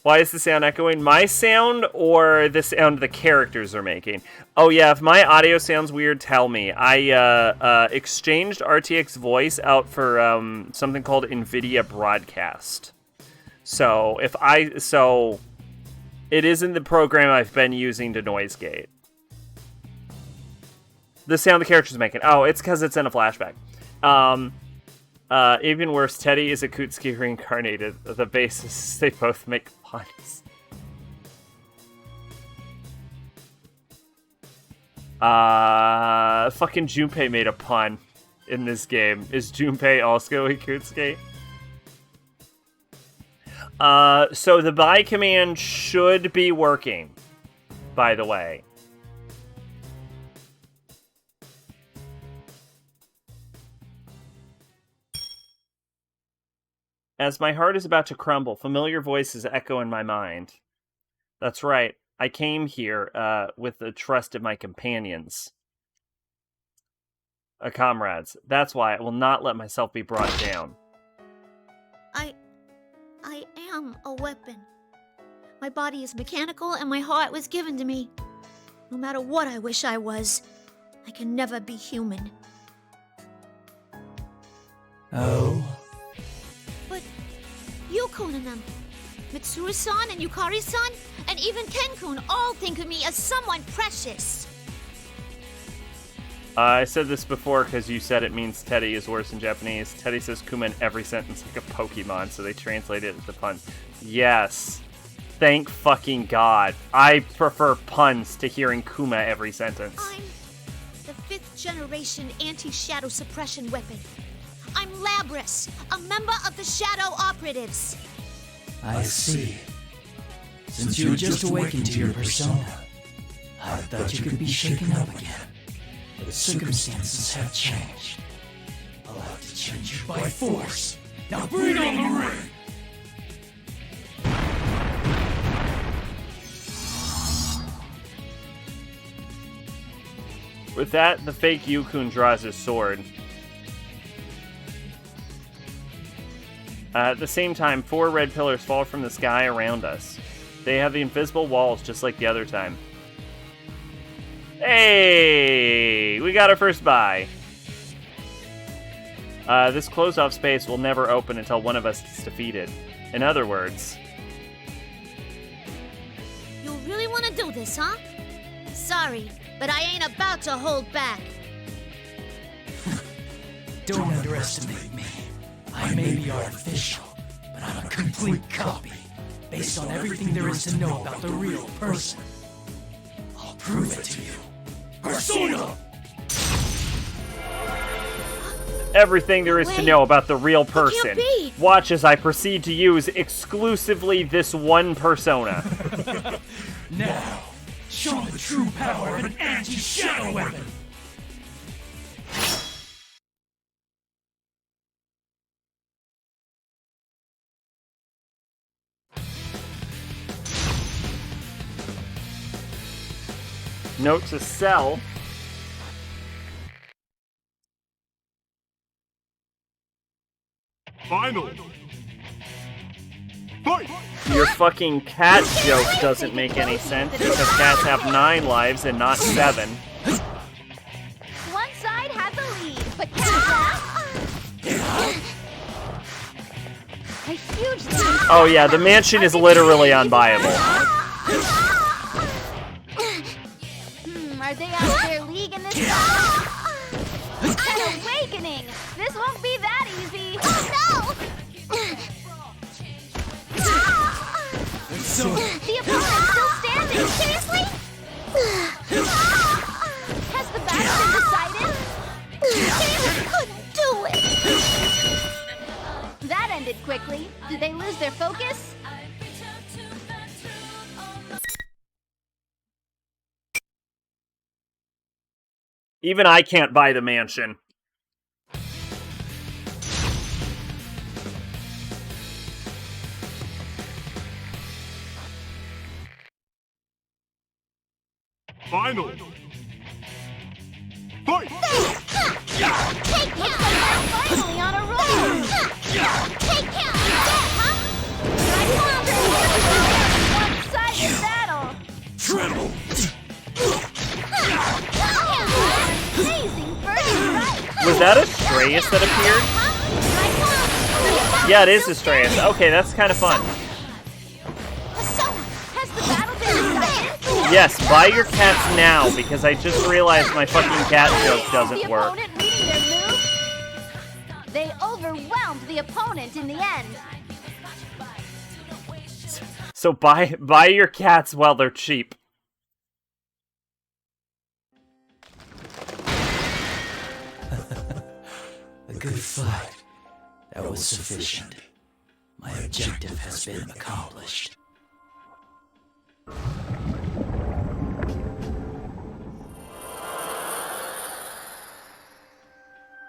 Why is the sound echoing? My sound or the sound the characters are making? Oh yeah, if my audio sounds weird, tell me. I exchanged RTX voice out for something called NVIDIA Broadcast. So it isn't the program I've been using to noise gate. The sound the characters are making. Oh, it's because it's in a flashback. Even worse, Teddy is a Kutsuki reincarnated. The basis, they both make puns. Fucking Junpei made a pun in this game. Is Junpei also a Kutsuki? So the buy command should be working, by the way. As my heart is about to crumble, familiar voices echo in my mind. That's right, I came here with the trust of my companions. Comrades. That's why I will not let myself be brought down. I am a weapon. My body is mechanical and my heart was given to me. No matter what I wish I was, I can never be human. Oh? But Yukun and them, Mitsuru-san and Yukari-san, and even Ken-kun all think of me as someone precious. I said this before because you said it means Teddy is worse in Japanese. Teddy says Kuma in every sentence like a Pokemon, so they translate it as a pun. Yes. Thank fucking God. I prefer puns to hearing Kuma every sentence. I'm the 5th generation anti-shadow suppression weapon. I'm Labras, a member of the Shadow Operatives. I see. Since you just awakened to your persona, I thought you could be shaken up again. But circumstances have changed. I'll have to change you by force. Now bring on the ring! With that, the fake Yukun draws his sword. At the same time, 4 red pillars fall from the sky around us. They have the invisible walls just like the other time. Hey! We got our first buy. This closed-off space will never open until one of us is defeated. In other words... You really want to do this, huh? Sorry, but I ain't about to hold back. Don't underestimate me. I may be artificial, but I'm a complete copy, based on everything there is to know about the real person. I'll prove it to you. Persona! Everything there is to know about the real person. can't be. Watch as I proceed to use exclusively this one persona. Now, show the true power of an anti-shadow weapon! Note to self. Final. Fight! Your fucking cat joke doesn't make any sense because cats have 9 lives and not 7. One side has a lead, but cats a huge lead. Oh yeah, the mansion is literally unbuyable. Are they out of their league in this battle? An awakening! This won't be that easy! Oh no! The opponent's still standing! Seriously? Has the battle been decided? They couldn't do it! That ended quickly. Did they lose their focus? Even I can't buy the mansion. Final. Fight! Take him! Finally on a roll! Take him! One-sided battle! Treble! Amazing first strike! Was that Astraeus that appeared? Yeah, it is Astraeus. Okay, that's kind of fun. Has the battle been decided? Yes, buy your cats now, because I just realized my fucking cat joke doesn't work. The opponent reading their move? They overwhelmed the opponent in the end. So buy your cats while they're cheap. A good fight. That was sufficient. My objective has been accomplished.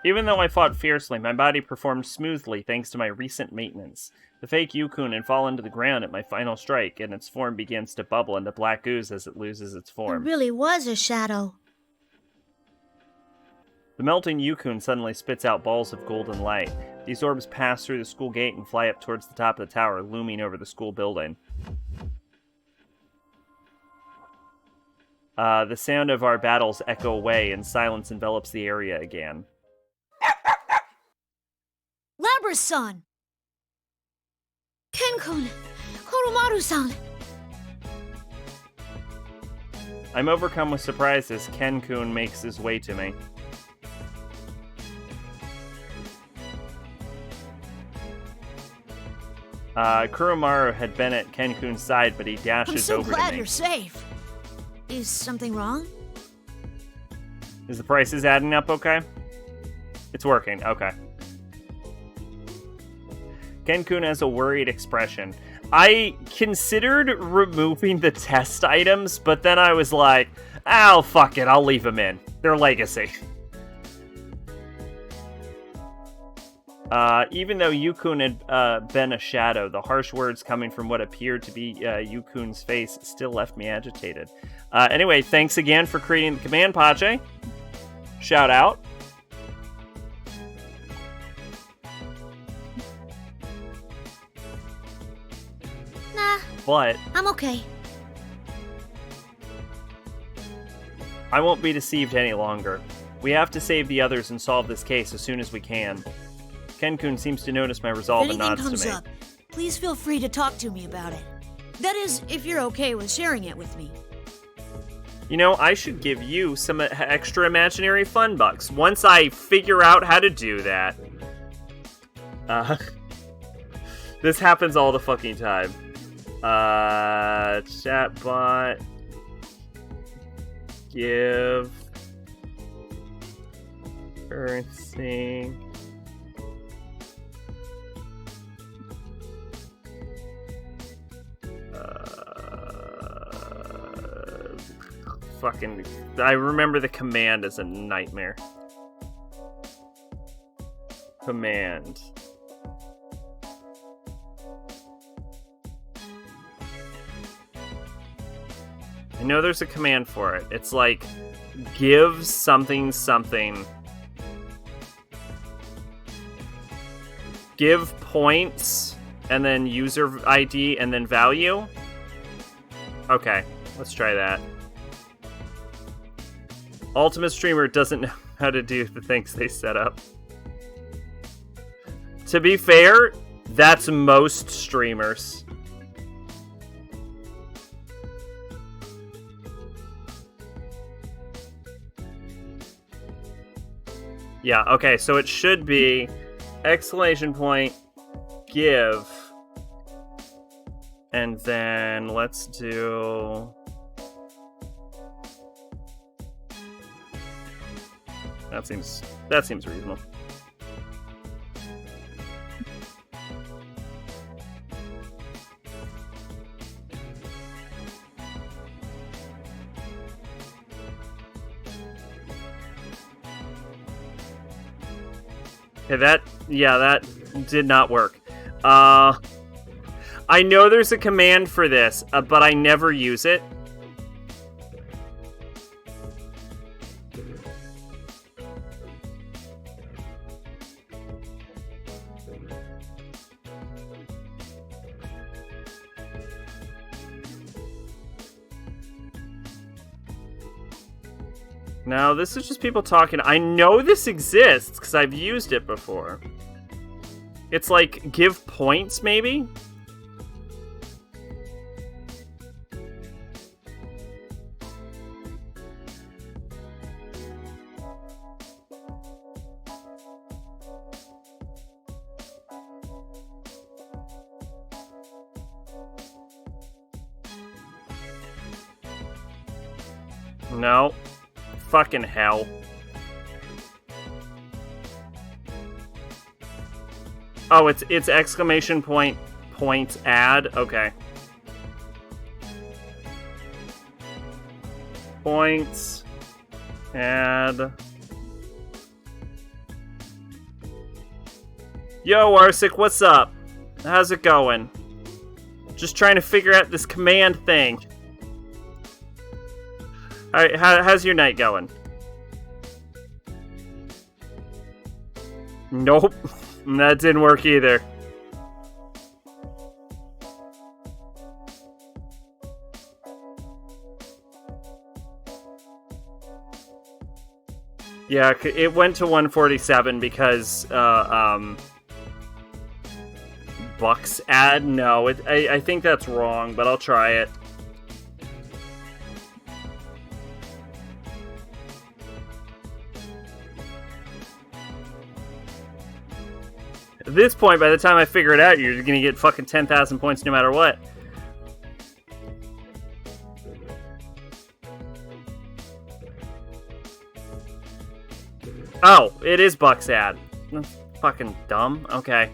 Even though I fought fiercely, my body performed smoothly thanks to my recent maintenance. The fake Yukun had fallen to the ground at my final strike, and its form begins to bubble into black ooze as it loses its It form. really was a shadow. The melting Yukun suddenly spits out balls of golden light. These orbs pass through the school gate and fly up towards the top of the tower, looming over the school building. The sound of our battles echo away, and silence envelops the area again. Labrys-san! Ken-kun! Koromaru-san! I'm overcome with surprise as Ken-kun makes his way to me. Kuromaru had been at Ken-kun's side, but he I'm dashes so over to glad me. you're safe. Is something wrong? Is the prices adding up okay? It's working, okay. Ken-kun has a worried expression. I considered removing the test items, but then I was like, oh, fuck it, I'll leave them in. They're legacy. Even though Yukun had been a shadow, the harsh words coming from what appeared to be Yukun's face still left me agitated. Anyway, thanks again for creating the command, Pache. Shout out. Nah, But I'm okay. I won't be deceived any longer. We have to save the others and solve this case as soon as we can. Ken-kun seems to notice my resolve If and anything nods comes to me. up, please feel free to talk to me about it. That is, if you're okay with sharing it with me. You know, I should give you some extra imaginary fun bucks once I figure out how to do that. This happens all the fucking time. Chatbot. Give. Currency. Fucking, I remember the command as a nightmare. Command. I know there's a command for it. It's like, give something something. Give points, and then user ID, and then value? Okay, let's try that. Ultimate Streamer doesn't know how to do the things they set up. To be fair, that's most streamers. Yeah, okay, so it should be exclamation point, give, and then let's do... That seems reasonable. Okay, that did not work. I know there's a command for this, but I never use it. No, this is just people talking. I know this exists because I've used it before. It's like, give points, maybe? No. Fucking hell. Oh, it's exclamation point points add. Okay. Points add. Yo, Arsic, what's up? How's it going? Just trying to figure out this command thing. Alright, how's your night going? Nope. That didn't work either. Yeah, it went to 147 because, Bucks ad? No, I think that's wrong, but I'll try it. At this point, by the time I figure it out, you're just gonna get fucking 10,000 points no matter what. Oh, it is Buck's ad. That's fucking dumb. Okay.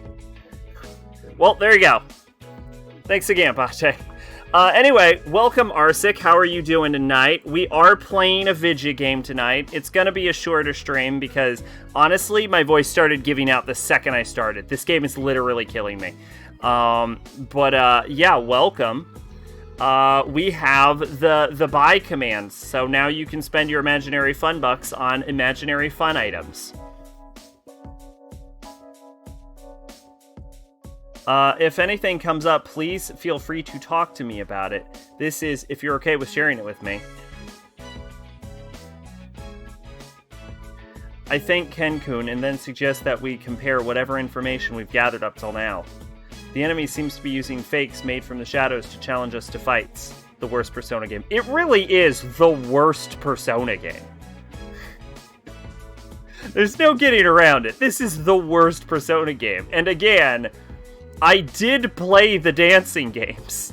Well, there you go. Thanks again, Pache. Anyway, welcome, Arsic. How are you doing tonight? We are playing a video game tonight. It's going to be a shorter stream because, honestly, my voice started giving out the second I started. This game is literally killing me. Yeah, welcome. We have the buy commands, so now you can spend your imaginary fun bucks on imaginary fun items. If anything comes up, please feel free to talk to me about it. This is if you're okay with sharing it with me. I thank Ken-kun and then suggest that we compare whatever information we've gathered up till now. The enemy seems to be using fakes made from the shadows to challenge us to fights. The worst Persona game. It really is the worst Persona game. There's no getting around it. This is the worst Persona game. And again, I did play the dancing games.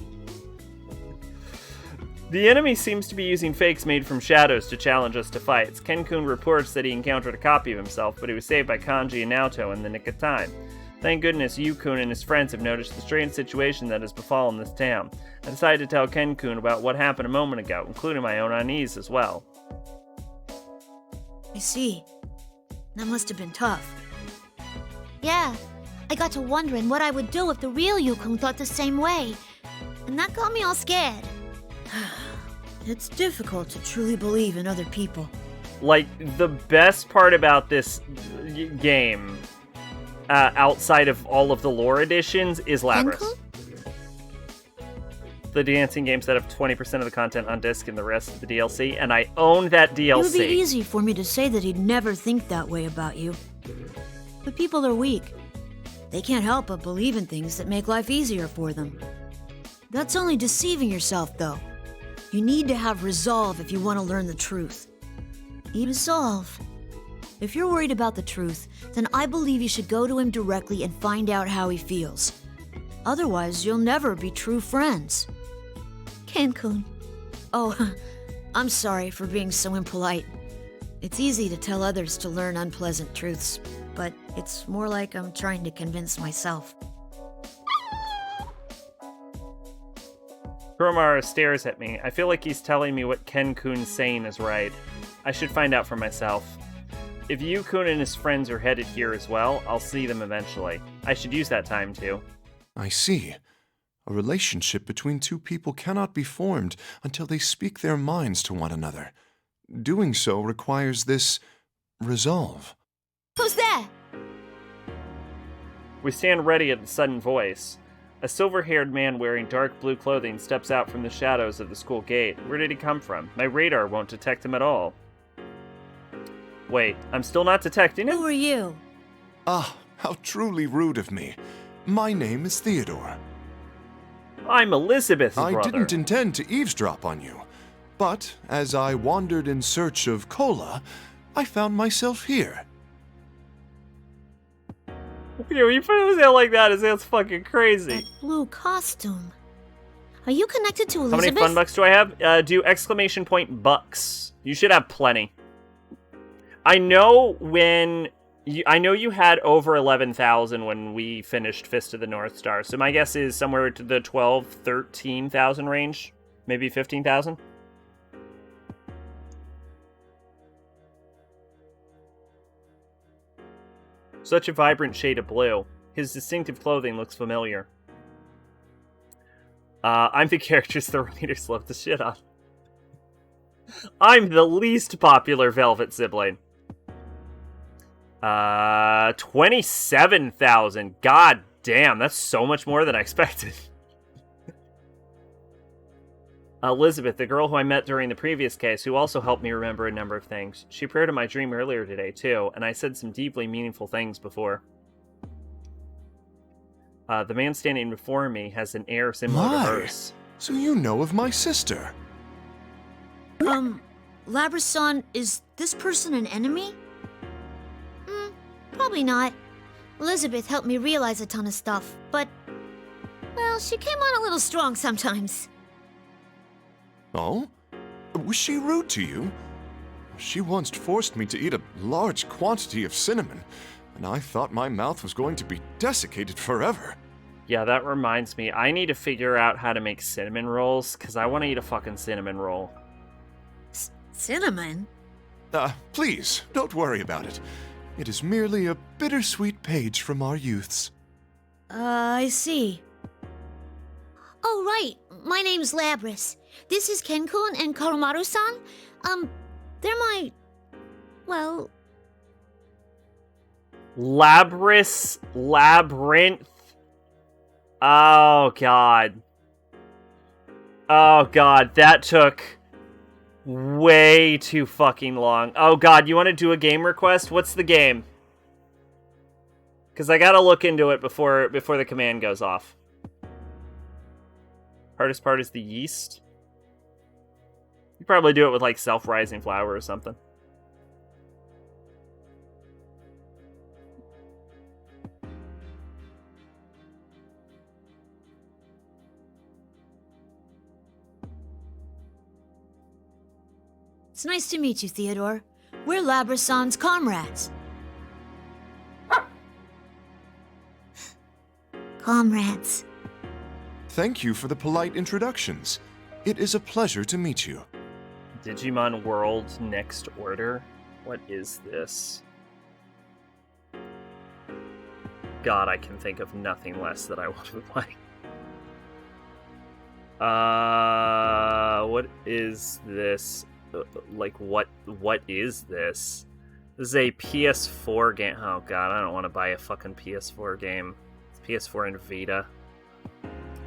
The enemy seems to be using fakes made from shadows to challenge us to fights. Ken-kun reports that he encountered a copy of himself, but he was saved by Kanji and Naoto in the nick of time. Thank goodness Yu-kun and his friends have noticed the strange situation that has befallen this town. I decided to tell Ken-kun about what happened a moment ago, including my own unease as well. I see. That must have been tough. Yeah, I got to wondering what I would do if the real Yu-kun thought the same way. And that got me all scared. It's difficult to truly believe in other people. Like, the best part about this game, outside of all of the lore additions, is Labrys. The dancing games that have 20% of the content on disc and the rest of the DLC, and I own that DLC. It would be easy for me to say that he'd never think that way about you. But people are weak. They can't help but believe in things that make life easier for them. That's only deceiving yourself, though. You need to have resolve if you want to learn the truth. Resolve. If you're worried about the truth, then I believe you should go to him directly and find out how he feels. Otherwise, you'll never be true friends. Cancun. Oh, I'm sorry for being so impolite. It's easy to tell others to learn unpleasant truths, but it's more like I'm trying to convince myself. Kuromara stares at me. I feel like he's telling me what Ken-kun's saying is right. I should find out for myself. If Yu-kun and his friends are headed here as well, I'll see them eventually. I should use that time too. I see. A relationship between two people cannot be formed until they speak their minds to one another. Doing so requires this resolve. Who's there? We stand ready at the sudden voice. A silver-haired man wearing dark blue clothing steps out from the shadows of the school gate. Where did he come from? My radar won't detect him at all. Wait, I'm still not detecting him? Who are you? Ah, how truly rude of me. My name is Theodore. I'm Elizabeth's brother. I brother. Didn't intend to eavesdrop on you, but as I wandered in search of cola, I found myself here. Yeah, when you put it out like that, it sounds fucking crazy. That blue costume. Are you connected to Elizabeth? How many fun bucks do I have? Do exclamation point bucks. You should have plenty. I know you had over 11,000 when we finished Fist of the North Star, so my guess is somewhere to the 12, 13,000 range, maybe 15,000. Such a vibrant shade of blue. His distinctive clothing looks familiar. I'm the characters the readers love the shit on. I'm the least popular Velvet sibling. 27,000. God damn, that's so much more than I expected. Elizabeth, the girl who I met during the previous case, who also helped me remember a number of things. She appeared in my dream earlier today, too, and I said some deeply meaningful things before. The man standing before me has an air similar to hers. So you know of my sister. Labrys-san, is this person an enemy? Probably not. Elizabeth helped me realize a ton of stuff, but, well, she came on a little strong sometimes. Oh? Was she rude to you? She once forced me to eat a large quantity of cinnamon, and I thought my mouth was going to be desiccated forever. Yeah, that reminds me. I need to figure out how to make cinnamon rolls, because I want to eat a fucking cinnamon roll. Cinnamon? Please, don't worry about it. It is merely a bittersweet page from our youths. I see. Oh, right. My name's Labrys. This is Ken-kun and Koromaru-san. They're my... well... Labrys Labyrinth. Oh, God. Oh, God. That took way too fucking long. Oh, God. You want to do a game request? What's the game? Because I gotta look into it before the command goes off. Hardest part is the yeast. You probably do it with, like, self-rising flour or something. It's nice to meet you, Theodore. We're Labrys-san's comrades. Comrades. Thank you for the polite introductions. It is a pleasure to meet you. Digimon World Next Order? What is this? God, I can think of nothing less that I want to play. What is this? Like, what is this? This is a PS4 game. Oh god, I don't want to buy a fucking PS4 game. It's PS4 and Vita.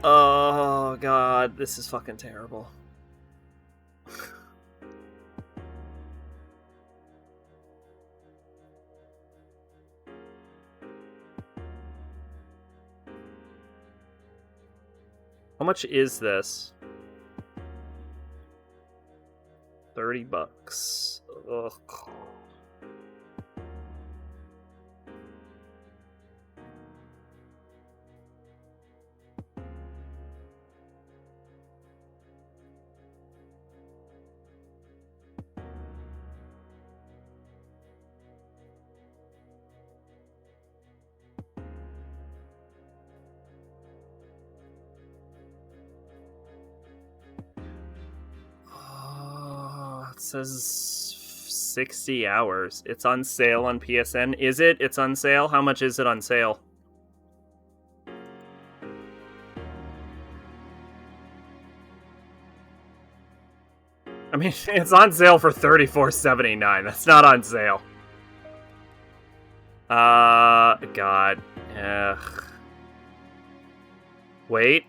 Oh god, this is fucking terrible. How much is this? $30. Ugh. It says 60 hours. It's on sale on PSN. Is it? It's on sale? How much is it on sale? I mean, it's on sale for $34.79. That's not on sale. God. Ugh. Wait.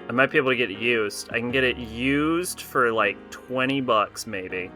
I might be able to get it used. I can get it used for like $20 maybe.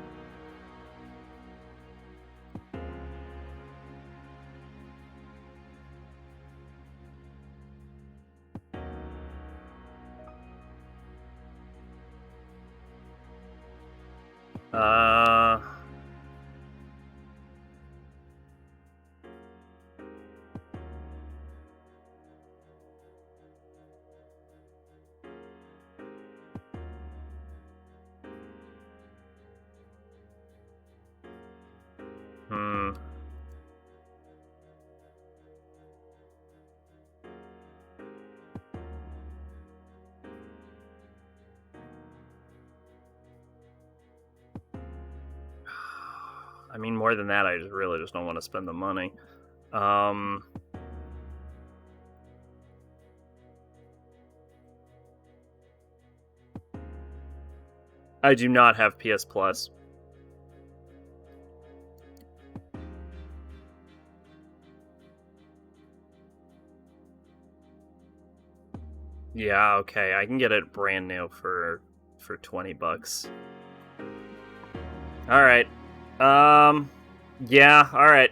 I mean, more than that, I really just don't want to spend the money. I do not have PS Plus. Yeah, okay, I can get it brand new for $20. All right. Yeah, all right.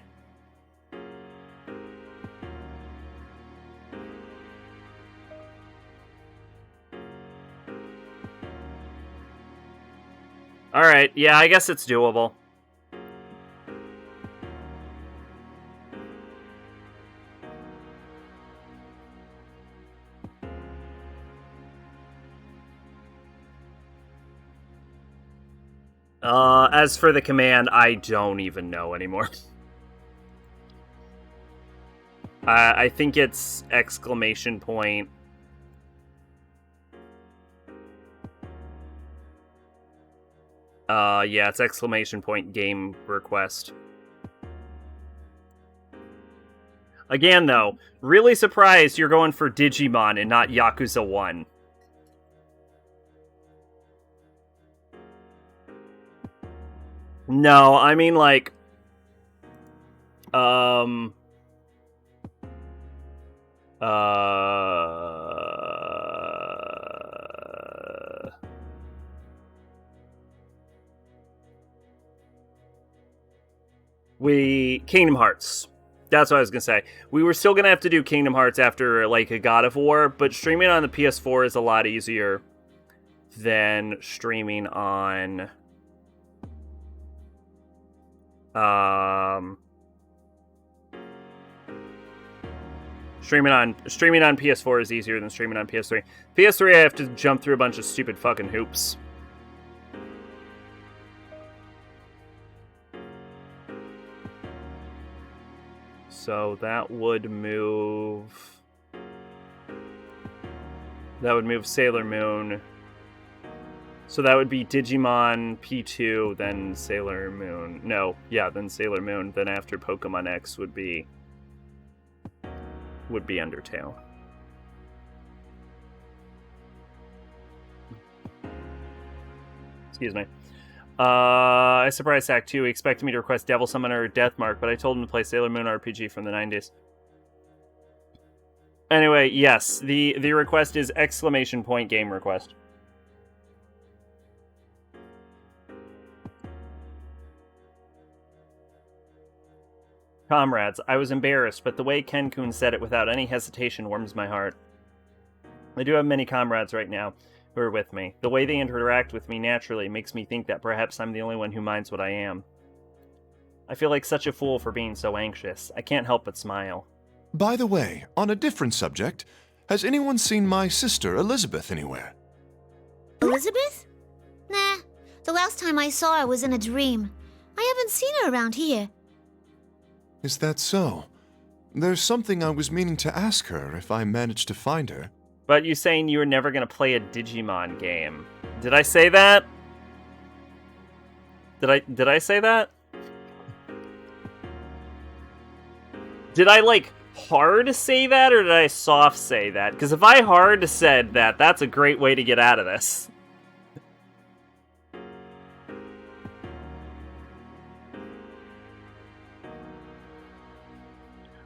All right. Yeah, I guess it's doable. As for the command, I don't even know anymore. I think it's exclamation point. Yeah, it's exclamation point game request. Again, though, really surprised you're going for Digimon and not Yakuza 1. No, I mean, like, Kingdom Hearts. That's what I was gonna say. We were still gonna have to do Kingdom Hearts after, like, a God of War, but streaming on the PS4 is a lot easier than streaming on streaming on PS4 is easier than streaming on PS3. PS3 I have to jump through a bunch of stupid fucking hoops. So that would move Sailor Moon. So that would be Digimon P2, then Sailor Moon. No, yeah, then Sailor Moon. Then after Pokemon X would be Undertale. Excuse me. I surprised Act 2. He expected me to request Devil Summoner or Death Mark, but I told him to play Sailor Moon RPG from the 90s. Anyway, yes, the request is exclamation point game request. Comrades, I was embarrassed, but the way Ken-kun said it without any hesitation warms my heart. I do have many comrades right now who are with me. The way they interact with me naturally makes me think that perhaps I'm the only one who minds what I am. I feel like such a fool for being so anxious. I can't help but smile. By the way, on a different subject, has anyone seen my sister Elizabeth anywhere? Elizabeth? Nah. The last time I saw her was in a dream. I haven't seen her around here. Is that so? There's something I was meaning to ask her if I managed to find her. But you saying you were never going to play a Digimon game. Did I say that? Did I say that? Did I, like, hard say that, or did I soft say that? Because if I hard said that, that's a great way to get out of this.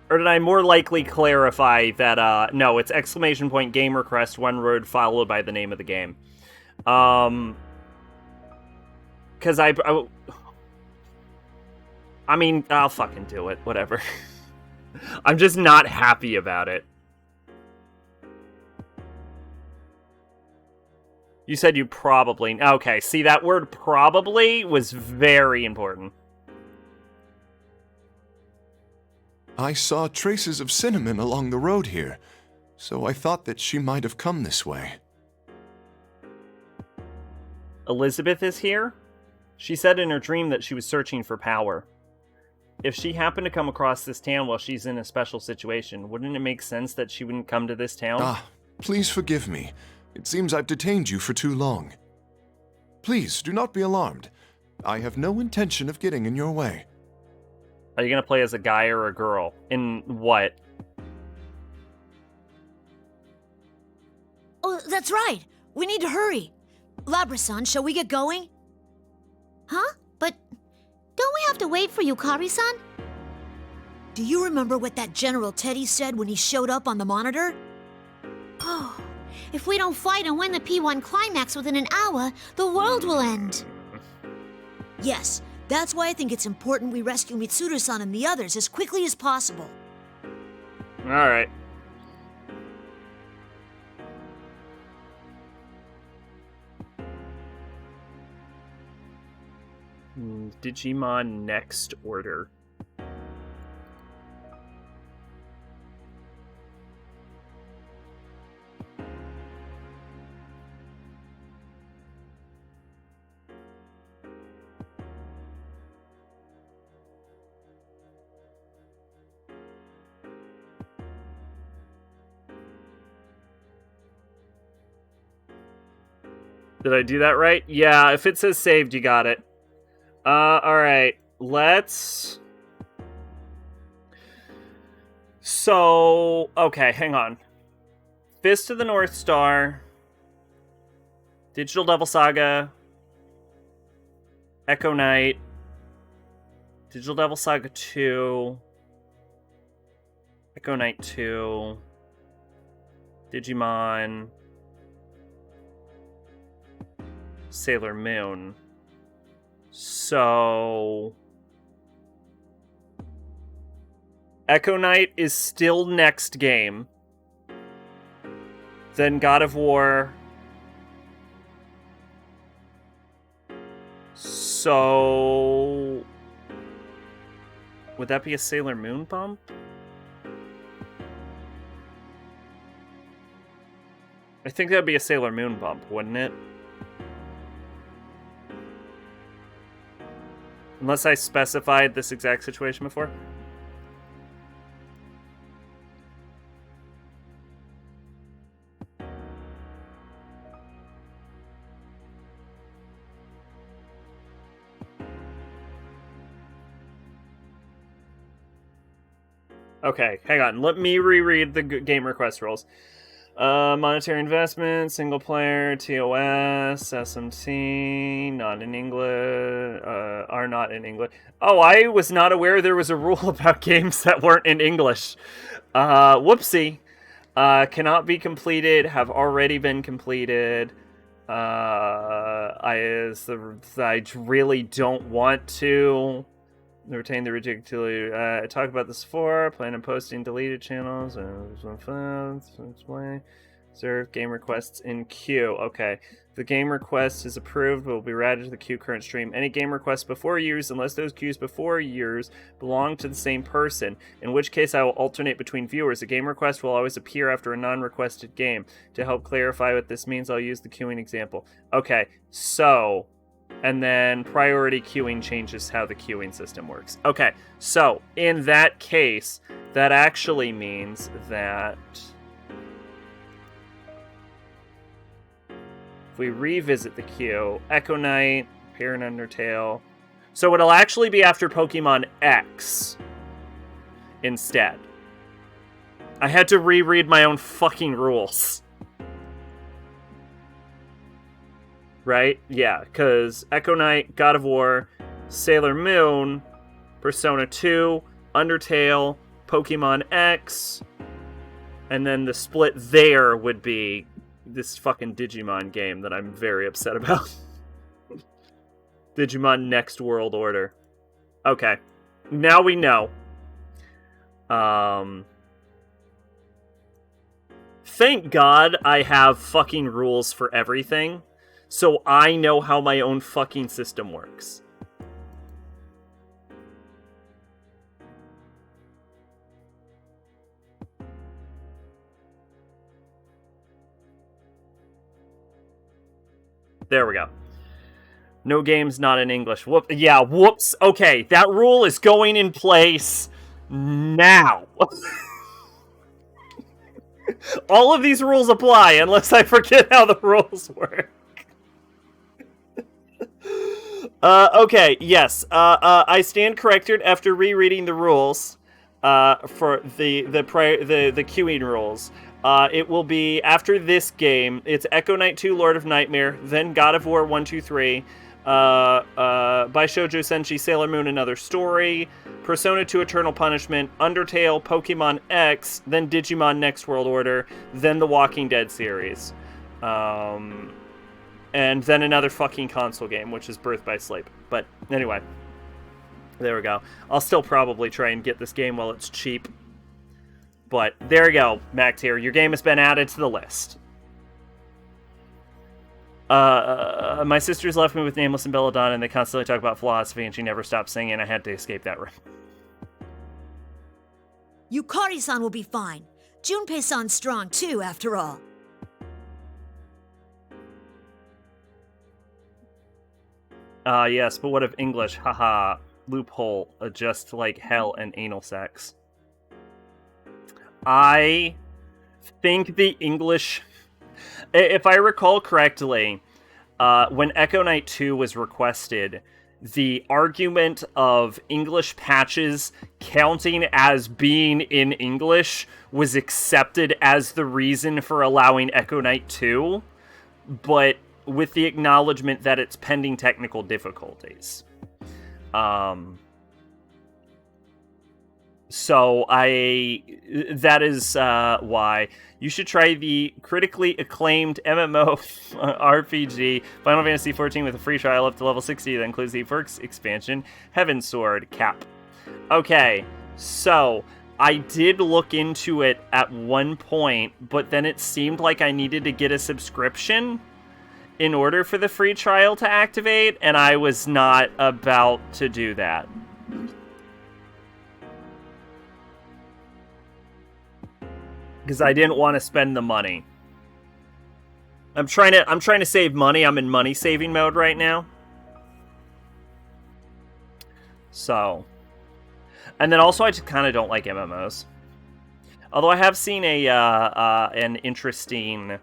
Or did I more likely clarify that, no, it's exclamation point game request, one word followed by the name of the game. Because I mean, I'll fucking do it, whatever. I'm just not happy about it. You said you probably... Okay, see, that word probably was very important. I saw traces of Cinnamon along the road here, so I thought that she might have come this way. Elizabeth is here? She said in her dream that she was searching for power. If she happened to come across this town while she's in a special situation, wouldn't it make sense that she wouldn't come to this town? Ah, please forgive me. It seems I've detained you for too long. Please, do not be alarmed. I have no intention of getting in your way. Are you going to play as a guy or a girl? In what? Oh, that's right. We need to hurry. Labra-san, shall we get going? Huh? But don't we have to wait for you, Kari-san? Do you remember what that General Teddy said when he showed up on the monitor? Oh, if we don't fight and win the P1 climax within an hour, the world will end. Yes, that's why I think it's important we rescue Mitsuru-san and the others as quickly as possible. Alright. Digimon Next Order. Did I do that right? Yeah, if it says saved, you got it. Alright. Let's... So... Okay, hang on. Fist of the North Star. Digital Devil Saga. Echo Knight. Digital Devil Saga 2. Echo Knight 2. Digimon. Sailor Moon. So... Echo Knight is still next game. Then God of War. So... Would that be a Sailor Moon bump? I think that'd be a Sailor Moon bump, wouldn't it? Unless I specified this exact situation before. Okay, hang on. Let me reread the game request rules. Monetary investment, single player, TOS, SMT, not in English, are not in English. Oh, I was not aware there was a rule about games that weren't in English. Whoopsie. Cannot be completed, have already been completed. I really don't want to retain the ridiculous. I talked about this before. Plan on posting deleted channels. Serve game requests in queue. Okay. The game request is approved, will be routed to the queue current stream. Any game requests before yours, unless those queues before yours belong to the same person, in which case I will alternate between viewers. A game request will always appear after a non-requested game. To help clarify what this means, I'll use the queuing example. Okay, so, and then priority queuing changes how the queuing system works. Okay, so in that case, that actually means that if we revisit the queue, Echo Knight, appear in Undertale. So it'll actually be after Pokemon X instead. I had to reread my own fucking rules. Right? Yeah, because Echo Knight, God of War, Sailor Moon, Persona 2, Undertale, Pokemon X, and then the split there would be this fucking Digimon game that I'm very upset about. Digimon Next World Order. Okay. Now we know. Thank God I have fucking rules for everything, so I know how my own fucking system works. There we go. No games not in English. Whoop. Yeah, whoops. Okay, that rule is going in place now. All of these rules apply unless I forget how the rules work. Okay, yes. I stand corrected after rereading the rules for the queuing rules. It will be after this game. It's Echo Knight 2, Lord of Nightmare, then God of War 1, 2, 3, by Shoujo Senshi, Sailor Moon, Another Story, Persona 2, Eternal Punishment, Undertale, Pokemon X, then Digimon Next World Order, then the Walking Dead series. And then another fucking console game, which is Birth by Sleep. But anyway, there we go. I'll still probably try and get this game while it's cheap. But there you go, Max here. Your game has been added to the list. My sisters left me with Nameless and Belladonna, and they constantly talk about philosophy, and she never stopped singing. I had to escape that room. Yukari-san will be fine. Junpei-san's strong too, after all. Yes, but what if English? Haha. Loophole. Just like hell and anal sex. I think the English... If I recall correctly, when Echo Knight 2 was requested, the argument of English patches counting as being in English was accepted as the reason for allowing Echo Knight 2, but with the acknowledgement that it's pending technical difficulties. So that is why you should try the critically acclaimed MMO RPG Final Fantasy XIV with a free trial up to level 60 that includes the first expansion, Heaven Sword Cap. Okay, so I did look into it at one point, but then it seemed like I needed to get a subscription in order for the free trial to activate, and I was not about to do that. Because I didn't want to spend the money. I'm trying to save money. I'm in money saving mode right now. So, and then also I just kind of don't like MMOs. Although I have seen an interesting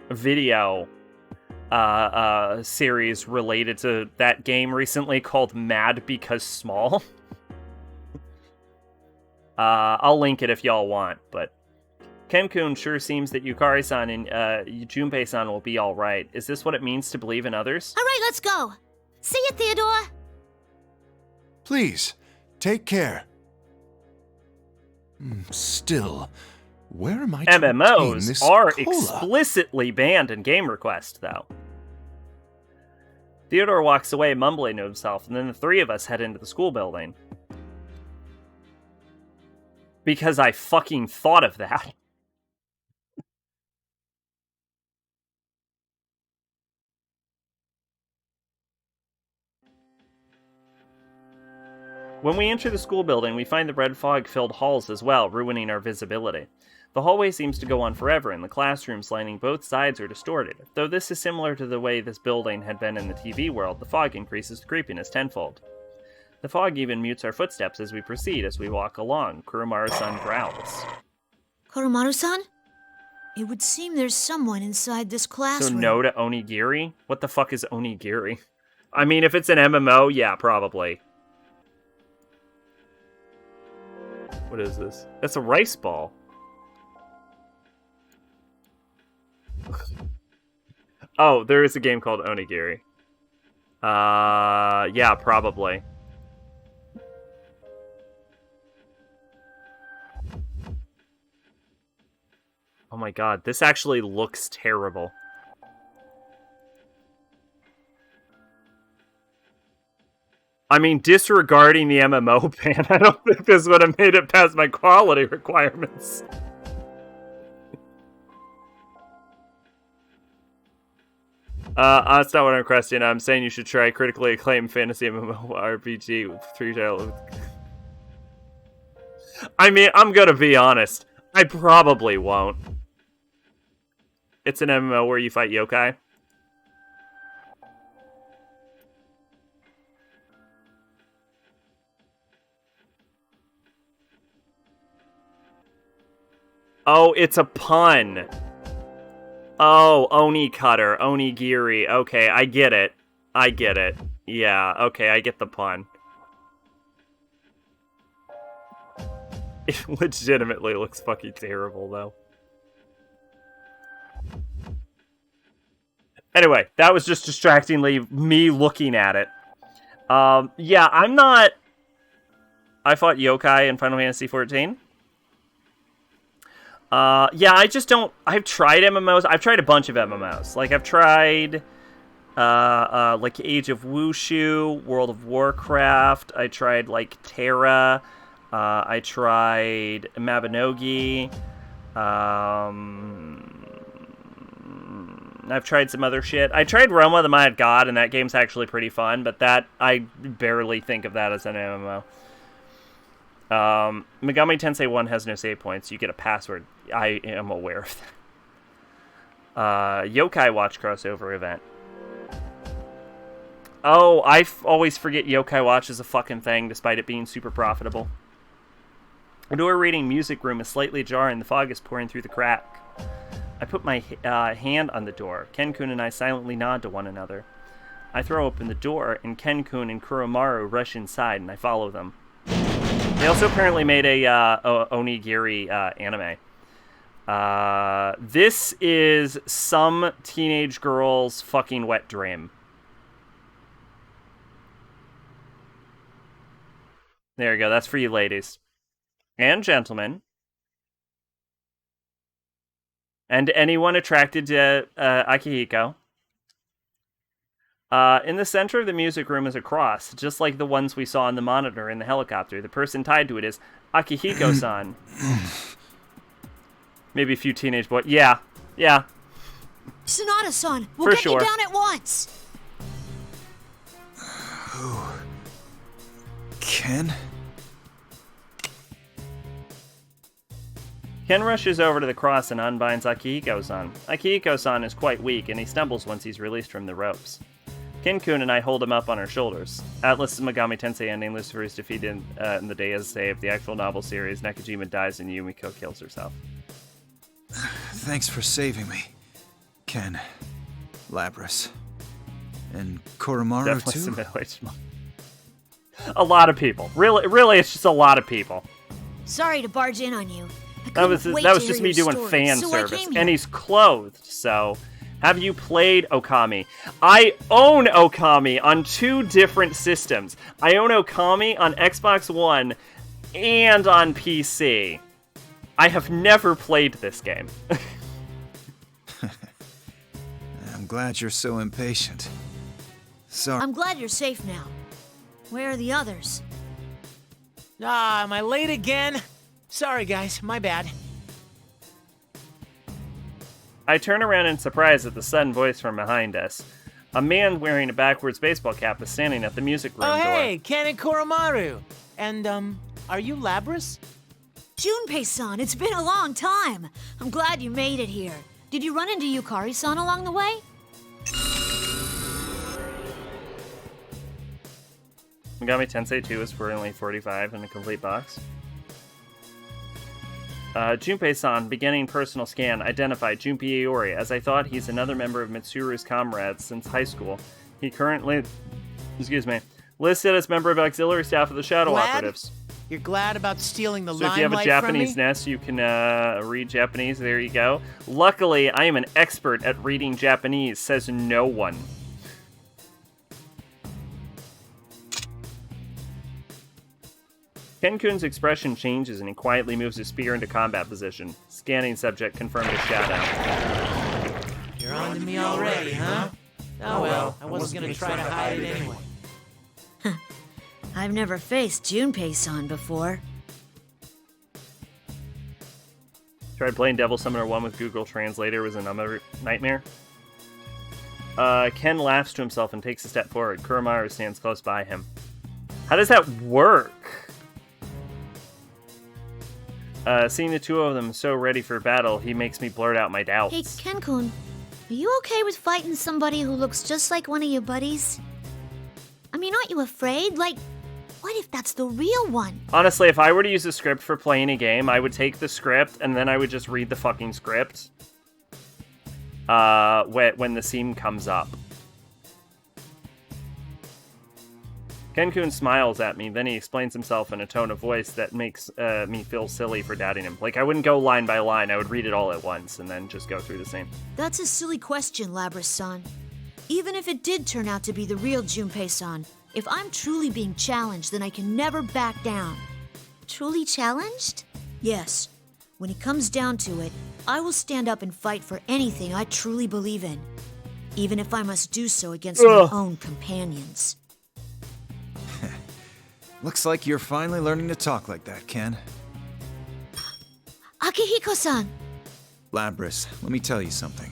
video series related to that game recently called Mad Because Small. I'll link it if y'all want, but Ken-kun sure seems that Yukari-san and Junpei-san will be alright. Is this what it means to believe in others? All right, let's go. See you, Theodore. Please, take care. Still, where am I to obtain MMOs this are cola? explicitly banned in Game Request, though. Theodore walks away, mumbling to himself, and then the three of us head into the school building. Because I fucking thought of that. When we enter the school building, we find the red fog-filled halls as well, ruining our visibility. The hallway seems to go on forever, and the classrooms lining both sides are distorted. Though this is similar to the way this building had been in the TV world, the fog increases the creepiness tenfold. The fog even mutes our footsteps as we proceed as we walk along. Kuromaru-san growls. Koromaru-san? It would seem there's someone inside this classroom. So no to onigiri? What the fuck is onigiri? I mean, if it's an MMO, yeah, probably. What is this? That's a rice ball. Oh, there is a game called Onigiri. Yeah, probably. Oh my god, this actually looks terrible. I mean, disregarding the MMO ban, I don't think this would have made it past my quality requirements. That's not what I'm requesting. I'm saying you should try critically acclaimed fantasy MMORPG with 3-title. I mean, I'm gonna be honest. I probably won't. It's an MMO where you fight yokai. Oh, it's a pun. Oh, Oni Cutter, Onigiri. Okay, I get it. I get it. Yeah, okay, I get the pun. It legitimately looks fucking terrible, though. Anyway, that was just distractingly me looking at it. Yeah, I'm not... I fought yokai in Final Fantasy XIV. Yeah, I just don't... I've tried MMOs. I've tried a bunch of MMOs. Like, I've tried, like, Age of Wushu, World of Warcraft. I tried, like, Terra. I tried Mabinogi. I've tried some other shit. I tried Roma, the Mad God, and that game's actually pretty fun, but that... I barely think of that as an MMO. Megami Tensei 1 has no save points. You get a password. I am aware of that. Yokai Watch crossover event. Oh, I always forget Yokai Watch is a fucking thing, despite it being super profitable. The door reading music room is slightly ajar and the fog is pouring through the crack. I put my hand on the door. Ken-kun and I silently nod to one another. I throw open the door, and Ken-kun and Kuromaru rush inside, and I follow them. They also apparently made a Onigiri anime. This is some teenage girl's fucking wet dream. There you go. That's for you ladies. And gentlemen. And anyone attracted to Akihiko. In the center of the music room is a cross, just like the ones we saw on the monitor in the helicopter. The person tied to it is Akihiko-san. Maybe a few teenage boys. Yeah. Sonata-san, we'll For get sure. you down at once. Ken? Ken rushes over to the cross and unbinds Akihiko-san. Akihiko-san is quite weak, and he stumbles once he's released from the ropes. Ken-kun and I hold him up on our shoulders. Atlas' Megami Tensei ending, Lucifer is defeated in the day as saved. The actual novel series, Nakajima dies and Yumiko kills herself. Thanks for saving me, Ken, Labras, and Kuromaru Definitely too. some middle-aged. A lot of people. Really, it's just a lot of people. Sorry to barge in on you. That was just me doing fan service, and he's clothed. So, have you played Okami? I own Okami on 2 different systems. I own Okami on Xbox One and on PC. I have never played this game. I'm glad you're so impatient. Sorry. I'm glad you're safe now. Where are the others? Ah, am I late again? Sorry, guys, my bad. I turn around in surprise at the sudden voice from behind us. A man wearing a backwards baseball cap is standing at the music room door. Hey, Ken and Koromaru. And, are you Labras? Junpei-san, it's been a long time. I'm glad you made it here. Did you run into Yukari-san along the way? Megami Tensei 2 is for only $45 in a complete box. Junpei-san, beginning personal scan, identified Junpei Iori, as I thought he's another member of Mitsuru's comrades since high school. He currently, listed as member of auxiliary staff of the Shadow Operatives. You're glad about stealing the So if you have a Japanese nest, you can read Japanese. There you go. Luckily, I am an expert at reading Japanese, says no one. Ken-kun's expression changes and he quietly moves his spear into combat position. Scanning subject confirmed a shadow. You're on to me already, huh? Oh well, I wasn't gonna try to hide it anyway. I've never faced Junpei-san before. Tried playing Devil Summoner 1 with Google Translator, was a nightmare. Ken laughs to himself and takes a step forward. Kuromaru stands close by him. How does that work? Seeing the two of them so ready for battle, he makes me blurt out my doubts. Hey, Ken-kun, are you okay with fighting somebody who looks just like one of your buddies? I mean, aren't you afraid? Like, what if that's the real one? Honestly, if I were to use a script for playing a game, I would take the script and then I would just read the fucking script when the scene comes up. Ken-kun smiles at me, then he explains himself in a tone of voice that makes me feel silly for doubting him. Like, I wouldn't go line by line, I would read it all at once and then just go through the same. That's a silly question, Labras-san. Even if it did turn out to be the real Junpei-san, if I'm truly being challenged, then I can never back down. Truly challenged? Yes. When it comes down to it, I will stand up and fight for anything I truly believe in, even if I must do so against my own companions. Looks like you're finally learning to talk like that, Ken. Akihiko-san! Labras, let me tell you something.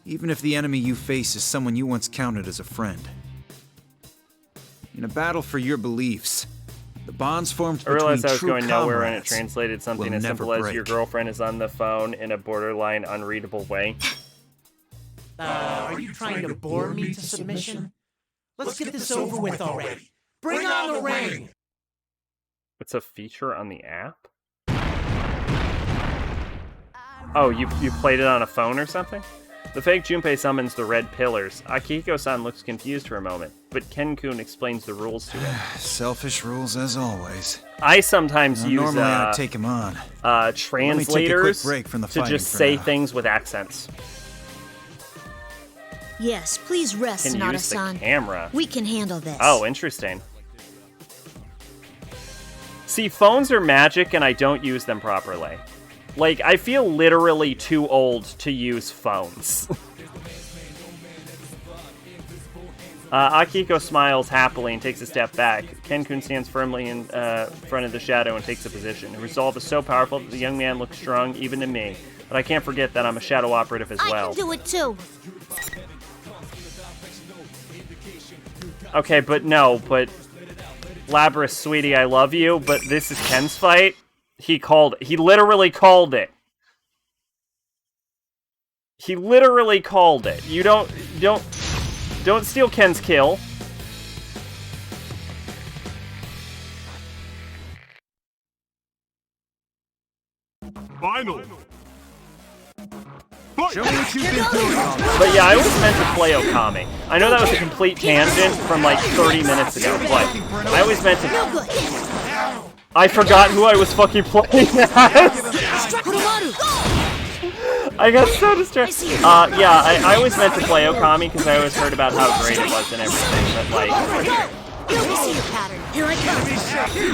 Even if the enemy you face is someone you once counted as a friend, in a battle for your beliefs, the bonds formed between true comrades I realized I was going nowhere and it translated something as simple break. as your girlfriend is on the phone in a borderline unreadable way. Are you trying to bore me to submission? Let's get this over with already. Bring on the ring! It's a feature on the app? Oh, you played it on a phone or something? The fake Junpei summons the red pillars. Akihiko-san looks confused for a moment, but Ken-kun explains the rules to him. Selfish rules as always. I sometimes use normally I'd take him on. Translators break from the to just say things with accents. Yes, please rest, Can use the Sonata-san. camera. We can handle this. Oh, interesting. See, phones are magic and I don't use them properly. Like, I feel literally too old to use phones. Akihiko smiles happily and takes a step back. Ken-kun stands firmly in front of the shadow and takes a position. The resolve is so powerful that the young man looks strong even to me. But I can't forget that I'm a shadow operative as well. I can do it too. Okay, but Labras, sweetie, I love you, but this is Ken's fight. He called it. He literally called it. He literally called it. You don't steal Ken's kill. Final. Show me what you've been doing. But yeah, I was meant to play Okami. I know that was a complete tangent from like 30 minutes ago, but I always meant to... I forgot who I was fucking playing as. I got so distracted. Yeah, I always meant to play Okami because I always heard about how great it was and everything, but like...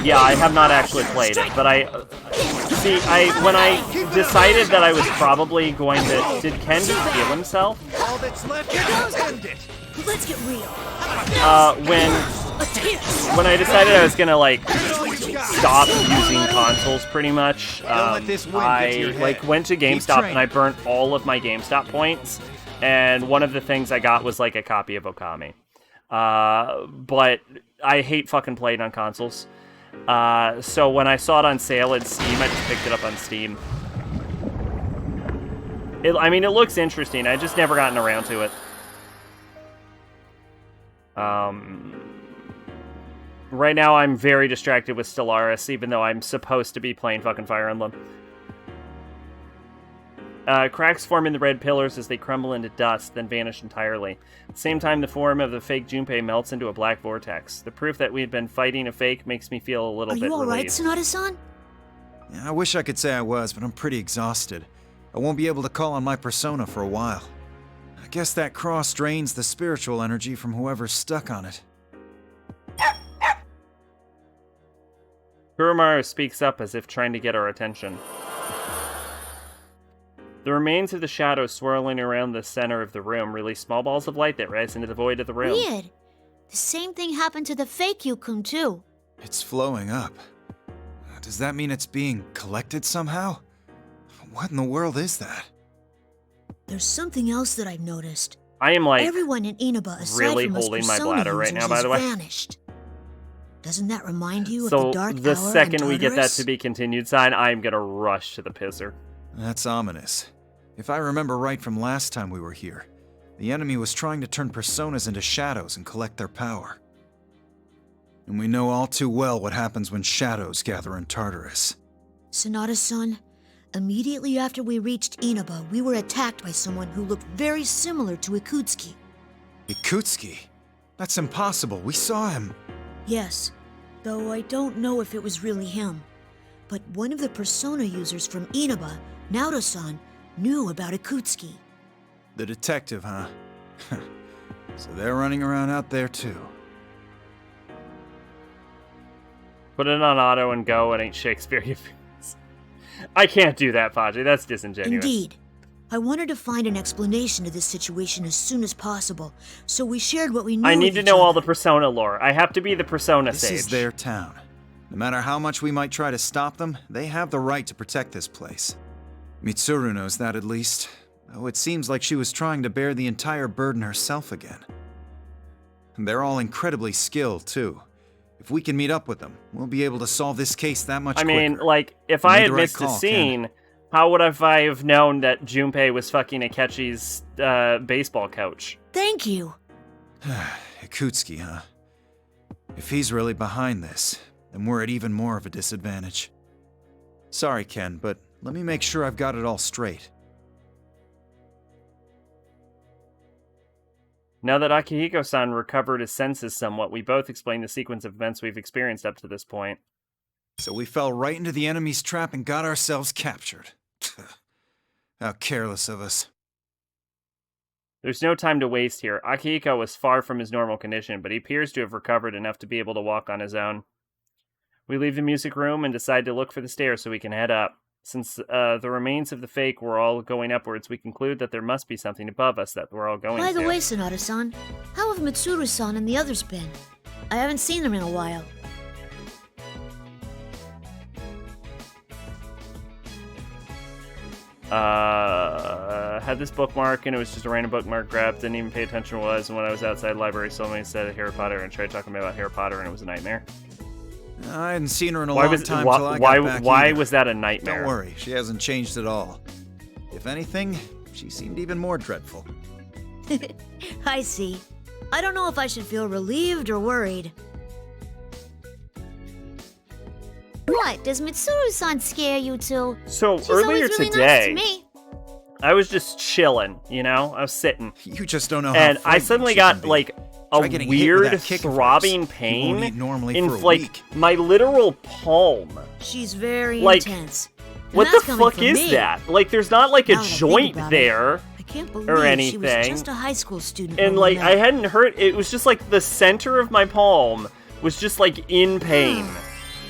Yeah, I have not actually played it, but when I decided that I was probably going to... Did Ken just heal himself? All that's left is to end it. Let's get real. When I decided I was gonna like stop using consoles pretty much, I like went to GameStop and I burnt all of my GameStop points, and one of the things I got was like a copy of Okami. But I hate fucking playing on consoles. So when I saw it on sale at Steam, I just picked it up on Steam. I mean, it looks interesting. I just never gotten around to it. Right now I'm very distracted with Stellaris, even though I'm supposed to be playing fucking Fire Emblem. Cracks form in the red pillars as they crumble into dust, then vanish entirely. At the same time, the form of the fake Junpei melts into a black vortex. The proof that we had been fighting a fake makes me feel a little bit relieved. Are you alright, Sonata-san? Yeah, I wish I could say I was, but I'm pretty exhausted. I won't be able to call on my persona for a while. I guess that cross drains the spiritual energy from whoever's stuck on it. Kuromaru speaks up as if trying to get our attention. The remains of the shadows swirling around the center of the room release small balls of light that rise into the void of the room. Weird. The same thing happened to the fake Yukun, too. It's flowing up. Does that mean it's being collected somehow? What in the world is that? There's something else that I've noticed. I am like everyone in Inaba, aside really from holding my persona bladder right users, now, by the way. Vanished. Doesn't that remind you of So the Dark the Hour second in we get that Tartarus? to be continued sign, I'm gonna rush to the pisser. That's ominous. If I remember right from last time we were here, the enemy was trying to turn personas into shadows and collect their power. And we know all too well what happens when shadows gather in Tartarus. Sonata-san, immediately after we reached Inaba, we were attacked by someone who looked very similar to Ikutsuki. Ikutsuki? That's impossible. We saw him. Yes, though I don't know if it was really him. But one of the persona users from Inaba, Naoto-san, knew about Ikutsuki. The detective, huh? So they're running around out there too. Put it on auto and go. It ain't Shakespeare. I can't do that, Faji. That's disingenuous. Indeed. I wanted to find an explanation to this situation as soon as possible, so we shared what we knew. I need to know all the Persona lore. I have to be the Persona This sage. is their town. No matter how much we might try to stop them, they have the right to protect this place. Mitsuru knows that at least, though it seems like she was trying to bear the entire burden herself again. And they're all incredibly skilled, too. If we can meet up with them, we'll be able to solve this case that much quicker. I mean, like, if I had missed a scene, how would I have known that Junpei was fucking Akechi's baseball coach? Thank you. Ikutsuki, huh? If he's really behind this, then we're at even more of a disadvantage. Sorry, Ken, but let me make sure I've got it all straight. Now that Akihiko-san recovered his senses somewhat, we both explained the sequence of events we've experienced up to this point. So we fell right into the enemy's trap and got ourselves captured. How careless of us. There's no time to waste here. Akihiko was far from his normal condition, but he appears to have recovered enough to be able to walk on his own. We leave the music room and decide to look for the stairs so we can head up. Since the remains of the fake were all going upwards, we conclude that there must be something above us that we're all going to. By the way, Sonata-san, how have Mitsuru-san and the others been? I haven't seen them in a while. Had this bookmark, and it was just a random bookmark grabbed, didn't even pay attention to what it was, and when I was outside the library, somebody said Harry Potter, and tried talking about Harry Potter, and it was a nightmare. I hadn't seen her in a long time till I got back Why either. was that a nightmare? Don't worry, she hasn't changed at all. If anything, she seemed even more dreadful. I see. I don't know if I should feel relieved or worried. What? Does Mitsuru-san scare you too? So She's earlier always really today, nice to me. I was just chilling, you know? I was sitting. You just don't know how And I frightening suddenly she got, can be. like, a Try getting hit with weird that kick of throbbing hers. You pain won't eat normally in for a like week. my literal palm. She's very Like, intense. And What the that's coming fuck from is me. that? Like, there's not like a Now that I think joint about it, there I can't believe or she anything. was just a high school student. And when we like, I met. hadn't heard. It was just like the center of my palm was just like in pain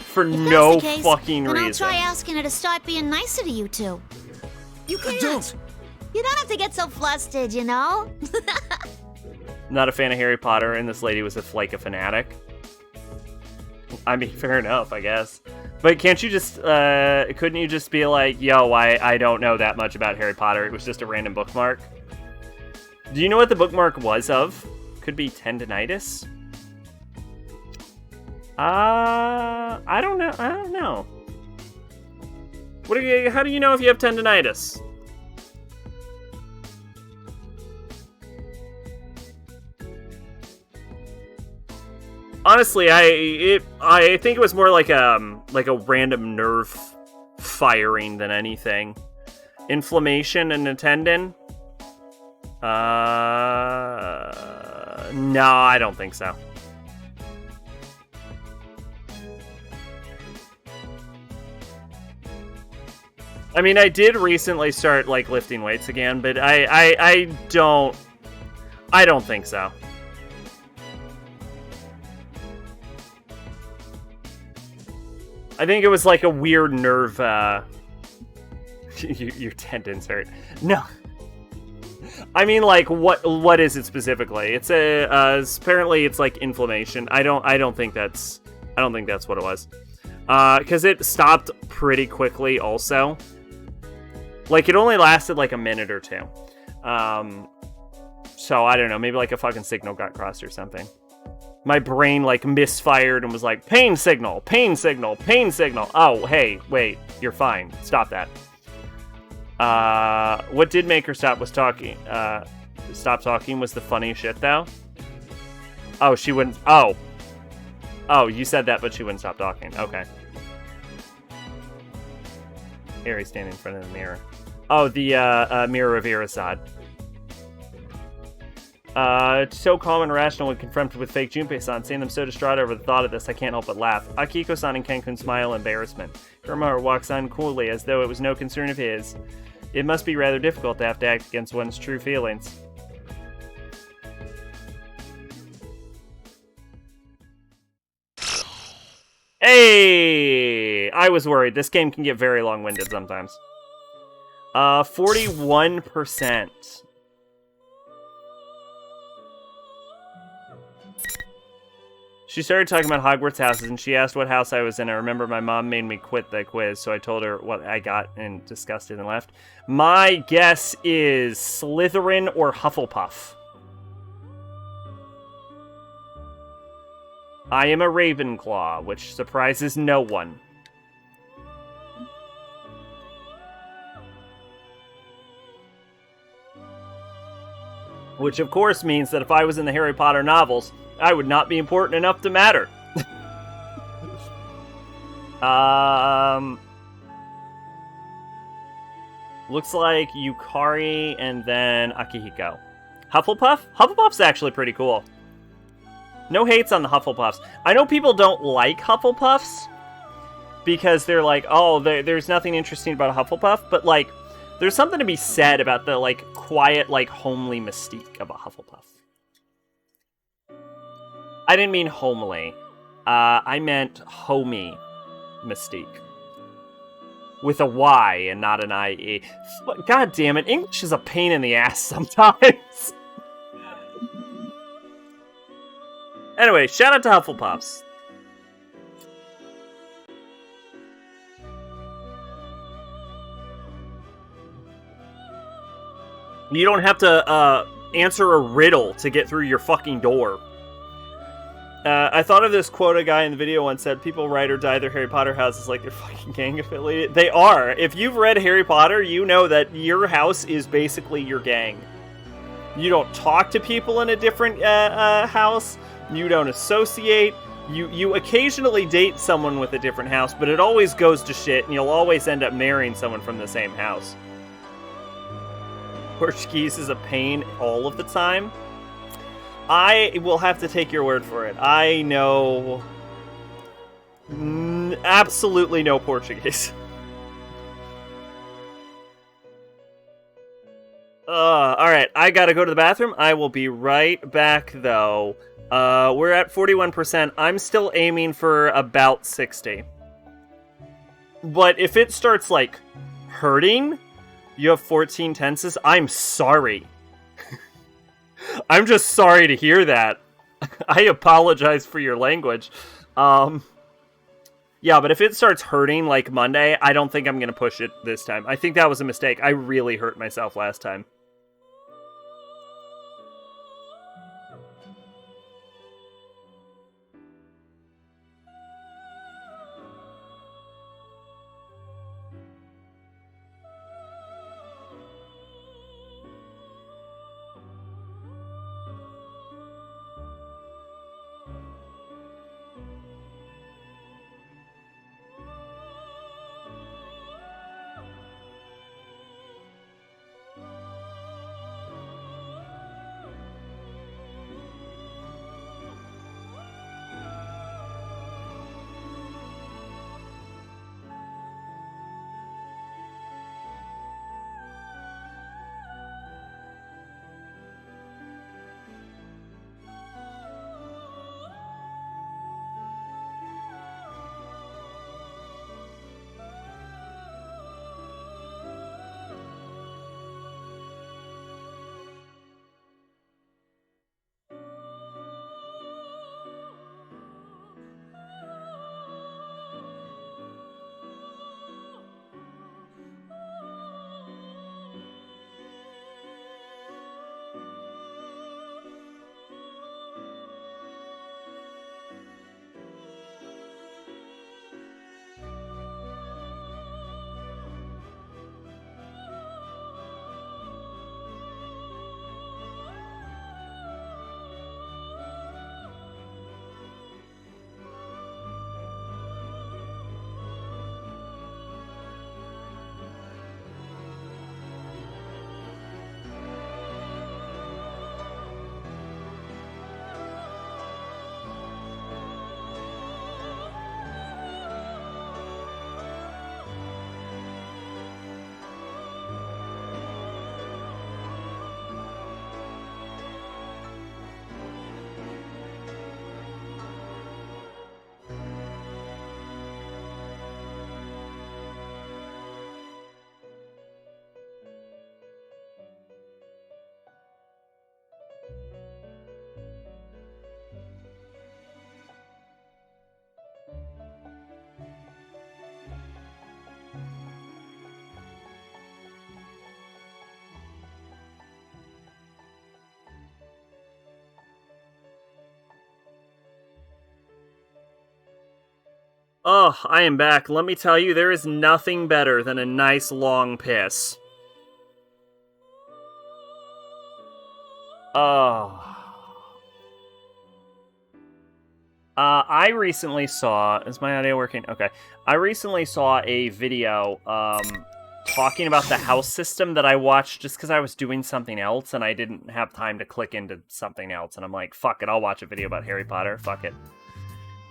for If no that's the case, fucking then reason. I'll try asking her to start being nicer to you two. You can't. You don't have to get so flustered, you know? Not a fan of Harry Potter, and this lady was a fanatic. I mean, fair enough, I guess. But can't you just, couldn't you just be like, yo, I don't know that much about Harry Potter. It was just a random bookmark. Do you know what the bookmark was of? Could be tendinitis? I don't know. I don't know. How do you know if you have tendinitis? Honestly, I think it was more like a random nerve firing than anything. Inflammation in a tendon? No, I don't think so. I mean, I did recently start like lifting weights again, but I don't think so. I think it was like a weird nerve, your tendons hurt. No. I mean, like, what is it specifically? It's apparently it's like inflammation. I don't think that's what it was. Because it stopped pretty quickly also. Like, it only lasted like a minute or two. So I don't know, maybe like a fucking signal got crossed or something. My brain, like, misfired and was like, pain signal, pain signal, pain signal. Oh, hey, wait, you're fine. Stop that. What did make her stop talking was the funny shit, though. Oh, she wouldn't... Oh, you said that, but she wouldn't stop talking. Okay. Harry's standing in front of the mirror. Oh, the, mirror of Irisad. So calm and rational when confronted with fake Junpei-san, seeing them so distraught over the thought of this, I can't help but laugh. Akihiko-san and Ken-kun smile in embarrassment. Hiromaru walks on coolly, as though it was no concern of his. It must be rather difficult to have to act against one's true feelings. Hey! I was worried. This game can get very long-winded sometimes. 41%. She started talking about Hogwarts houses, and she asked what house I was in. I remember my mom made me quit the quiz, so I told her what I got and disgusted and left. My guess is Slytherin or Hufflepuff. I am a Ravenclaw, which surprises no one. Which, of course, means that if I was in the Harry Potter novels, I would not be important enough to matter. Looks like Yukari and then Akihiko. Hufflepuff? Hufflepuff's actually pretty cool. No hates on the Hufflepuffs. I know people don't like Hufflepuffs because they're like, oh, there's nothing interesting about a Hufflepuff, but like, there's something to be said about the like quiet, like homely mystique of a Hufflepuff. I didn't mean homely. I meant homey mystique. With a Y and not an I-E. God damn it, English is a pain in the ass sometimes. Anyway, shout out to Hufflepuffs. You don't have to answer a riddle to get through your fucking door. I thought of this quote a guy in the video once said, people write or dye their Harry Potter houses like they're fucking gang affiliated. They are. If you've read Harry Potter, you know that your house is basically your gang. You don't talk to people in a different house. You don't associate. You occasionally date someone with a different house, but it always goes to shit, and you'll always end up marrying someone from the same house. Portuguese is a pain all of the time. I will have to take your word for it. I know absolutely no Portuguese. Alright, I gotta go to the bathroom. I will be right back, though. We're at 41%. I'm still aiming for about 60. But if it starts, like, hurting, you have 14 tenses, I'm sorry. I'm just sorry to hear that. I apologize for your language. Yeah, but if it starts hurting like Monday, I don't think I'm going to push it this time. I think that was a mistake. I really hurt myself last time. Oh, I am back. Let me tell you, there is nothing better than a nice long piss. Oh. I recently saw... Is my audio working? Okay. I recently saw a video, talking about the house system that I watched just because I was doing something else and I didn't have time to click into something else. And I'm like, fuck it, I'll watch a video about Harry Potter. Fuck it.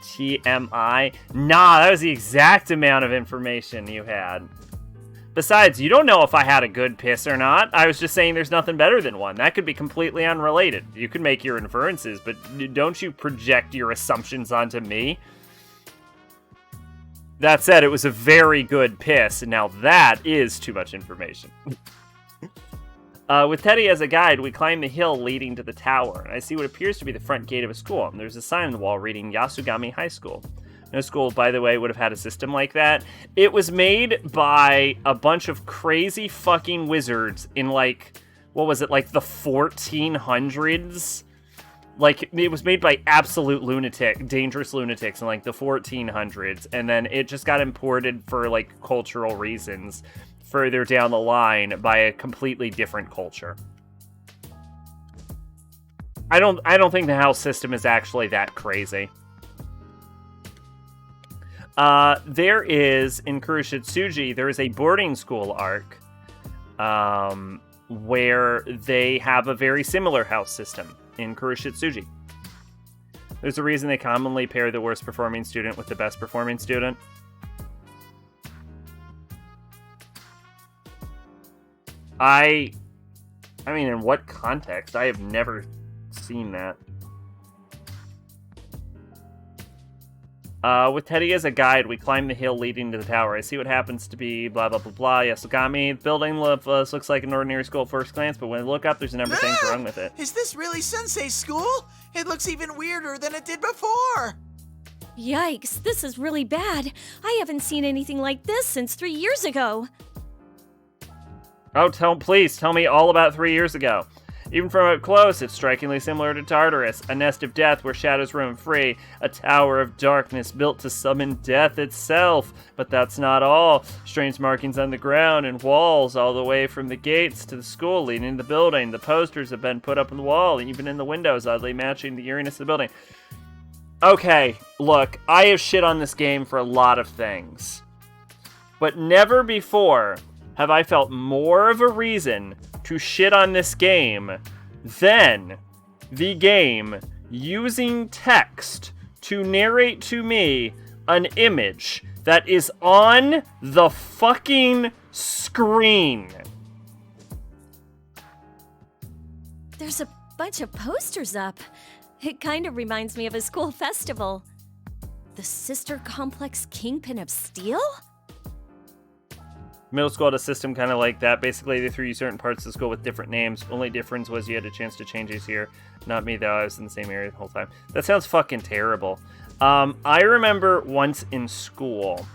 TMI? Nah, that was the exact amount of information you had. Besides, you don't know if I had a good piss or not. I was just saying there's nothing better than one. That could be completely unrelated. You can make your inferences, but don't you project your assumptions onto me. That said, it was a very good piss, and now that is too much information. With Teddy as a guide, we climb the hill leading to the tower, and I see what appears to be the front gate of a school. And there's a sign on the wall reading Yasugami High School. No school, by the way, would have had a system like that. It was made by a bunch of crazy fucking wizards in, like, what was it, like the 1400s? Like, it was made by absolute dangerous lunatics in, like, the 1400s, and then it just got imported for, like, cultural reasons further down the line by a completely different culture. I don't think the house system is actually that crazy. There is, in Kuroshitsuji, there is a boarding school arc, where they have a very similar house system. in Kuroshitsuji. There's a reason they commonly pair the worst performing student with the best performing student. I mean, in what context? I have never seen that. With Teddy as a guide, we climb the hill leading to the tower. I see what happens to be blah, blah, blah, blah. Yasogami. The building looks like an ordinary school at first glance, but when I look up, there's a number of things wrong with it. Is this really Sensei's school? It looks even weirder than it did before. Yikes, this is really bad. I haven't seen anything like this since 3 years ago. Oh, please, tell me all about 3 years ago. Even from up close, it's strikingly similar to Tartarus, a nest of death where shadows roam free, a tower of darkness built to summon death itself. But that's not all. Strange markings on the ground and walls all the way from the gates to the school leading to the building. The posters have been put up on the wall, even in the windows, oddly matching the eeriness of the building. Okay, look, I have shit on this game for a lot of things. But never before have I felt more of a reason to shit on this game than the game using text to narrate to me an image that is on the fucking screen. There's a bunch of posters up. It kind of reminds me of a school festival. The Sister Complex Kingpin of Steel? Middle school had a system kind of like that. Basically, they threw you certain parts of the school with different names. Only difference was you had a chance to change these here. Not me, though. I was in the same area the whole time. That sounds fucking terrible. I remember once in school,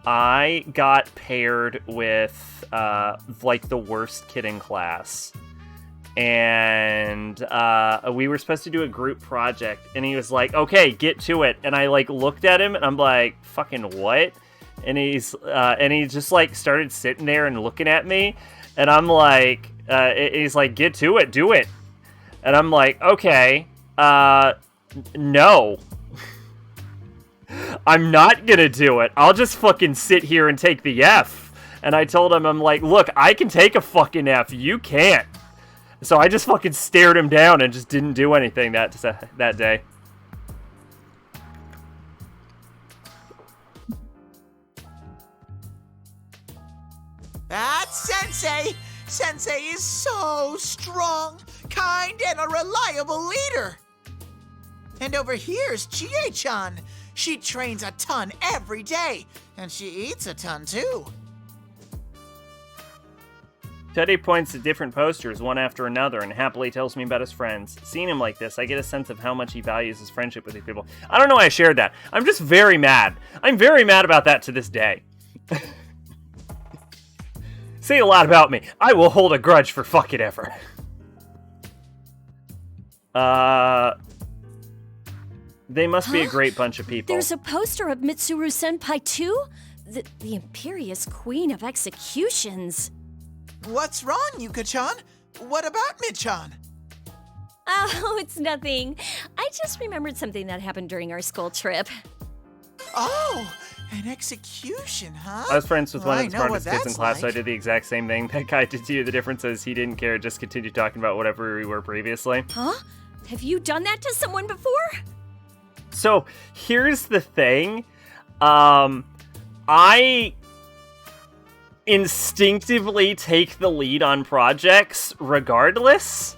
I got paired with, like, the worst kid in class. And we were supposed to do a group project. And he was like, okay, get to it. And I, like, looked at him, and I'm like, fucking what? And he just like started sitting there and looking at me, and I'm like, he's like, get to it, do it. And I'm like, okay, no. I'm not gonna do it. I'll just fucking sit here and take the F. And I told him, I'm like, look, I can take a fucking F, you can't. So I just fucking stared him down and just didn't do anything that day. That's Sensei! Sensei is so strong, kind, and a reliable leader. And over here's Chie-chan. She trains a ton every day, and she eats a ton too. Teddy points to different posters, one after another, and happily tells me about his friends. Seeing him like this, I get a sense of how much he values his friendship with these people. I don't know why I shared that. I'm just very mad. I'm very mad about that to this day. Say a lot about me. I will hold a grudge for fucking ever. They must be a great bunch of people. There's a poster of Mitsuru Senpai too? The Imperious Queen of Executions. What's wrong, Yuka-chan? What about Mid-chan? Oh, it's nothing. I just remembered something that happened during our school trip. Oh, an execution, huh? I was friends with one of the I know smartest kids in class, so I did the exact same thing that guy did to you. The difference is he didn't care, just continued talking about whatever we were previously. Huh? Have you done that to someone before? So, here's the thing. I instinctively take the lead on projects regardless.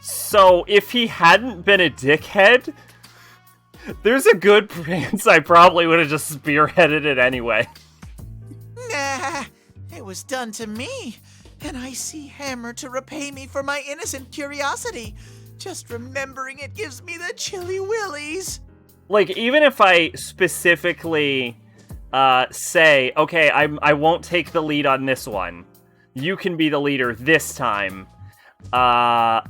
So, if he hadn't been a dickhead, there's a good chance I probably would have just spearheaded it anyway. Nah, it was done to me, and I see Hammer to repay me for my innocent curiosity. Just remembering it gives me the chilly willies. Like, even if I specifically say, okay, I won't take the lead on this one. You can be the leader this time. I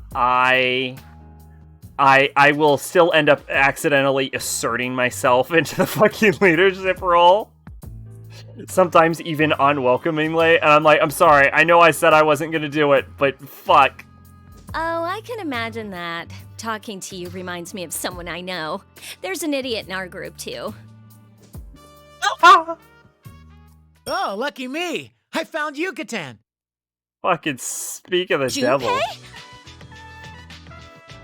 will still end up accidentally asserting myself into the fucking leadership role. Sometimes even unwelcomingly. And I'm like, I'm sorry, I know I said I wasn't gonna do it, but fuck. Oh, I can imagine that. Talking to you reminds me of someone I know. There's an idiot in our group, too. Oh, lucky me. I found Yucatan. Fucking speak of the Junpei? devil.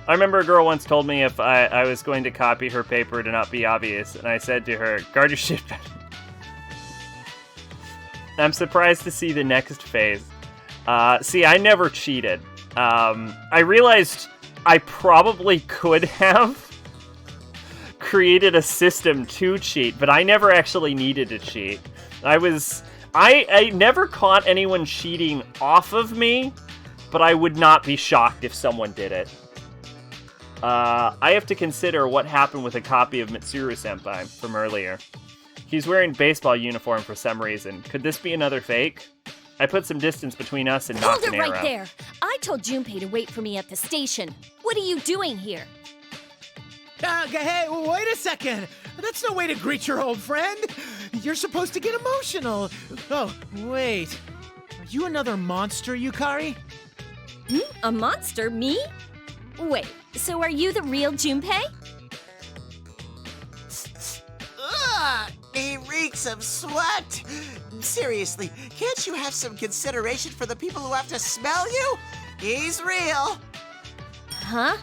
I remember a girl once told me if I was going to copy her paper to not be obvious, and I said to her, guard your shit better. I'm surprised to see the next phase. See, I never cheated. I realized I probably could have created a system to cheat, but I never actually needed to cheat. I never caught anyone cheating off of me, but I would not be shocked if someone did it. I have to consider what happened with a copy of Mitsuru-senpai from earlier. He's wearing baseball uniform for some reason. Could this be another fake? I put some distance between us and knocked an arrow. Hold it right there! I told Junpei to wait for me at the station. What are you doing here? Hey, wait a second. That's no way to greet your old friend. You're supposed to get emotional. Oh, wait. Are you another monster, Yukari? A monster? Me? Wait, so are you the real Junpei? Ugh, he reeks of sweat. Seriously, can't you have some consideration for the people who have to smell you? He's real. Huh?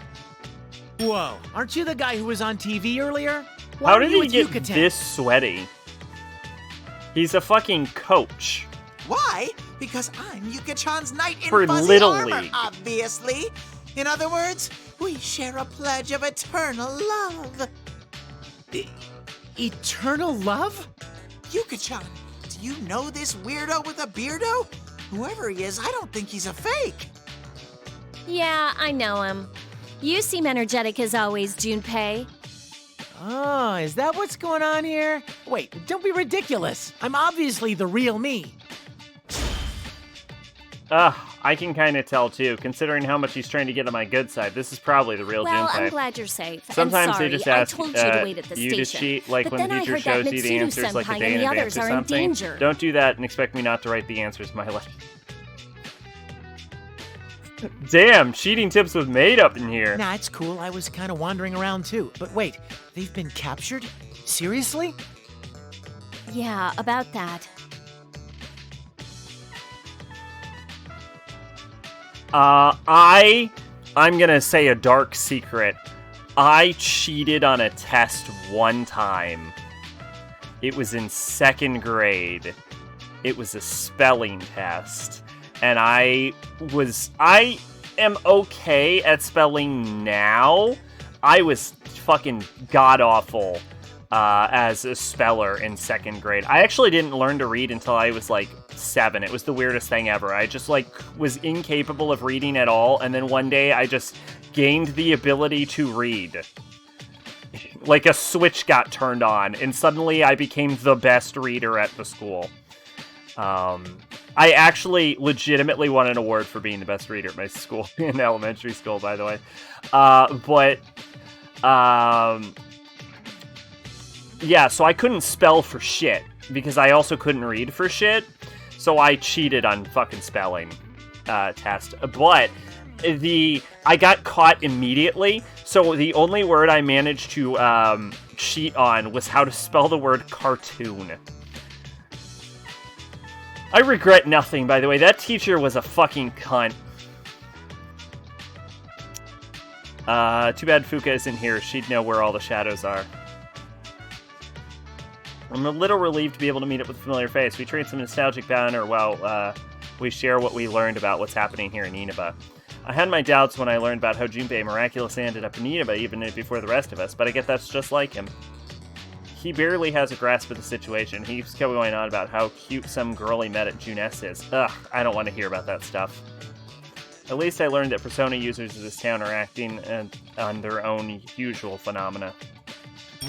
Whoa, aren't you the guy who was on TV earlier? Why How are did you he with get Yucatan? this sweaty? He's a fucking coach. Why? Because I'm Yuka-chan's knight in For fuzzy Little armor, League. obviously. In other words, we share a pledge of eternal love. Eternal love? Yuka-chan, do you know this weirdo with a beardo? Whoever he is, I don't think he's a fake. Yeah, I know him. You seem energetic as always, Junpei. Oh, is that what's going on here? Wait, don't be ridiculous. I'm obviously the real me. I can kind of tell too, considering how much he's trying to get on my good side. This is probably the real Well, Junpei. I'm glad you're safe. Sometimes I'm sorry. they just ask I told you to wait at the you station. to cheat, like but when then the teacher I heard that shows you the Mitsuru answers like a senpai day in and the advance others or are in something. danger. Don't do that and expect me not to write the answers, my life. Damn, cheating tips with Maid up in here. Nah, it's cool. I was kind of wandering around too. But wait, they've been captured? Seriously? Yeah, about that. I'm gonna say a dark secret. I cheated on a test one time. It was in 2nd grade. It was a spelling test. And I am okay at spelling now. I was fucking god-awful as a speller in 2nd grade. I actually didn't learn to read until I was like 7. It was the weirdest thing ever. I just like was incapable of reading at all, and then one day I just gained the ability to read. Like a switch got turned on, and suddenly I became the best reader at the school. I actually legitimately won an award for being the best reader at my school, in elementary school, by the way. Yeah, so I couldn't spell for shit, because I also couldn't read for shit, so I cheated on fucking spelling test. But I got caught immediately, so the only word I managed to cheat on was how to spell the word cartoon. I regret nothing, by the way. That teacher was a fucking cunt. Too bad Fuka isn't here. She'd know where all the shadows are. I'm a little relieved to be able to meet up with a familiar face. We trade some nostalgic banter while we share what we learned about what's happening here in Inaba. I had my doubts when I learned about how Junpei miraculously ended up in Inaba even before the rest of us, but I guess that's just like him. He barely has a grasp of the situation. He keeps going on about how cute some girl he met at Junes is. Ugh, I don't want to hear about that stuff. At least I learned that Persona users of this town are acting on their own usual phenomena.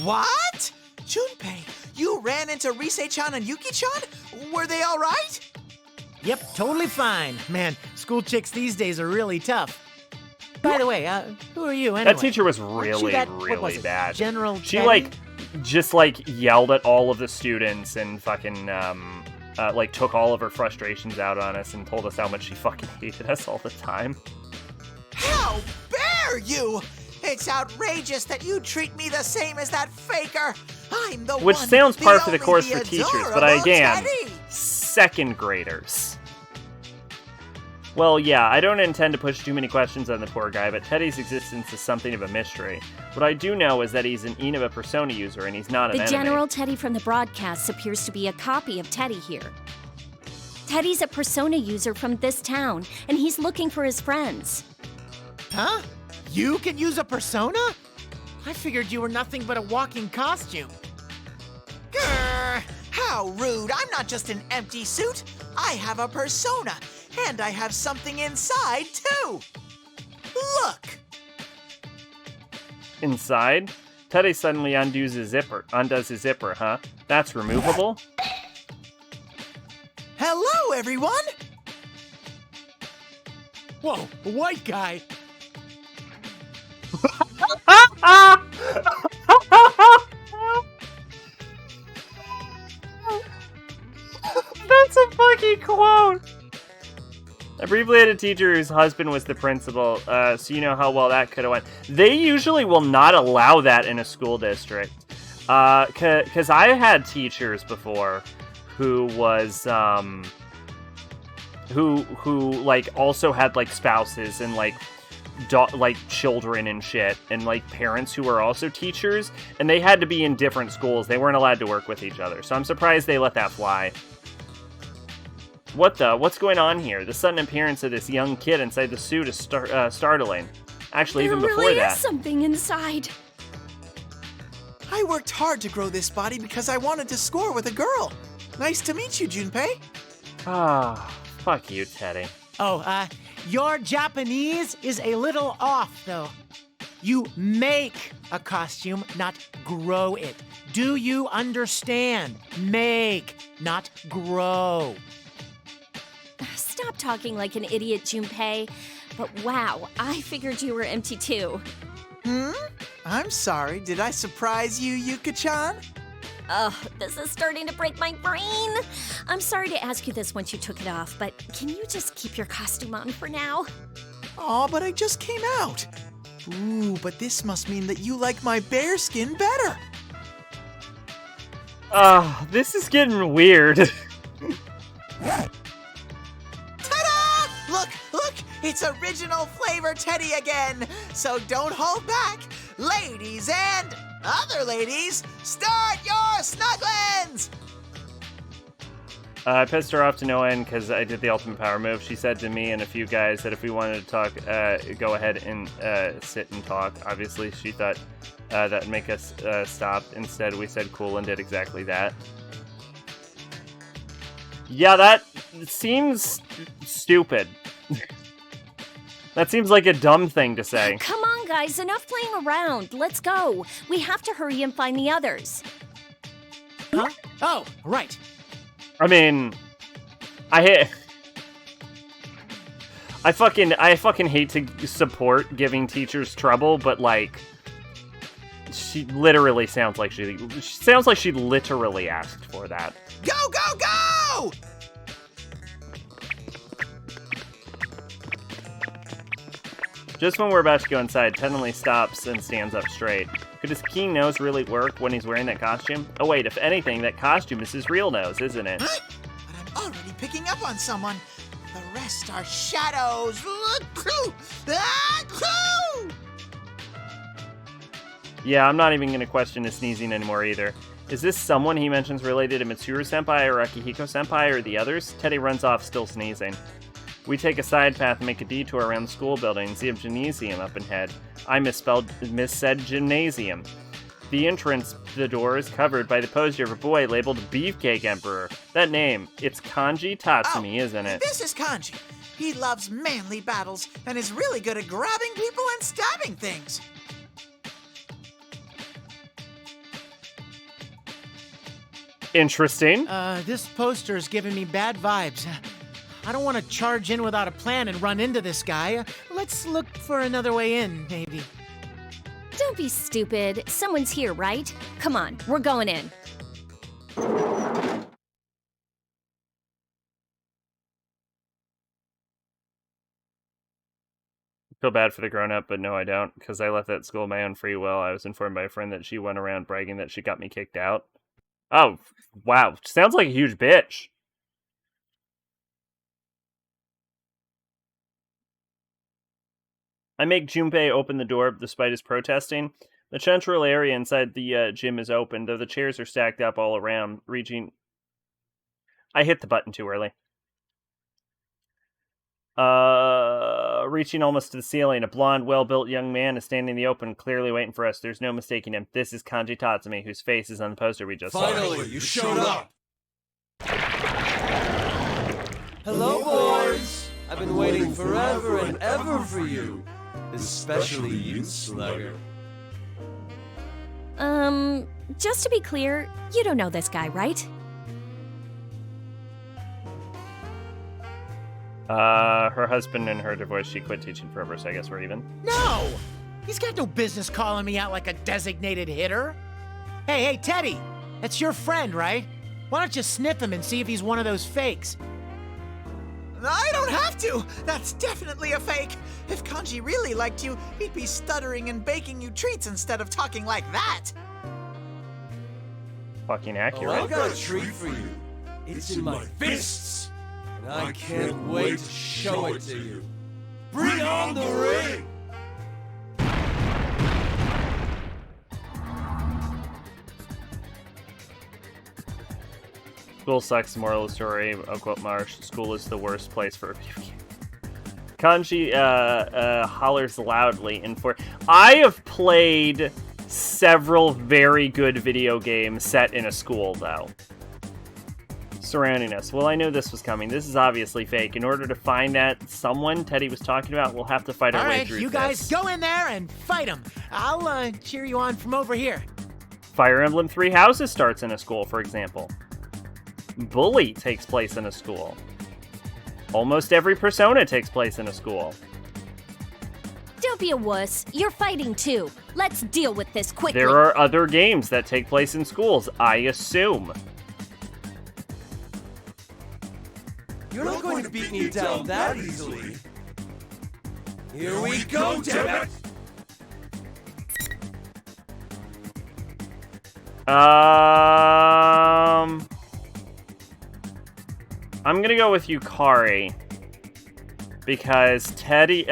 What? Junpei, you ran into Rise-chan and Yuki-chan? Were they all right? Yep, totally fine. Man, school chicks these days are really tough. By the way, who are you anyway? That teacher was Aren't you really, that, really bad. General She, Teddy? just yelled at all of the students and fucking, took all of her frustrations out on us and told us how much she fucking hated us all the time. How dare you! It's outrageous that you treat me the same as that faker. I'm the Which one, sounds par for the only, course the for teachers, but adorable again, Teddy. 2nd graders. Well, yeah, I don't intend to push too many questions on the poor guy, but Teddy's existence is something of a mystery. What I do know is that he's an Inaba persona user, and he's not an The enemy. General Teddy from the broadcasts appears to be a copy of Teddy here. Teddy's a persona user from this town, and he's looking for his friends. Huh? You can use a persona? I figured you were nothing but a walking costume. Grr! How rude! I'm not just an empty suit. I have a persona, and I have something inside, too. Look! Inside? Teddy suddenly undoes his zipper, huh? That's removable? Hello, everyone! Whoa, a white guy. That's a fucking quote! I briefly had a teacher whose husband was the principal, so you know how well that could have went. They usually will not allow that in a school district. Cause I had teachers before who was, who like also had like spouses and like children and shit, and like parents who were also teachers, and they had to be in different schools. They weren't allowed to work with each other, so I'm surprised they let that fly. What's going on here? The sudden appearance of this young kid inside the suit is startling. Actually, even before really that. is something inside. I worked hard to grow this body because I wanted to score with a girl. Nice to meet you, Junpei. Ah, fuck you, Teddy. Oh, your Japanese is a little off, though. You make a costume, not grow it. Do you understand? Make, not grow. Stop talking like an idiot, Junpei. But wow, I figured you were empty too. I'm sorry. Did I surprise you, Yuka-chan? Ugh, this is starting to break my brain. I'm sorry to ask you this once you took it off, but can you just keep your costume on for now? Aw, but I just came out. Ooh, but this must mean that you like my bear skin better. This is getting weird. Ta-da! Look, look, it's original flavor Teddy again. So don't hold back. Ladies and other ladies, start your snugglins! I pissed her off to no end because I did the ultimate power move. She said to me and a few guys that if we wanted to talk, go ahead and sit and talk. Obviously, she thought that would make us stop. Instead, we said cool and did exactly that. Yeah, that seems stupid. That seems like a dumb thing to say. Come on, guys, enough playing around. Let's go. We have to hurry and find the others. Huh? Oh, right. I mean, I fucking hate to support giving teachers trouble, but like, she literally sounds like she literally asked for that. Go, go, go! Just when we're about to go inside, Tenley stops and stands up straight. Could his keen nose really work when he's wearing that costume? Oh wait, if anything, that costume is his real nose, isn't it? Huh? But I'm already picking up on someone. The rest are shadows. Yeah, I'm not even gonna question his sneezing anymore either. Is this someone he mentions related to Mitsuru-senpai or Akihiko-senpai or the others? Teddy runs off, still sneezing. We take a side path and make a detour around the school building and see a gymnasium up ahead. I missaid gymnasium. The entrance to the door is covered by the poster of a boy labeled Beefcake Emperor. That name, it's Kanji Tatsumi, isn't it? This is Kanji. He loves manly battles and is really good at grabbing people and stabbing things. Interesting. This poster's giving me bad vibes. I don't want to charge in without a plan and run into this guy. Let's look for another way in, maybe. Don't be stupid. Someone's here, right? Come on, we're going in. Feel bad for the grown-up, but no, I don't, because I left that school of my own free will. I was informed by a friend that she went around bragging that she got me kicked out. Oh, wow. Sounds like a huge bitch. I make Junpei open the door despite his protesting. The central area inside the gym is open, though the chairs are stacked up all around, reaching... I hit the button too early. Reaching almost to the ceiling. A blonde, well-built young man is standing in the open, clearly waiting for us. There's no mistaking him. This is Kanji Tatsumi, whose face is on the poster we just saw. Finally, you showed up! Hello, boys! I've been waiting forever and ever for you. Especially you, Slugger. Just to be clear, you don't know this guy, right? Her husband and her divorced. She quit teaching forever, so I guess we're even. No! He's got no business calling me out like a designated hitter. Hey, Teddy! That's your friend, right? Why don't you sniff him and see if he's one of those fakes? I don't have to! That's definitely a fake! If Kanji really liked you, he'd be stuttering and baking you treats instead of talking like that! Fucking accurate. Oh, I've got a treat for you. It's in my fists! And I can't wait to show it to you. Bring on the ring! School sucks. Moral of the story. Unquote Marsh. School is the worst place for a video game. Kanji hollers loudly in for. I have played several very good video games set in a school, though. Surrounding us. Well, I knew this was coming. This is obviously fake. In order to find that someone Teddy was talking about, we'll have to fight our way through this. All right, you guys go in there and fight him. I'll cheer you on from over here. Fire Emblem Three Houses starts in a school, for example. Bully takes place in a school. Almost every Persona takes place in a school. Don't be a wuss. You're fighting too. Let's deal with this quickly. There are other games that take place in schools, I assume. You're not going to beat me down that easily. Here we go, damn it! I'm gonna go with Yukari. Because Teddy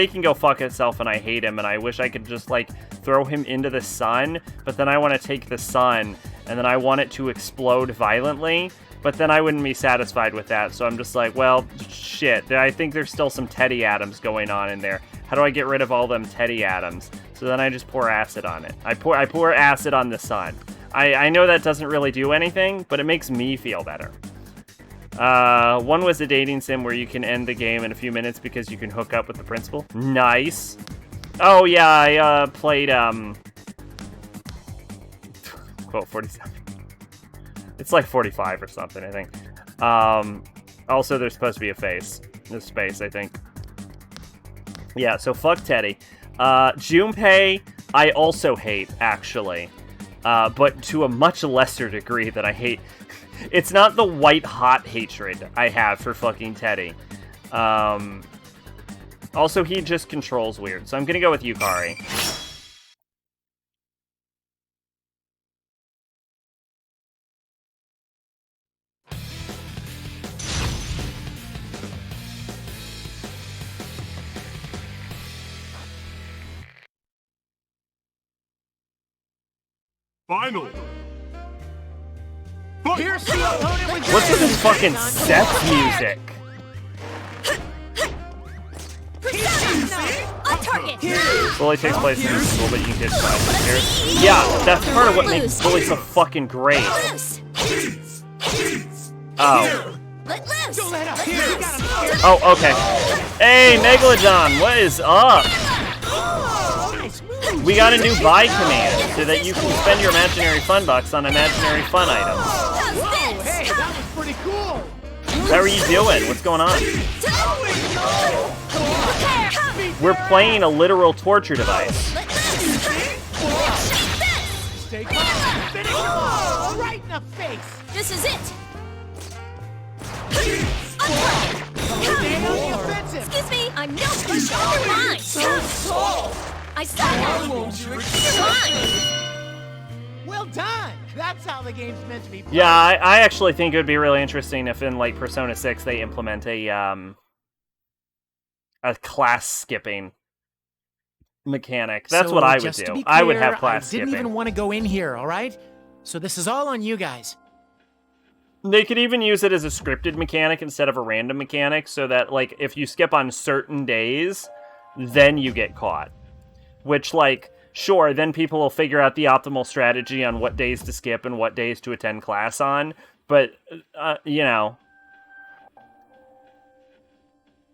can go fuck itself and I hate him and I wish I could just, like, throw him into the sun, but then I want to take the sun and then I want it to explode violently, but then I wouldn't be satisfied with that, so I'm just like, well, shit, I think there's still some Teddy atoms going on in there. How do I get rid of all them Teddy atoms? So then I just pour acid on it. I pour acid on the sun. I know that doesn't really do anything, but it makes me feel better. One was a dating sim where you can end the game in a few minutes because you can hook up with the principal. Nice. Oh yeah, I played quote 47. It's like 45 or something, I think. Also, there's supposed to be a face. This space, I think. Yeah, so fuck Teddy. Junpei, I also hate, actually. But to a much lesser degree that I hate. It's not the white-hot hatred I have for fucking Teddy. Also, he just controls weird, so I'm gonna go with Yukari. Final. Here's the opponent with What's with this fucking Seth music? On target. Bully takes place in school, but you can get shot here. Yeah, that's part of what makes Bully so fucking great. Oh. Let loose. Don't let up. Here, you got him. Oh, okay. Hey, Megalodon, what is up? We got a new buy command so that you can spend your imaginary fun bucks on imaginary fun items. Whoa, hey, that was pretty cool. How are you doing? What's going on? We're playing a literal torture device. Stay calm. Finish him off. Right in the face. This is it. Stay on the offensive. Excuse me, I'm no pushover. Fine. I saw that. You're mine. Well done. That's how the game's meant to be played. Yeah, I actually think it would be really interesting if in, like, Persona 6 they implement a a class skipping mechanic. That's So, what I would just to do. be I would clear, have class I didn't skipping. even want to go in here, all right? So this is all on you guys. They could even use it as a scripted mechanic instead of a random mechanic, so that, like, if you skip on certain days, then you get caught. Which, like, sure, then people will figure out the optimal strategy on what days to skip and what days to attend class on, but, you know,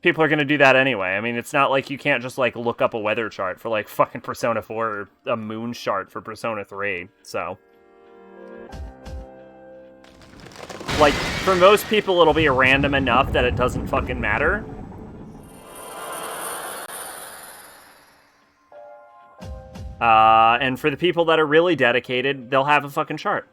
people are going to do that anyway. I mean, it's not like you can't just, like, look up a weather chart for, like, fucking Persona 4 or a moon chart for Persona 3, so... Like, for most people, it'll be random enough that it doesn't fucking matter. And for the people that are really dedicated, they'll have a fucking chart.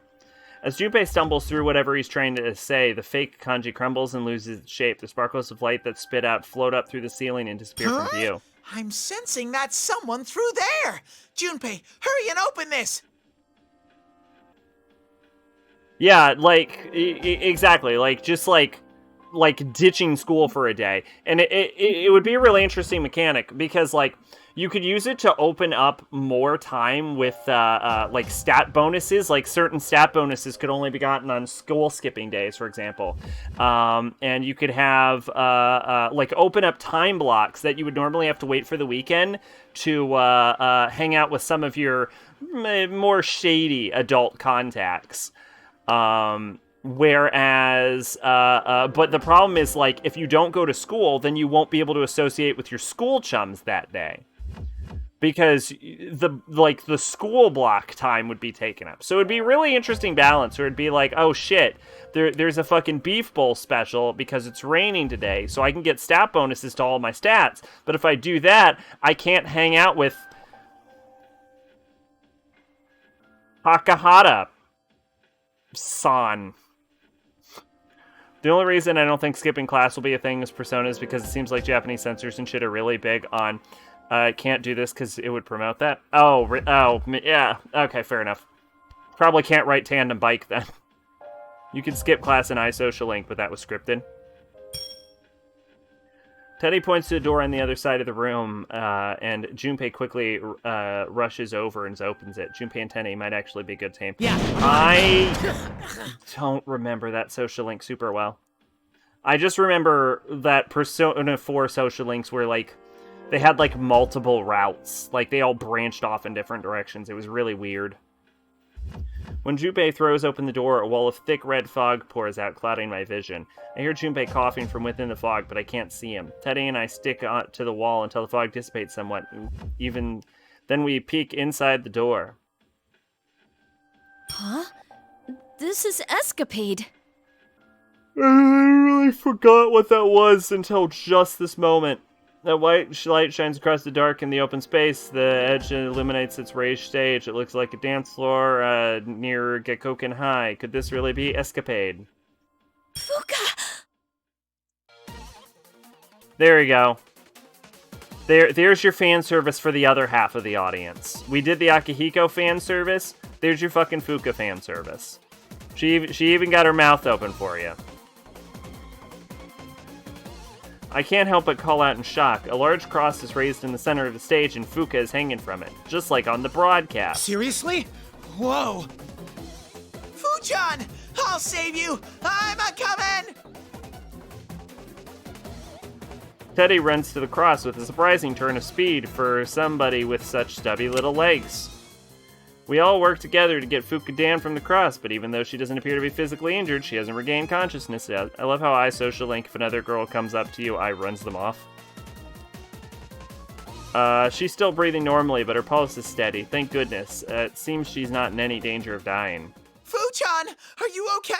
As Junpei stumbles through whatever he's trying to say, the fake kanji crumbles and loses its shape. The sparkles of light that spit out float up through the ceiling and disappear from view. I'm sensing that's someone through there! Junpei, hurry and open this! Yeah, like, exactly. Like, just like ditching school for a day. And it would be a really interesting mechanic because, like, you could use it to open up more time with, like, stat bonuses. Like, certain stat bonuses could only be gotten on school skipping days, for example. And you could have, like, open up time blocks that you would normally have to wait for the weekend to hang out with some of your more shady adult contacts. Whereas, but the problem is, like, if you don't go to school, then you won't be able to associate with your school chums that day. Because the school block time would be taken up. So it'd be a really interesting balance where it'd be like, oh shit, there's a fucking beef bowl special because it's raining today, so I can get stat bonuses to all my stats. But if I do that, I can't hang out with Takahata San. The only reason I don't think skipping class will be a thing is Persona is because it seems like Japanese censors and shit are really big on can't do this because it would promote that. Oh, yeah. Okay, fair enough. Probably can't write tandem bike then. You could skip class in iSocial Link, but that was scripted. Teddy points to a door on the other side of the room, and Junpei quickly rushes over and opens it. Junpei and Teddy might actually be a good team. Yeah. I don't remember that social link super well. I just remember that Persona 4 social links were, like, they had, like, multiple routes. Like, they all branched off in different directions. It was really weird. When Junpei throws open the door, a wall of thick red fog pours out, clouding my vision. I hear Junpei coughing from within the fog, but I can't see him. Teddy and I stick to the wall until the fog dissipates somewhat. Even then we peek inside the door. Huh? This is Escapade. I really forgot what that was until just this moment. That white light shines across the dark in the open space. The edge illuminates its raised stage. It looks like a dance floor near Gekkoken High. Could this really be Escapade? Fuka! There you go. There's your fan service for the other half of the audience. We did the Akihiko fan service. There's your fucking Fuka fan service. She even got her mouth open for you. I can't help but call out in shock. A large cross is raised in the center of the stage and Fuka is hanging from it, just like on the broadcast. Seriously? Whoa! Fuchan! I'll save you! I'm a-coming! Teddy runs to the cross with a surprising turn of speed for somebody with such stubby little legs. We all work together to get Fuka down from the cross, but even though she doesn't appear to be physically injured, she hasn't regained consciousness yet. I love how iSocial Link, if another girl comes up to you, I runs them off. She's still breathing normally, but her pulse is steady. Thank goodness. It seems she's not in any danger of dying. Fuchan, are you okay?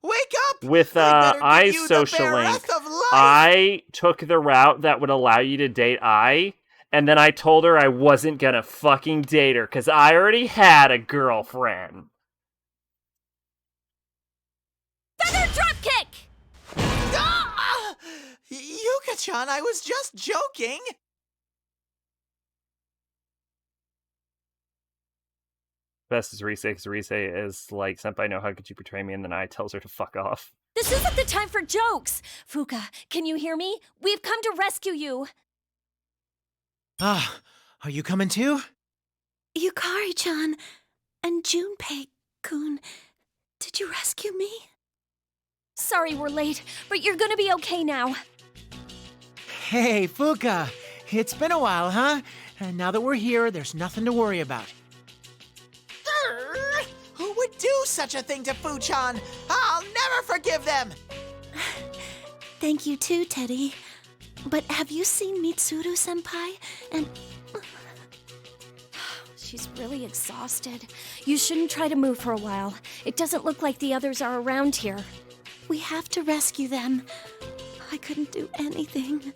Wake up! With iSocial Link, I took the route that would allow you to date and then I told her I wasn't gonna fucking date her, because I already had a girlfriend. Feather dropkick! Ah! Yuka-chan, I was just joking! Best is Rise, because Rise is like, Senpai, no, how could you betray me? And then I tells her to fuck off. This isn't the time for jokes! Fuka, can you hear me? We've come to rescue you! Are you coming too? Yukari-chan and Junpei-kun, did you rescue me? Sorry we're late, but you're gonna be okay now. Hey, Fuka. It's been a while, huh? And now that we're here, there's nothing to worry about. Who would do such a thing to Fu-chan? I'll never forgive them! Thank you too, Teddy. But have you seen Mitsuru-senpai? And... She's really exhausted. You shouldn't try to move for a while. It doesn't look like the others are around here. We have to rescue them. I couldn't do anything.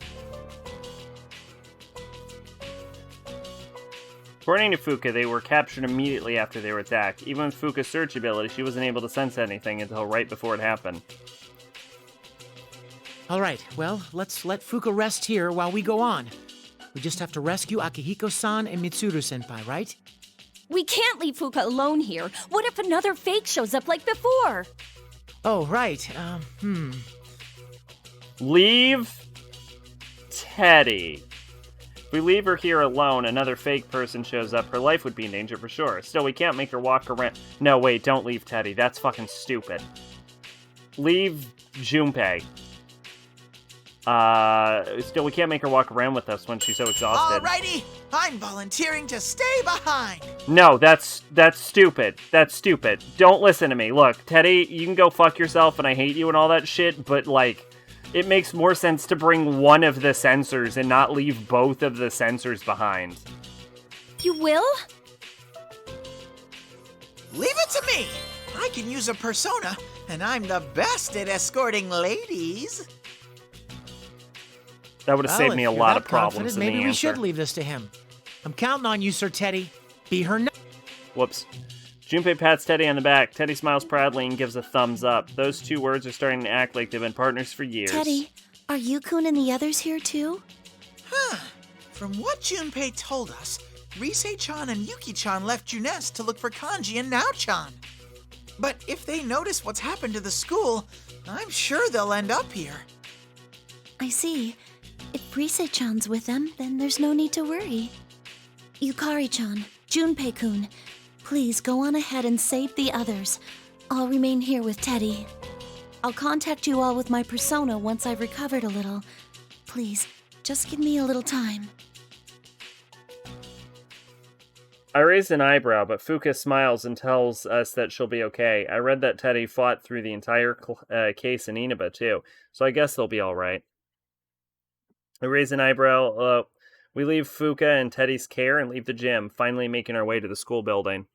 According to Fuka, they were captured immediately after they were attacked. Even with Fuka's search ability, she wasn't able to sense anything until right before it happened. All right, well, let's let Fuka rest here while we go on. We just have to rescue Akihiko-san and Mitsuru-senpai, right? We can't leave Fuka alone here. What if another fake shows up like before? Oh, right. Leave Teddy. If we leave her here alone, another fake person shows up, her life would be in danger for sure. Still, we can't make her walk around. No, wait, don't leave Teddy. That's fucking stupid. Leave Junpei. Still, we can't make her walk around with us when she's so exhausted. Alrighty, I'm volunteering to stay behind. No, that's stupid. That's stupid. Don't listen to me. Look, Teddy, you can go fuck yourself and I hate you and all that shit, but, like, it makes more sense to bring one of the sensors and not leave both of the sensors behind. You will? Leave it to me. I can use a persona, and I'm the best at escorting ladies. That would have saved me a lot of problems in the maybe we answer. should leave this to him. I'm counting on you, Sir Teddy. Be her Whoops. Junpei pats Teddy on the back. Teddy smiles proudly and gives a thumbs up. Those two words are starting to act like they've been partners for years. Teddy, are Yukun and the others here too? From what Junpei told us, Rise-chan and Yuki-chan left Junes to look for Kanji and Nao-chan. But if they notice what's happened to the school, I'm sure they'll end up here. I see. If Rise-chan's with them, then there's no need to worry. Yukari-chan, Junpei-kun, please go on ahead and save the others. I'll remain here with Teddy. I'll contact you all with my persona once I've recovered a little. Please, just give me a little time. I raised an eyebrow, but Fuka smiles and tells us that she'll be okay. I read that Teddy fought through the entire case in Inaba, too, so I guess they'll be alright. I raise an eyebrow. We leave Fuka in Teddy's care and leave the gym, finally making our way to the school building.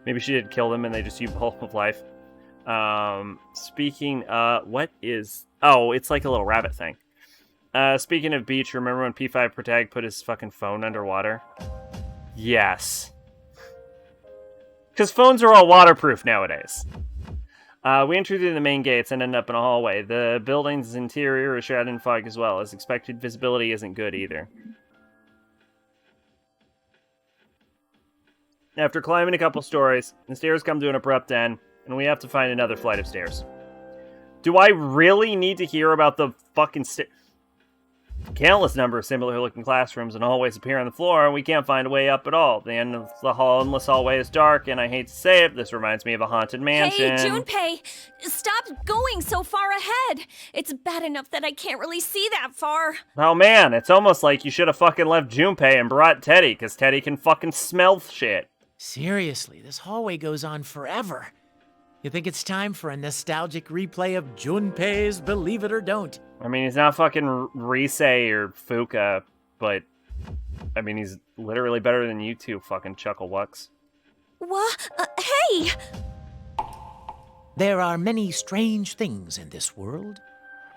Maybe she did kill them and they just used Pulp of Life. What is... Oh, it's like a little rabbit thing. Speaking of beach, remember when P5 Protag put his fucking phone underwater? Yes. Because phones are all waterproof nowadays. We enter through the main gates and end up in a hallway. The building's interior is shrouded in fog as well. As expected, visibility isn't good either. After climbing a couple stories, the stairs come to an abrupt end, and we have to find another flight of stairs. Do I really need to hear about the fucking Countless number of similar-looking classrooms and hallways appear on the floor, and we can't find a way up at all. The end of the endless hallway is dark, and I hate to say it, this reminds me of a haunted mansion. Hey, Junpei! Stop going so far ahead! It's bad enough that I can't really see that far. Oh man, it's almost like you should have fucking left Junpei and brought Teddy, because Teddy can fucking smell shit. Seriously, this hallway goes on forever. You think it's time for a nostalgic replay of Junpei's Believe It or Don't? I mean, he's not fucking Rise or Fuka, but, I mean, he's literally better than you two fucking chucklebucks. What? Hey! There are many strange things in this world.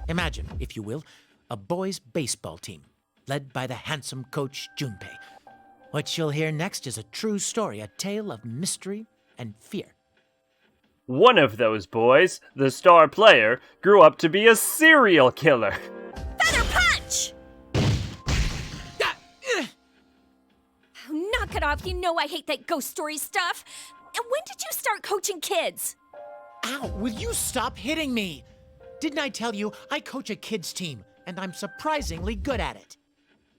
Imagine, if you will, a boys' baseball team, led by the handsome coach Junpei. What you'll hear next is a true story, a tale of mystery and fear. One of those boys, the star player, grew up to be a serial killer. Better punch! Knock it off, you know I hate that ghost story stuff. And when did you start coaching kids? Ow, will you stop hitting me? Didn't I tell you I coach a kids team, and I'm surprisingly good at it?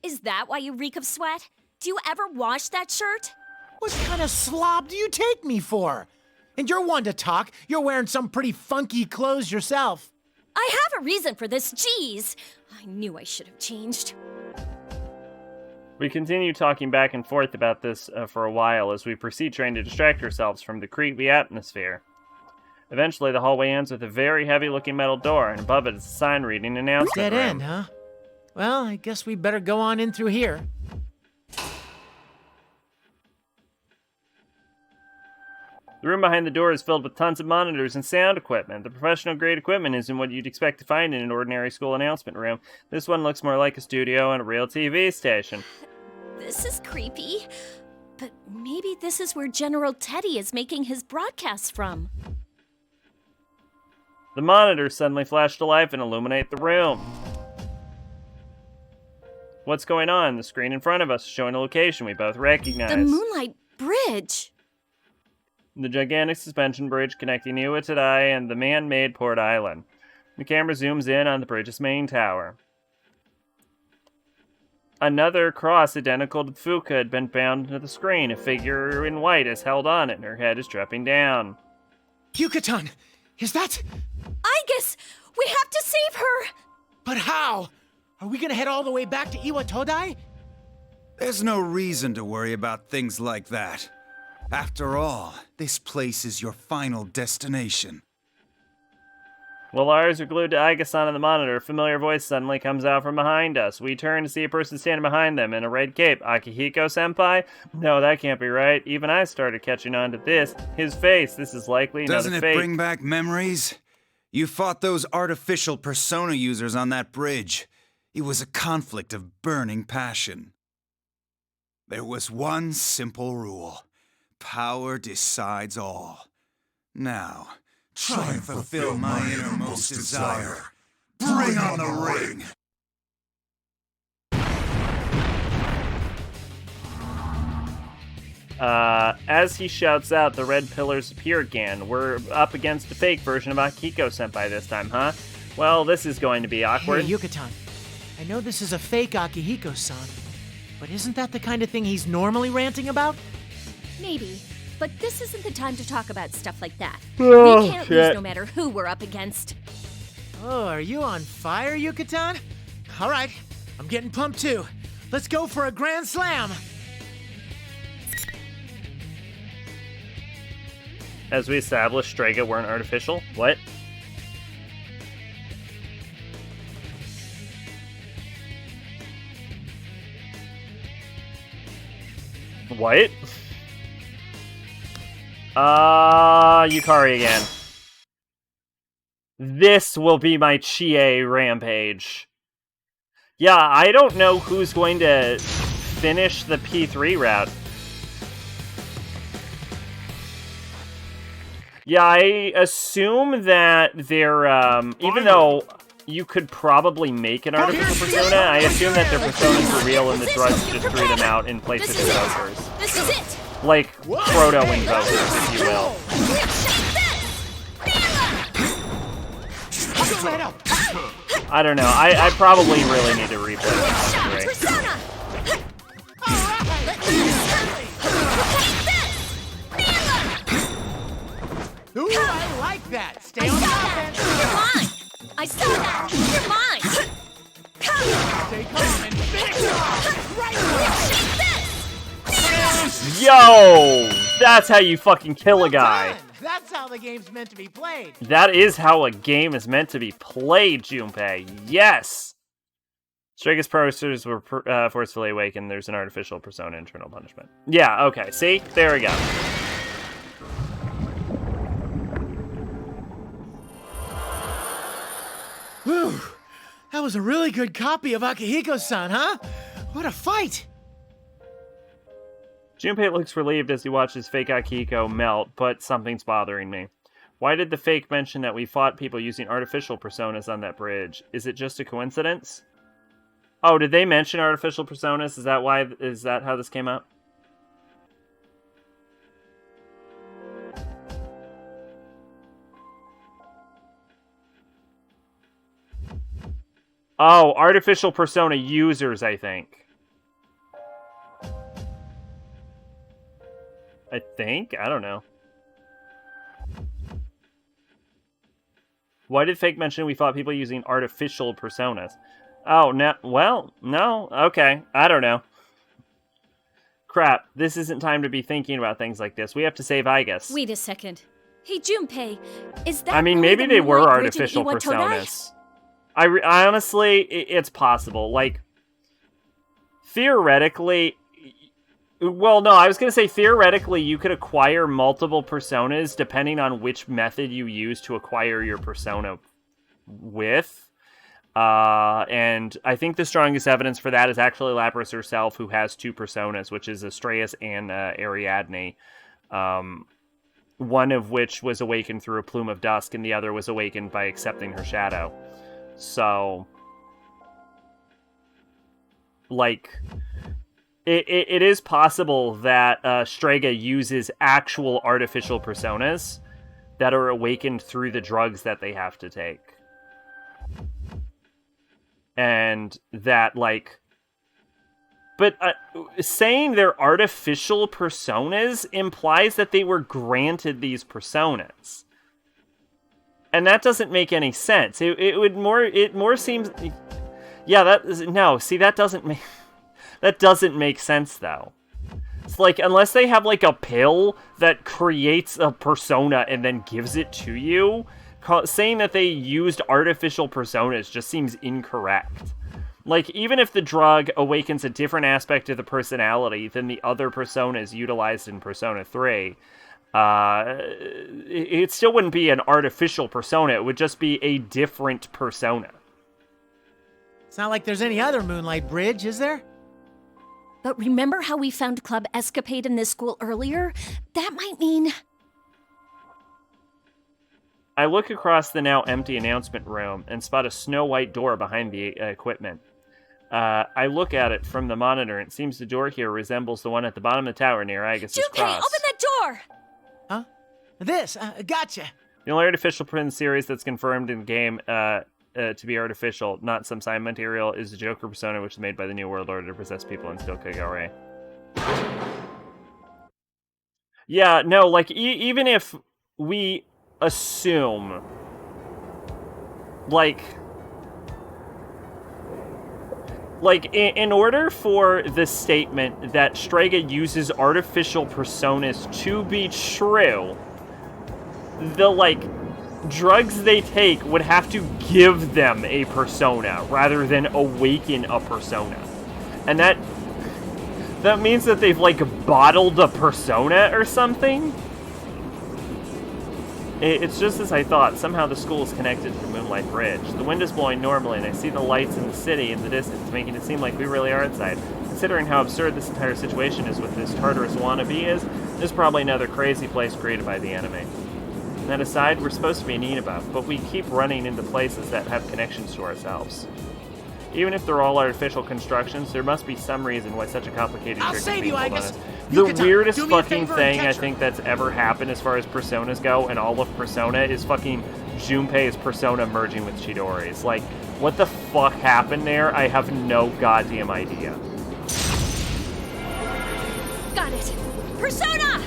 Is that why you reek of sweat? Do you ever wash that shirt? What kind of slob do you take me for? And you're one to talk. You're wearing some pretty funky clothes yourself. I have a reason for this, jeez. I knew I should have changed. We continue talking back and forth about this for a while as we proceed trying to distract ourselves from the creepy atmosphere. Eventually, the hallway ends with a very heavy-looking metal door, and above it is a sign reading announcement Dead room. end, huh? Well, I guess we better go on in through here. The room behind the door is filled with tons of monitors and sound equipment. The professional-grade equipment isn't what you'd expect to find in an ordinary school announcement room. This one looks more like a studio and a real TV station. This is creepy. But maybe this is where General Teddy is making his broadcasts from. The monitors suddenly flash to life and illuminate the room. What's going on? The screen in front of us is showing a location we both recognize. The Moonlight Bridge. The gigantic suspension bridge connecting Iwatadai and the man-made Port Island. The camera zooms in on the bridge's main tower. Another cross identical to Fuka had been bound to the screen. A figure in white is held on it, and her head is dropping down. Yucatan! Is that... Aigis! We have to save her! But how? Are we gonna head all the way back to Iwatodai? There's no reason to worry about things like that. After all, this place is your final destination. While our eyes are glued to Aiga-san on the monitor, a familiar voice suddenly comes out from behind us. We turn to see a person standing behind them in a red cape. Akihiko-senpai? No, that can't be right. Even I started catching on to this. His face. This is likely another Doesn't it fake. bring back memories? You fought those artificial persona users on that bridge. It was a conflict of burning passion. There was one simple rule. Power decides all. Now, try and fulfill my innermost desire. Bring on the ring! As he shouts out, the red pillars appear again. We're up against a fake version of Akihiko-senpai this time, huh? Well, this is going to be awkward. Hey, Yucatan. I know this is a fake Akihiko-san, but isn't that the kind of thing he's normally ranting about? Maybe. But this isn't the time to talk about stuff like that. Oh, we can't lose no matter who we're up against. Oh, are you on fire, Yucatan? All right, I'm getting pumped too. Let's go for a grand slam! As we established, Strega weren't artificial. What? What? Yukari again. This will be my Chie rampage. Yeah, I don't know who's going to finish the P3 route. Yeah, I assume that they're, even though you could probably make an artificial persona, I assume that their personas are real and the drugs just threw them out in place of invokers. This is it! Like, proto-invokers, if you will. I don't know, I probably really need to replay this. Ooh, I like that! Stay on offense! You're mine! I saw that! You're mine! Stay calm and finish off! Right! Yo! That's how you fucking kill a guy. That's how the game's meant to be played. That is how a game is meant to be played, Junpei. Yes! Strega's posters were forcefully awakened. There's an artificial persona internal punishment. Yeah, okay. See? There we go. Whew! That was a really good copy of Akihiko-san, huh? What a fight! Junpei looks relieved as he watches fake Akihiko melt, but something's bothering me. Why did the fake mention that we fought people using artificial personas on that bridge? Is it just a coincidence? Oh, did they mention artificial personas? Is that how this came up? Oh, artificial persona users, I think. I don't know. Why did Fake mention we fought people using artificial personas? Oh, no. Well, no. Okay. I don't know. Crap. This isn't time to be thinking about things like this. We have to save Igus. Wait a second. Hey, Junpei, is that I mean, really maybe the they were Moonlight Bridge in artificial Iwatodai? personas. I honestly, it's possible. Like, theoretically... Well, no, I was going to say, theoretically, you could acquire multiple personas depending on which method you use to acquire your persona with. And I think the strongest evidence for that is actually Lapras herself, who has 2 personas, which is Astraeus and Ariadne. One of which was awakened through a plume of dusk, and the other was awakened by accepting her shadow. So, like... It is possible that Strega uses actual artificial personas that are awakened through the drugs that they have to take. And that, like... But saying they're artificial personas implies that they were granted these personas. And that doesn't make any sense. It more seems... Yeah, that doesn't make... That doesn't make sense, though. It's like, unless they have, like, a pill that creates a persona and then gives it to you, saying that they used artificial personas just seems incorrect. Like, even if the drug awakens a different aspect of the personality than the other personas utilized in Persona 3, it still wouldn't be an artificial persona. It would just be a different persona. It's not like there's any other Moonlight Bridge, is there? But remember how we found Club Escapade in this school earlier? That might mean... I look across the now empty announcement room and spot a snow-white door behind the equipment. I look at it from the monitor, and it seems the door here resembles the one at the bottom of the tower near Agus's Junpei, Cross. open that door! Huh? This? Gotcha. The only artificial print series that's confirmed in the game to be artificial, not some sign material, is the Joker persona, which is made by the New World Order to possess people in Steel Kagare. Yeah, no, like, even if we assume, like, in order for the statement that Strega uses artificial personas to be true, the, like, drugs they take would have to give them a persona rather than awaken a persona. And that means that they've, like, bottled a persona or something? It's just as I thought. Somehow the school is connected to the Moonlight Bridge. The wind is blowing normally, and I see the lights in the city in the distance, making it seem like we really are inside. Considering how absurd this entire situation is with this Tartarus wannabe is, this is probably another crazy place created by the enemy. And that aside, we're supposed to be in Inaba, but we keep running into places that have connections to ourselves. Even if they're all artificial constructions, there must be some reason why such a complicated trick is being pulled on us. The weirdest fucking thing I think that's ever happened as far as personas go, and all of Persona, is fucking Junpei's persona merging with Chidori's. Like, what the fuck happened there? I have no goddamn idea. Got it! Persona!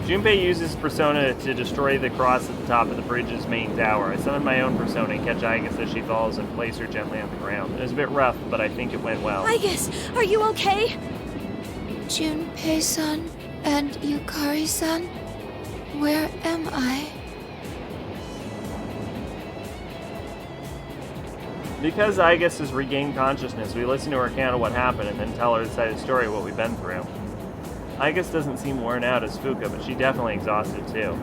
Junpei uses persona to destroy the cross at the top of the bridge's main tower. I summon my own persona and catch Igus as she falls and place her gently on the ground. It was a bit rough, but I think it went well. Igus, are you okay? Junpei-san and Yukari-san, where am I? Because Igus has regained consciousness, we listen to her account of what happened and then tell her the side of the story of what we've been through. Igus doesn't seem worn out as Fuka, but she's definitely exhausted too.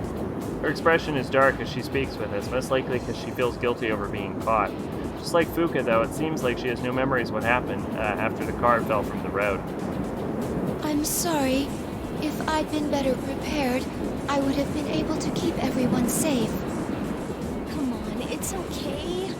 Her expression is dark as she speaks with us, most likely because she feels guilty over being caught. Just like Fuka, though, it seems like she has no memories of what happened after the car fell from the road. I'm sorry. If I'd been better prepared, I would have been able to keep everyone safe. Come on, it's okay.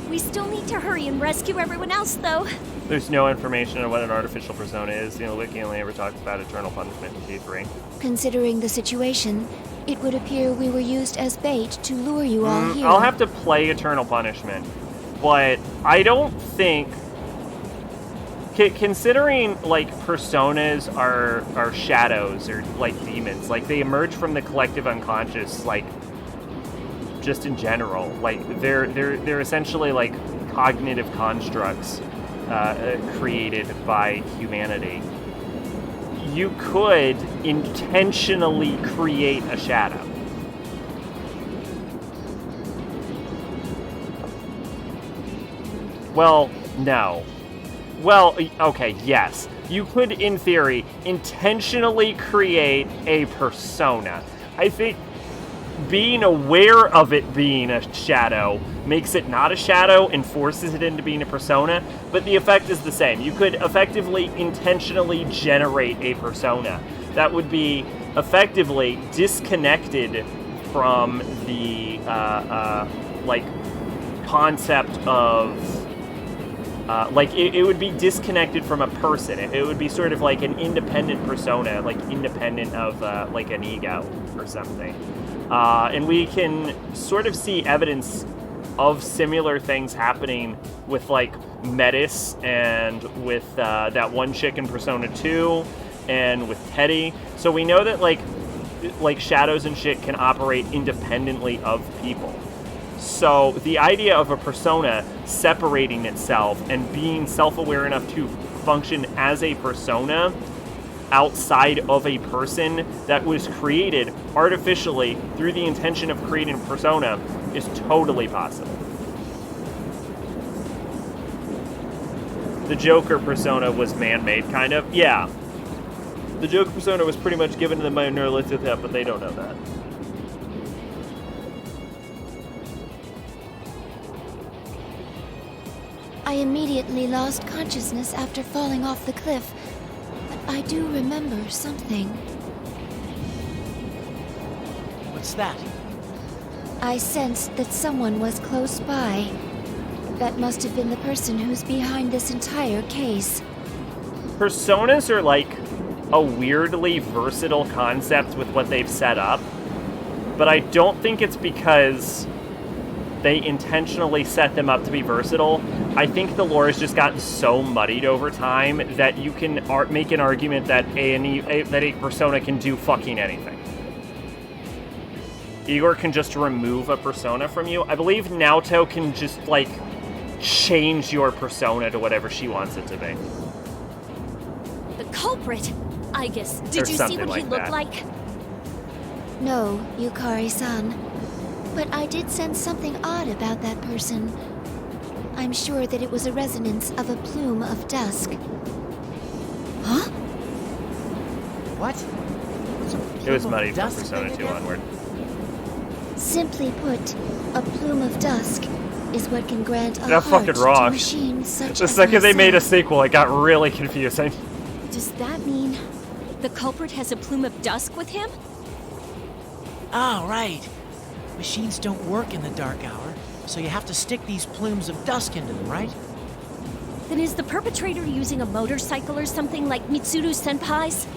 We still need to hurry and rescue everyone else, though. There's no information on what an artificial persona is. The wiki only ever talks about eternal punishment in P3. Considering the situation, it would appear we were used as bait to lure you all here. I'll have to play Eternal Punishment, but I don't think... Considering, like, personas are shadows or, like, demons, like, they emerge from the collective unconscious, like, just in general. Like, they're essentially, like, cognitive constructs created by humanity. You could intentionally create a shadow. Well, no. Well, okay, yes. You could, in theory, intentionally create a persona. I think being aware of it being a shadow makes it not a shadow and forces it into being a persona, but the effect is the same. You could effectively intentionally generate a persona that would be effectively disconnected from the like concept of like it would be disconnected from a person. It would be sort of like an independent persona, like independent of like an ego or something. And we can sort of see evidence of similar things happening with like Metis and with that one chick in Persona 2 and with Teddy. So we know that like shadows and shit can operate independently of people. So the idea of a persona separating itself and being self-aware enough to function as a persona outside of a person that was created artificially through the intention of creating a persona is totally possible. The Joker persona was man-made, kind of. Yeah. The Joker persona was pretty much given to them by a neurolithic, but they don't know that. I immediately lost consciousness after falling off the cliff, but I do remember something. What's that? I sensed that someone was close by. That must have been the person who's behind this entire case. Personas are like a weirdly versatile concept with what they've set up, but I don't think it's because they intentionally set them up to be versatile. I think the lore has just gotten so muddied over time that you can make an argument that a persona can do fucking anything. Igor can just remove a persona from you. I believe Naoto can just, like, change your persona to whatever she wants it to be. The culprit? I guess. Did you see what he looked like? No, Yukari-san. But I did sense something odd about that person. I'm sure that it was a resonance of a plume of dusk. Huh? What? It was muddied from Persona 2 onward. Simply put, a plume of dusk is what can grant a That's heart fucking wrong. to machines such The as second they made a myself. sequel, it got really confusing. Does that mean the culprit has a plume of dusk with him? Oh, right. Machines don't work in the dark hour, so you have to stick these plumes of dusk into them, right? Then is the perpetrator using a motorcycle or something like Mitsuru Senpai's?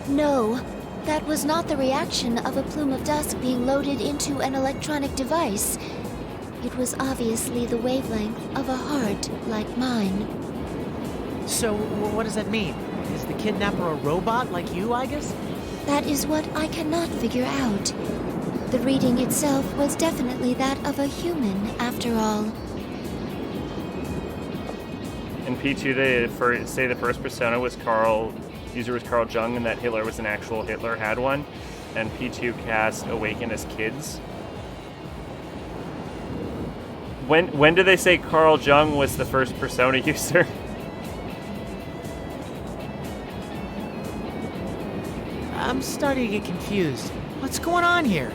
No, that was not the reaction of a plume of dusk being loaded into an electronic device. It was obviously the wavelength of a heart like mine. So, what does that mean? Is the kidnapper a robot like you, I guess? That is what I cannot figure out. The reading itself was definitely that of a human, after all. In P2, they say the first persona was user was Carl Jung, and that Hitler was an actual Hitler, had one. And P2 cast Awaken as kids. When do they say Carl Jung was the first persona user? I'm starting to get confused. What's going on here?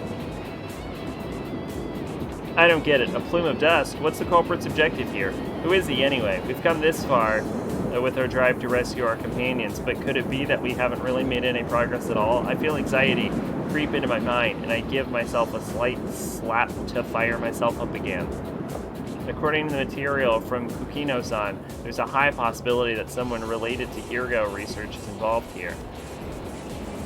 I don't get it. A plume of dust? What's the culprit's objective here? Who is he anyway? We've come this far with our drive to rescue our companions, but could it be that we haven't really made any progress at all? I feel anxiety creep into my mind, and I give myself a slight slap to fire myself up again. According to the material from Kukino-san, there's a high possibility that someone related to Irgo research is involved here.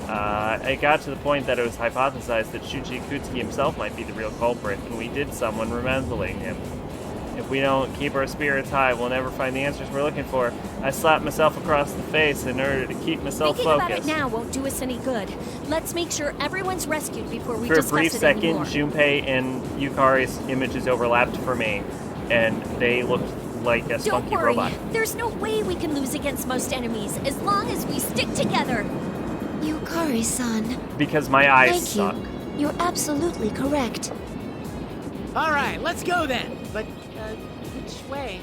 It got to the point that it was hypothesized that Shuji Ikutsuki himself might be the real culprit, and we did someone resembling him. If we don't keep our spirits high, we'll never find the answers we're looking for. I slapped myself across the face in order to keep myself Thinking focused. about it now won't do us any good. Let's make sure everyone's rescued before we For a discuss brief it second, anymore. Junpei and Yukari's images overlapped for me, and they looked like a Don't spunky worry. robot. There's no way we can lose against most enemies as long as we stick together. Yukari-san. Because my eyes Thank suck. you. You're absolutely correct. All right, let's go then. But, which way?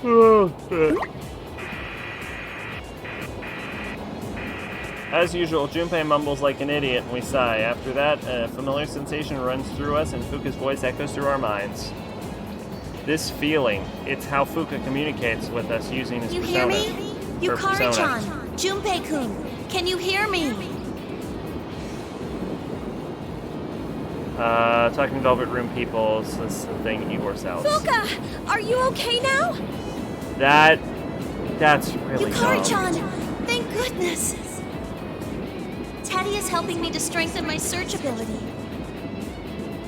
As usual, Junpei mumbles like an idiot and we sigh. After that, a familiar sensation runs through us and Fuka's voice echoes through our minds. This feeling, it's how Fuka communicates with us using his You persona. hear me? Her persona. Yukari-chan. Junpei-kun. Can you hear me? Talking Velvet Room people is this thing Igor sells. Fuka, are you okay now? That's really dumb. Yukari-chan. Thank goodness. Teddy is helping me to strengthen my search ability.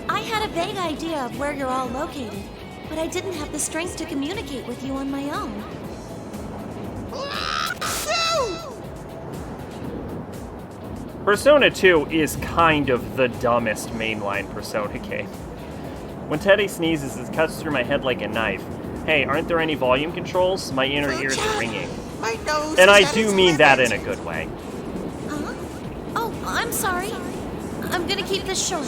I had a vague idea of where you're all located, but I didn't have the strength to communicate with you on my own. Persona 2 is kind of the dumbest mainline Persona game. When Teddy sneezes, it cuts through my head like a knife. Hey, aren't there any volume controls? My inner ears are ringing. My nose And is I at do its mean that in limit. a good way. Huh? Oh, I'm sorry. I'm gonna keep this short.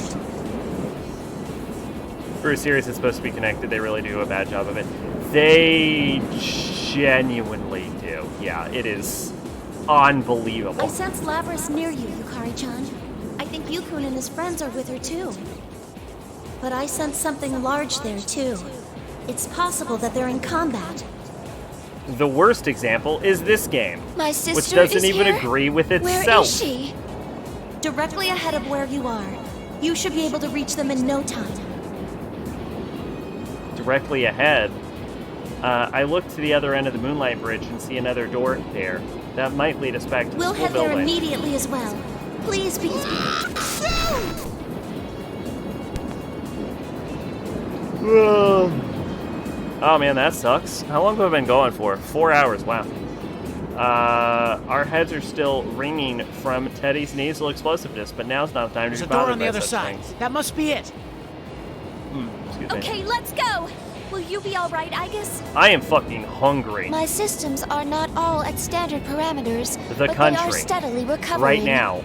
For a series that's supposed to be connected, they really do a bad job of it. They genuinely do. Yeah, it is unbelievable. I sense Lavras near you, Yukari-chan. I think Yukun and his friends are with her too. But I sense something large there too. It's possible that they're in combat. The worst example is this game, My sister which doesn't is even here? agree with Where itself. is she? Directly ahead of where you are. You should be able to reach them in no time. Directly ahead, I look to the other end of the Moonlight Bridge and see another door there. That might lead us back to the We'll school head there building. immediately as well. Please be. Oh man, that sucks. How long have I been going for? 4 hours, wow. Our heads are still ringing from Teddy's nasal explosiveness, but now's not the time to There's be a door bothered on the by other such side. things. That must be it. Excuse me. Okay, let's go. Will you be all right, Igus? I am fucking hungry. My systems are not all at standard parameters, The but country. they are steadily recovering. Right now.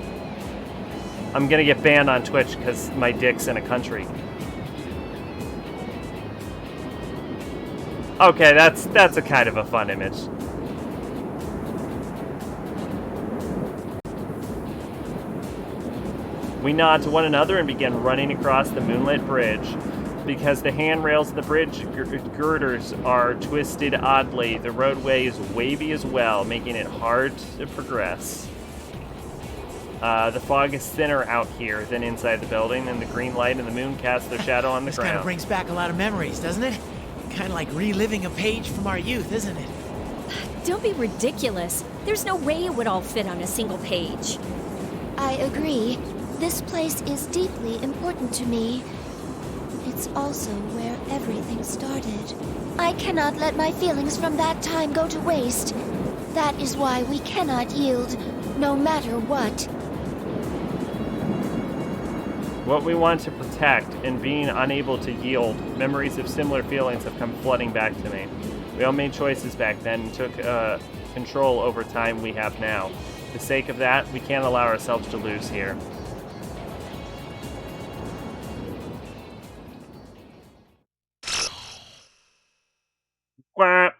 I'm gonna get banned on Twitch because my dick's in a country. Okay, that's a kind of a fun image. We nod to one another and begin running across the moonlit bridge. Because the handrails of the bridge girders are twisted oddly, the roadway is wavy as well, making it hard to progress. The fog is thinner out here than inside the building, and the green light and the moon cast their shadow on the This kind of ground. brings back a lot of memories, doesn't it? Kind of like reliving a page from our youth, isn't it? Don't be ridiculous. There's no way it would all fit on a single page. I agree. This place is deeply important to me. It's also where everything started. I cannot let my feelings from that time go to waste. That is why we cannot yield, no matter what. What we want to protect and being unable to yield, memories of similar feelings have come flooding back to me. We all made choices back then and took control over time we have now. For the sake of that, we can't allow ourselves to lose here. Quack.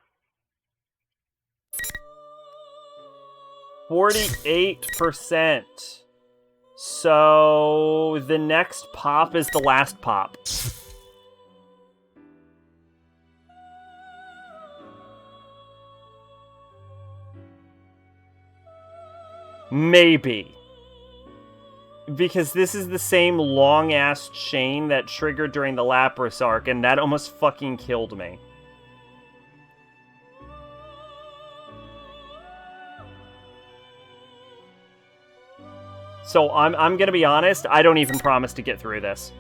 48%. So the next pop is the last pop. Maybe. Because this is the same long-ass chain that triggered during the Lapras arc, and that almost fucking killed me. So I'm gonna be honest, I don't even promise to get through this.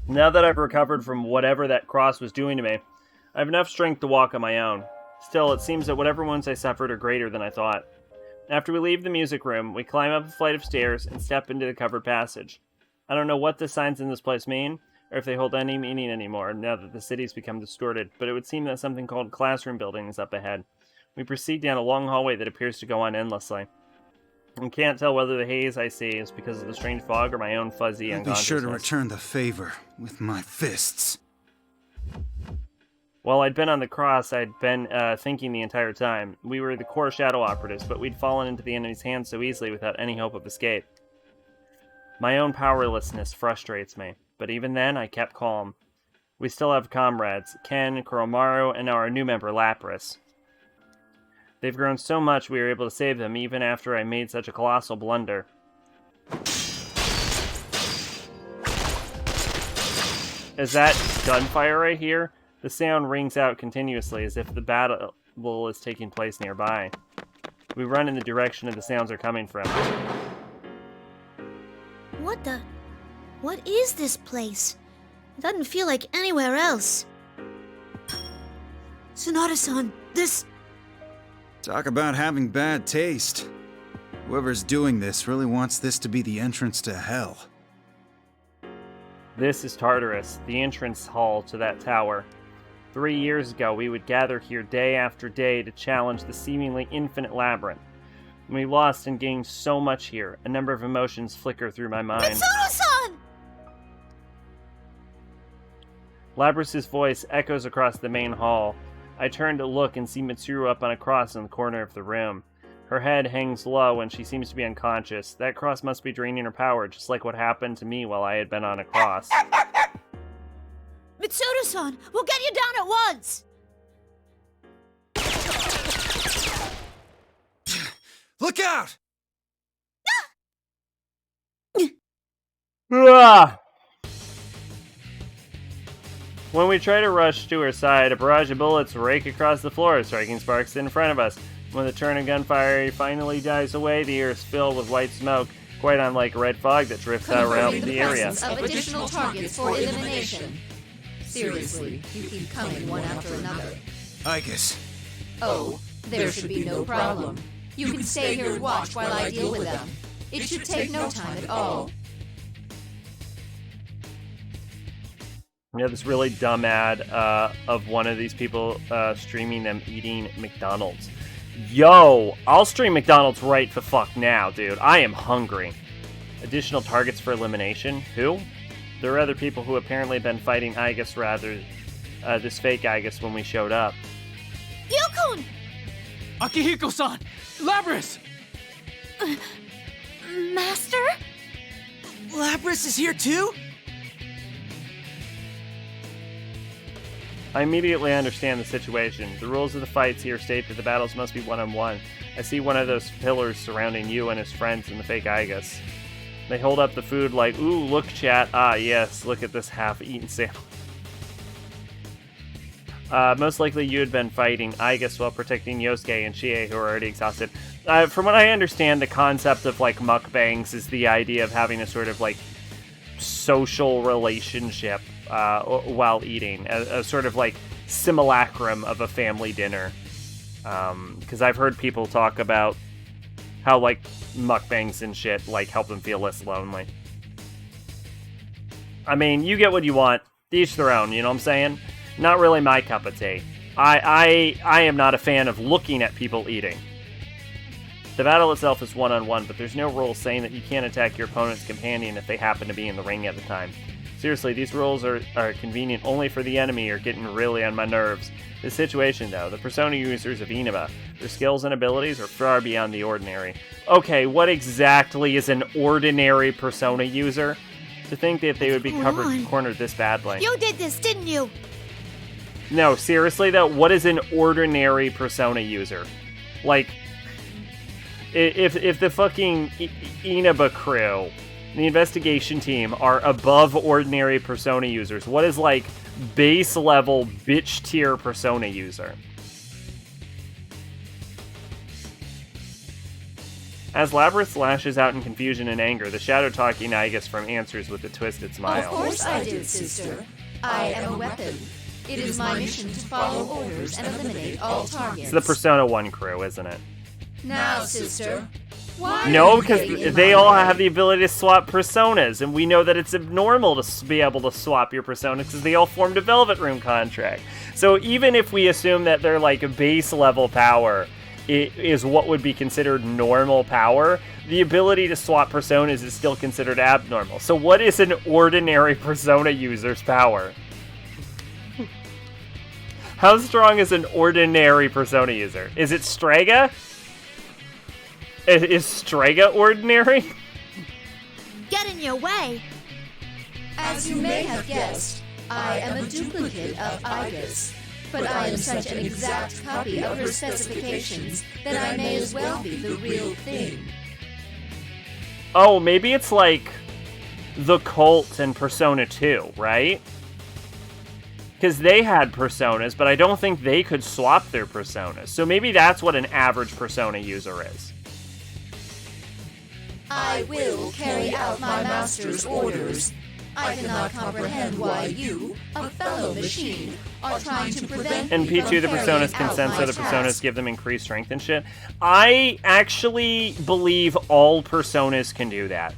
Now that I've recovered from whatever that cross was doing to me, I have enough strength to walk on my own. Still, it seems that whatever wounds I suffered are greater than I thought. After we leave the music room, we climb up a flight of stairs and step into the covered passage. I don't know what the signs in this place mean, or if they hold any meaning anymore, now that the city's become distorted, but it would seem that something called classroom building is up ahead. We proceed down a long hallway that appears to go on endlessly. I can't tell whether the haze I see is because of the strange fog or my own fuzzy I'll be unconsciousness. sure to return the favor with my fists. While I'd been on the cross, I'd been thinking the entire time. We were the core shadow operatives, but we'd fallen into the enemy's hands so easily without any hope of escape. My own powerlessness frustrates me, but even then, I kept calm. We still have comrades, Ken, Kuromaru, and now our new member, Lapras. They've grown so much we were able to save them even after I made such a colossal blunder. Is that gunfire I hear? The sound rings out continuously as if the battle is taking place nearby. We run in the direction of the sounds are coming from. What is this place? It doesn't feel like anywhere else. Sonata-san, this... Talk about having bad taste. Whoever's doing this really wants this to be the entrance to hell. This is Tartarus, the entrance hall to that tower. 3 years ago, we would gather here day after day to challenge the seemingly infinite labyrinth. We lost and gained so much here. A number of emotions flicker through my mind. Mitsuru-san! Labras's voice echoes across the main hall. I turn to look and see Mitsuru up on a cross in the corner of the room. Her head hangs low and she seems to be unconscious. That cross must be draining her power, just like what happened to me while I had been on a cross. Mitsuru-san, we'll get you down at once! Look out! Ah! When we try to rush to her side, a barrage of bullets rake across the floor, striking sparks in front of us. When the turn of gunfire finally dies away, the air is filled with white smoke, quite unlike red fog that drifts out around the area. Of additional targets for elimination. Seriously, you keep coming one after another. Igus. Oh, there should be no problem. You can stay here and watch while I deal with them. It should take no time at all. We have this really dumb ad of one of these people streaming them eating McDonald's. Yo, I'll stream McDonald's right the fuck now, dude. I am hungry. Additional targets for elimination? Who? There are other people who apparently have been fighting Igus rather, this fake Igus when we showed up. Gyokun! Akihiko-san! Lapras! Master? Lapras is here too? I immediately understand the situation. The rules of the fights here state that the battles must be one-on-one. I see one of those pillars surrounding you and his friends and the fake Igus. They hold up the food like, ooh, look, chat. Ah, yes, look at this half-eaten sandwich. Most likely you had been fighting Igus while protecting Yosuke and Chie, who are already exhausted. From what I understand, the concept of, like, mukbangs is the idea of having a sort of, like, social relationship while eating. A sort of, like, simulacrum of a family dinner. Because I've heard people talk about how, like, mukbangs and shit, like, help them feel less lonely. I mean, you get what you want. Each their own, you know what I'm saying? Not really my cup of tea. I am not a fan of looking at people eating. The battle itself is one-on-one, but there's no rule saying that you can't attack your opponent's companion if they happen to be in the ring at the time. Seriously, these rules are convenient only for the enemy or getting really on my nerves. This situation, though, the Persona users of Inaba, their skills and abilities are far beyond the ordinary. Okay, what exactly is an ordinary Persona user? To think that they would be cornered this badly. You did this, didn't you? No, seriously though, what is an ordinary Persona user? Like, If the fucking Inaba crew, the investigation team, are above ordinary Persona users, what is, like, base level bitch tier Persona user? As Labyrinth lashes out in confusion and anger, the shadow-talking Igus from answers with a twisted smile. Of course I did, sister. I am a weapon. It is my mission to follow orders and eliminate all targets. It's the Persona 1 crew, isn't it? Now, sister, why No, are you because getting in they my all way? have the ability to swap personas, and we know that it's abnormal to be able to swap your personas because they all formed a Velvet Room contract. So even if we assume that they're like a base level power, it is what would be considered normal power, the ability to swap personas is still considered abnormal. So what is an ordinary Persona user's power? How strong is an ordinary Persona user? Is it Strega? Is Strega ordinary? Get in your way. As you may have guessed, I am a duplicate of Igus. But I am such an exact copy of her specifications that I may as well be the real thing. Oh, maybe it's like the Cult and Persona 2, right? Because they had personas, but I don't think they could swap their personas. So maybe that's what an average Persona user is. I will carry out my master's orders. I cannot comprehend why you, a fellow machine, are trying to prevent And me P2, the from personas carrying can sense out my other personas, task. give them increased strength and shit. I actually believe all personas can do that.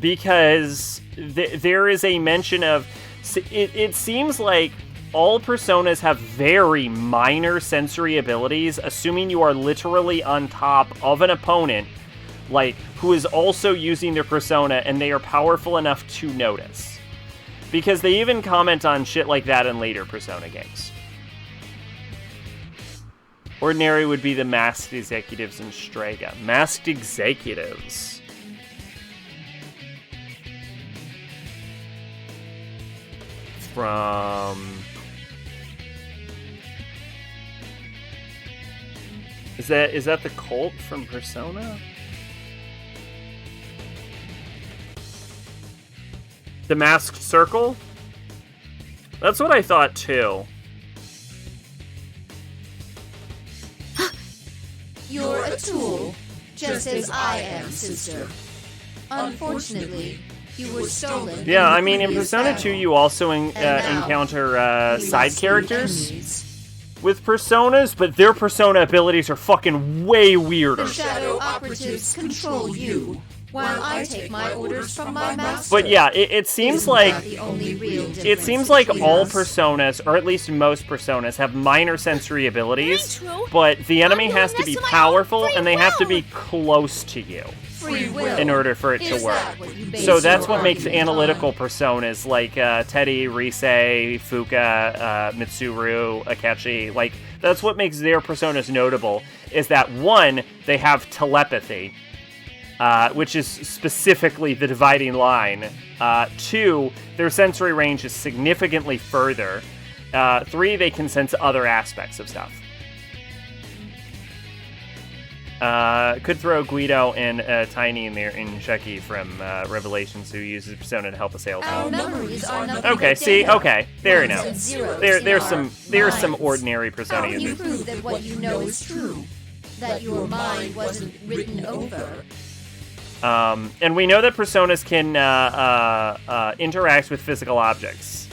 Because there is a mention of... It seems like all personas have very minor sensory abilities, assuming you are literally on top of an opponent, like, who is also using their persona, and they are powerful enough to notice. Because they even comment on shit like that in later Persona games. Ordinary would be the masked executives in Strega. Masked executives. From... Is that the Cult from Persona? The Masked Circle? That's what I thought, too. You're a tool, just as I am, sister. Unfortunately, you were stolen. Yeah, I the mean, in previous Persona battle. 2, you also now, encounter we side must be characters enemies. with personas, but their persona abilities are fucking way weirder. The shadow operatives control you, while I take my orders from my master. But yeah, it seems Isn't like that the only real it difference seems like between all us? personas, or at least most personas, have minor sensory abilities, true. but the enemy has to this be to my own powerful free and they have to will. be close to you Free will. in order for it Is to work. that what you base So that's your what makes argument analytical on? personas like Teddy, Rise, Fuka, Mitsuru, Akechi, like that's what makes their personas notable, is that one, they have telepathy, which is specifically the dividing line. 2, their sensory range is significantly further. 3, they can sense other aspects of stuff. Could throw Guido and Tiny in there in Chucky from Revelations, who uses Persona to help a Our salesman. memories are nothing Okay, but see, data. okay, there you Ones know. and zeros There's in some our ordinary How Persona can you users. prove that what you know is true? That your mind wasn't written over? And we know that personas can interact with physical objects.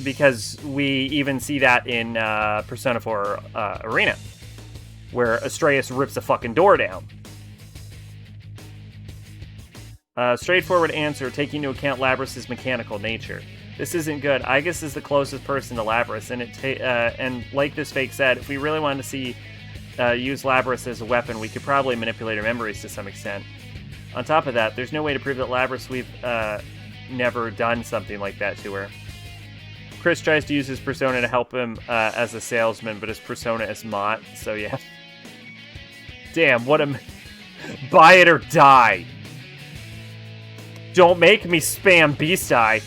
Because we even see that in Persona 4 Arena, where Astreus rips a fucking door down. Straightforward answer, taking into account Labrys' mechanical nature. This isn't good. Igus is the closest person to Labrys, and and like this fake said, if we really wanted to see use Labrys as a weapon, we could probably manipulate her memories to some extent. On top of that, there's no way to prove that Labrys we've never done something like that to her. Chris tries to use his persona to help him as a salesman, but his persona is Mott, so yeah. Damn, what a... Buy it or die. Don't make me spam Beast Eye.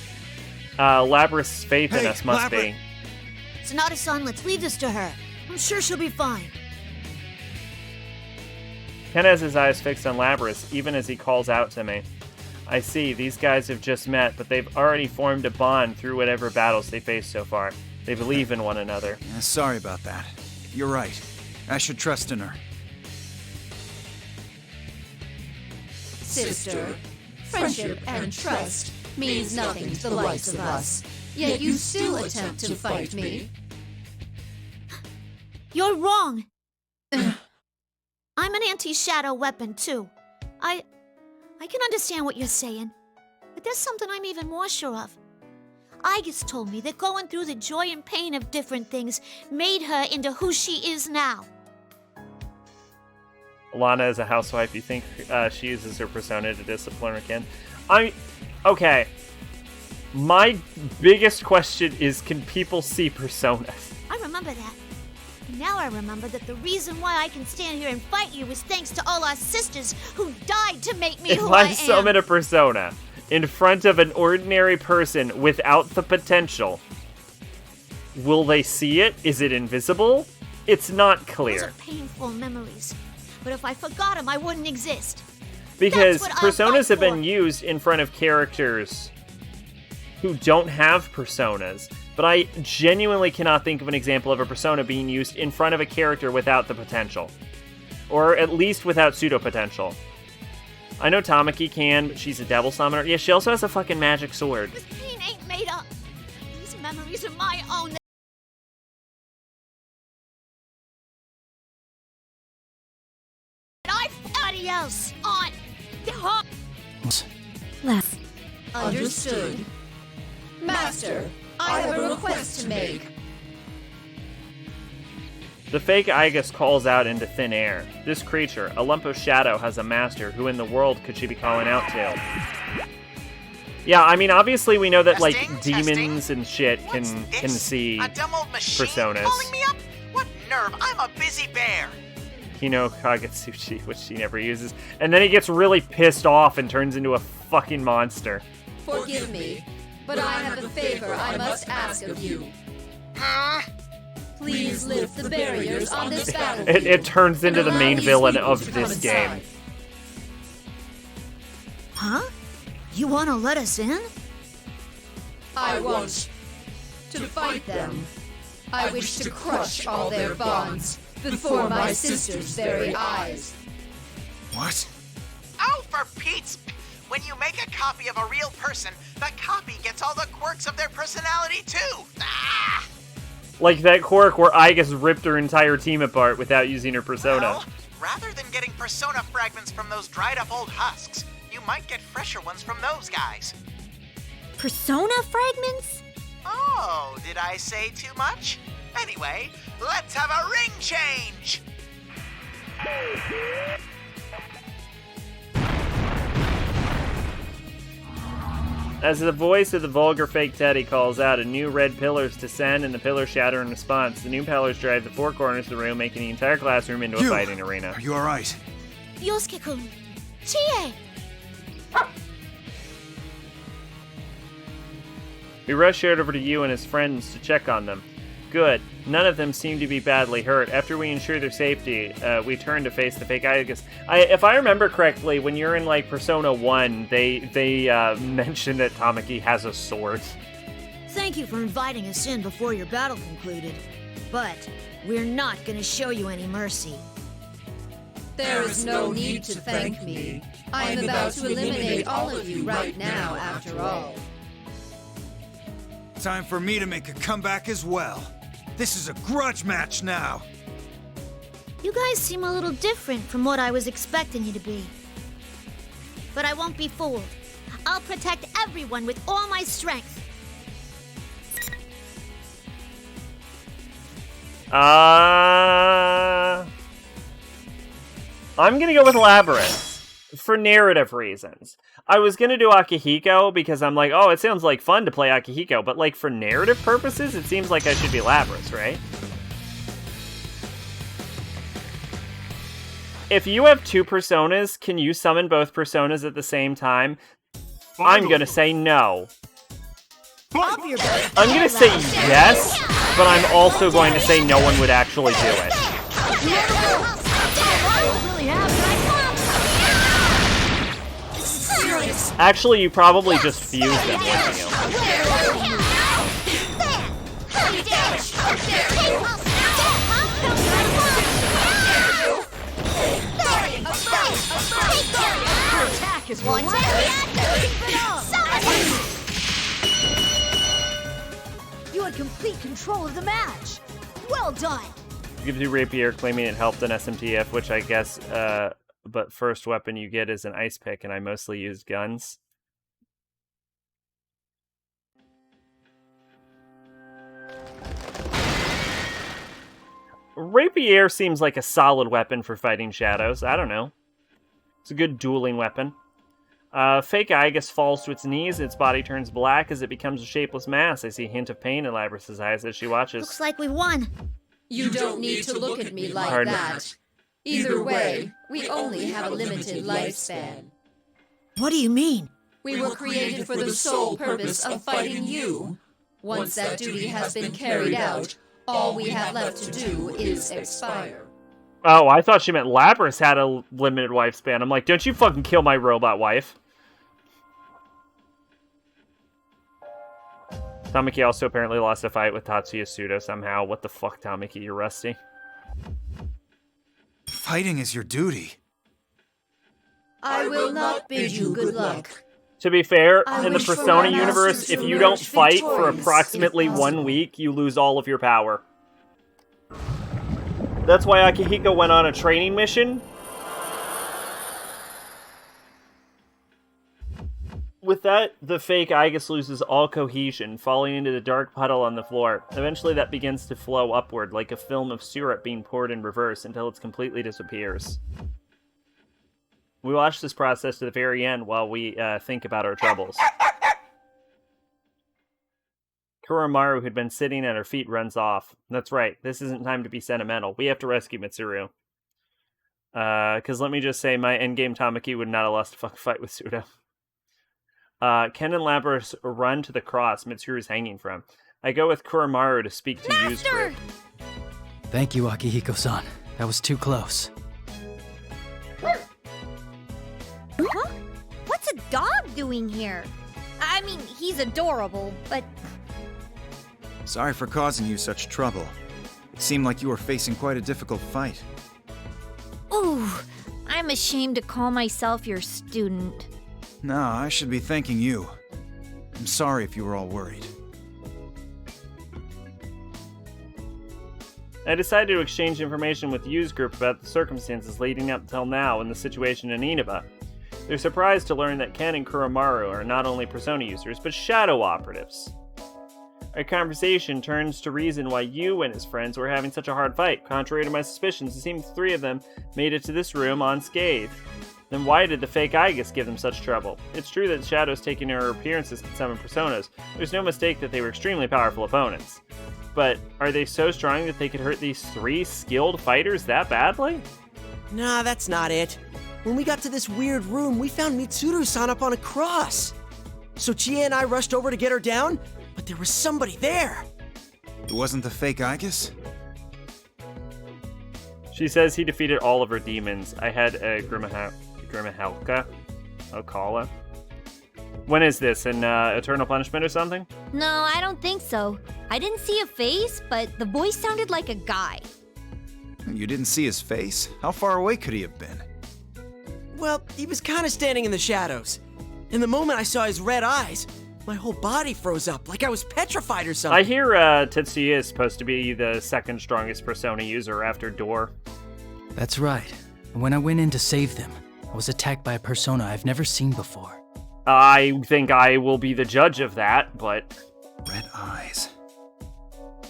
Labrys' faith in us must be. Sonata-san, let's leave this to her. I'm sure she'll be fine. Ken has his eyes fixed on Labrys, even as he calls out to me. I see, these guys have just met, but they've already formed a bond through whatever battles they faced so far. They believe in one another. Yeah, sorry about that. You're right. I should trust in her. Sister, friendship and trust means nothing to the likes of us. Yet you still attempt to fight me. You're wrong. I'm an anti-shadow weapon, too. I can understand what you're saying, but there's something I'm even more sure of. Igus told me that going through the joy and pain of different things made her into who she is now. Lana is a housewife. You think she uses her persona to discipline her kin? Okay. My biggest question is, can people see personas? I remember that. And now I remember that the reason why I can stand here and fight you is thanks to all our sisters who died to make me who I am. If I summon a persona in front of an ordinary person without the potential, will they see it? Is it invisible? It's not clear. Those are painful memories. But if I forgot them, I wouldn't exist. Because personas have been used in front of characters who don't have personas. But I genuinely cannot think of an example of a persona being used in front of a character without the potential. Or at least without pseudo-potential. I know Tamaki can, but she's a devil summoner. Yeah, she also has a fucking magic sword. This pain ain't made up. These memories are my own. Everybody else on the heart. Left. Understood. Master, I have a request to make. The fake Igus calls out into thin air. This creature, a lump of shadow, has a master. Who in the world could she be calling out to? Yeah, I mean, obviously we know that, like, demons and shit can see A dumb old machine personas. calling me up? What nerve? I'm a busy bear. Hino Kagetsuchi, which she never uses. And then he gets really pissed off and turns into a fucking monster. Forgive me, but I have a favor I must ask of you. Huh? Please lift the barriers on this battlefield. It turns into the and main allow villain these of people to this come game. inside. Huh? You want to let us in? I want to fight them. I wish to crush all their bonds before my sister's very eyes. What? Oh, for Pete's... When you make a copy of a real person, the copy gets all the quirks of their personality, too. Ah! Like that quirk where Igus ripped her entire team apart without using her persona. Well, rather than getting persona fragments from those dried-up old husks, you might get fresher ones from those guys. Persona fragments? Oh, did I say too much? Anyway, let's have a ring change! As the voice of the vulgar fake Teddy calls out, a new red pillars descend and the pillars shatter in response. The new pillars drive the four corners of the room, making the entire classroom into a fighting arena. Are you alright? Yosuke-kun. Chie! We rush Shared over to you and his friends to check on them. Good. None of them seem to be badly hurt. After we ensure their safety, we turn to face the fake Igus. If I remember correctly, when you're in, like, Persona 1, they mention that Tamaki has a sword. Thank you for inviting us in before your battle concluded. But we're not gonna show you any mercy. There is no need to thank me. I am about to eliminate all of you right now, after all. Time for me to make a comeback as well. This is a grudge match now. You guys seem a little different from what I was expecting you to be. But I won't be fooled. I'll protect everyone with all my strength. I'm gonna go with Labyrinth. For narrative reasons. I was gonna do Akihiko because I'm like, oh, it sounds like fun to play Akihiko, but like for narrative purposes, it seems like I should be Labyrinth, right? If you have two personas, can you summon both personas at the same time? I'm gonna say no. I'm gonna say yes, but I'm also going to say no one would actually do it. Actually, you probably just fused them, wouldn't you? You had complete control of the match. Well done. Gives you rapier, claiming it helped an SMTF, which I guess, but first weapon you get is an ice pick, and I mostly use guns. Rapier seems like a solid weapon for fighting shadows. I don't know. It's a good dueling weapon. Fake Igus falls to its knees. Its body turns black as it becomes a shapeless mass. I see a hint of pain in Labrys's eyes as she watches. Looks like we won. You don't need to look at me like that. Either way, we only have a limited lifespan. What do you mean? We were created for the sole purpose of fighting you. Once that duty has been carried out, all we have left to do is expire. Oh, I thought she meant Labrys had a limited lifespan. I'm like, don't you fucking kill my robot wife. Tamaki also apparently lost a fight with Tatsuya Suda somehow. What the fuck, Tamaki? You're rusty. Fighting is your duty. I will not bid you good luck. To be fair, in the Persona universe, if you don't fight for approximately 1 week, you lose all of your power. That's why Akihiko went on a training mission. With that, the fake Igus loses all cohesion, falling into the dark puddle on the floor. Eventually that begins to flow upward, like a film of syrup being poured in reverse, until it completely disappears. We watch this process to the very end while we think about our troubles. Kuromaru, who'd been sitting at her feet, runs off. That's right, this isn't time to be sentimental. We have to rescue Mitsuru. Because let me just say, my endgame Tamaki would not have lost a fucking fight with Suda. Ken and Labrys run to the cross Mitsuru's hanging from. I go with Kuromaru to speak to Yu's group. Thank you, Akihiko-san. That was too close. Huh? What's a dog doing here? I mean, he's adorable, but... Sorry for causing you such trouble. It seemed like you were facing quite a difficult fight. Ooh, I'm ashamed to call myself your student. No, I should be thanking you. I'm sorry if you were all worried. I decided to exchange information with Yu's group about the circumstances leading up till now and the situation in Inaba. They're surprised to learn that Ken and Kuromaru are not only Persona users, but shadow operatives. Our conversation turns to reason why Yu and his friends were having such a hard fight. Contrary to my suspicions, it seems the three of them made it to this room unscathed. Then why did the fake Igus give them such trouble? It's true that shadows taking their appearances can summon personas. There's no mistake that they were extremely powerful opponents. But are they so strong that they could hurt these three skilled fighters that badly? Nah, that's not it. When we got to this weird room, we found Mitsuru-san up on a cross. So Chie and I rushed over to get her down, but there was somebody there. It wasn't the fake Igus? She says he defeated all of her demons. I had a Grimahelka. Okala. When is this? In Eternal Punishment or something? No, I don't think so. I didn't see a face, but the voice sounded like a guy. You didn't see his face? How far away could he have been? Well, he was kind of standing in the shadows. And the moment I saw his red eyes, my whole body froze up, like I was petrified or something. I hear Tetsuya is supposed to be the second strongest Persona user after Door. That's right. When I went in to save them, I was attacked by a Persona I've never seen before. I think I will be the judge of that, but... Red eyes.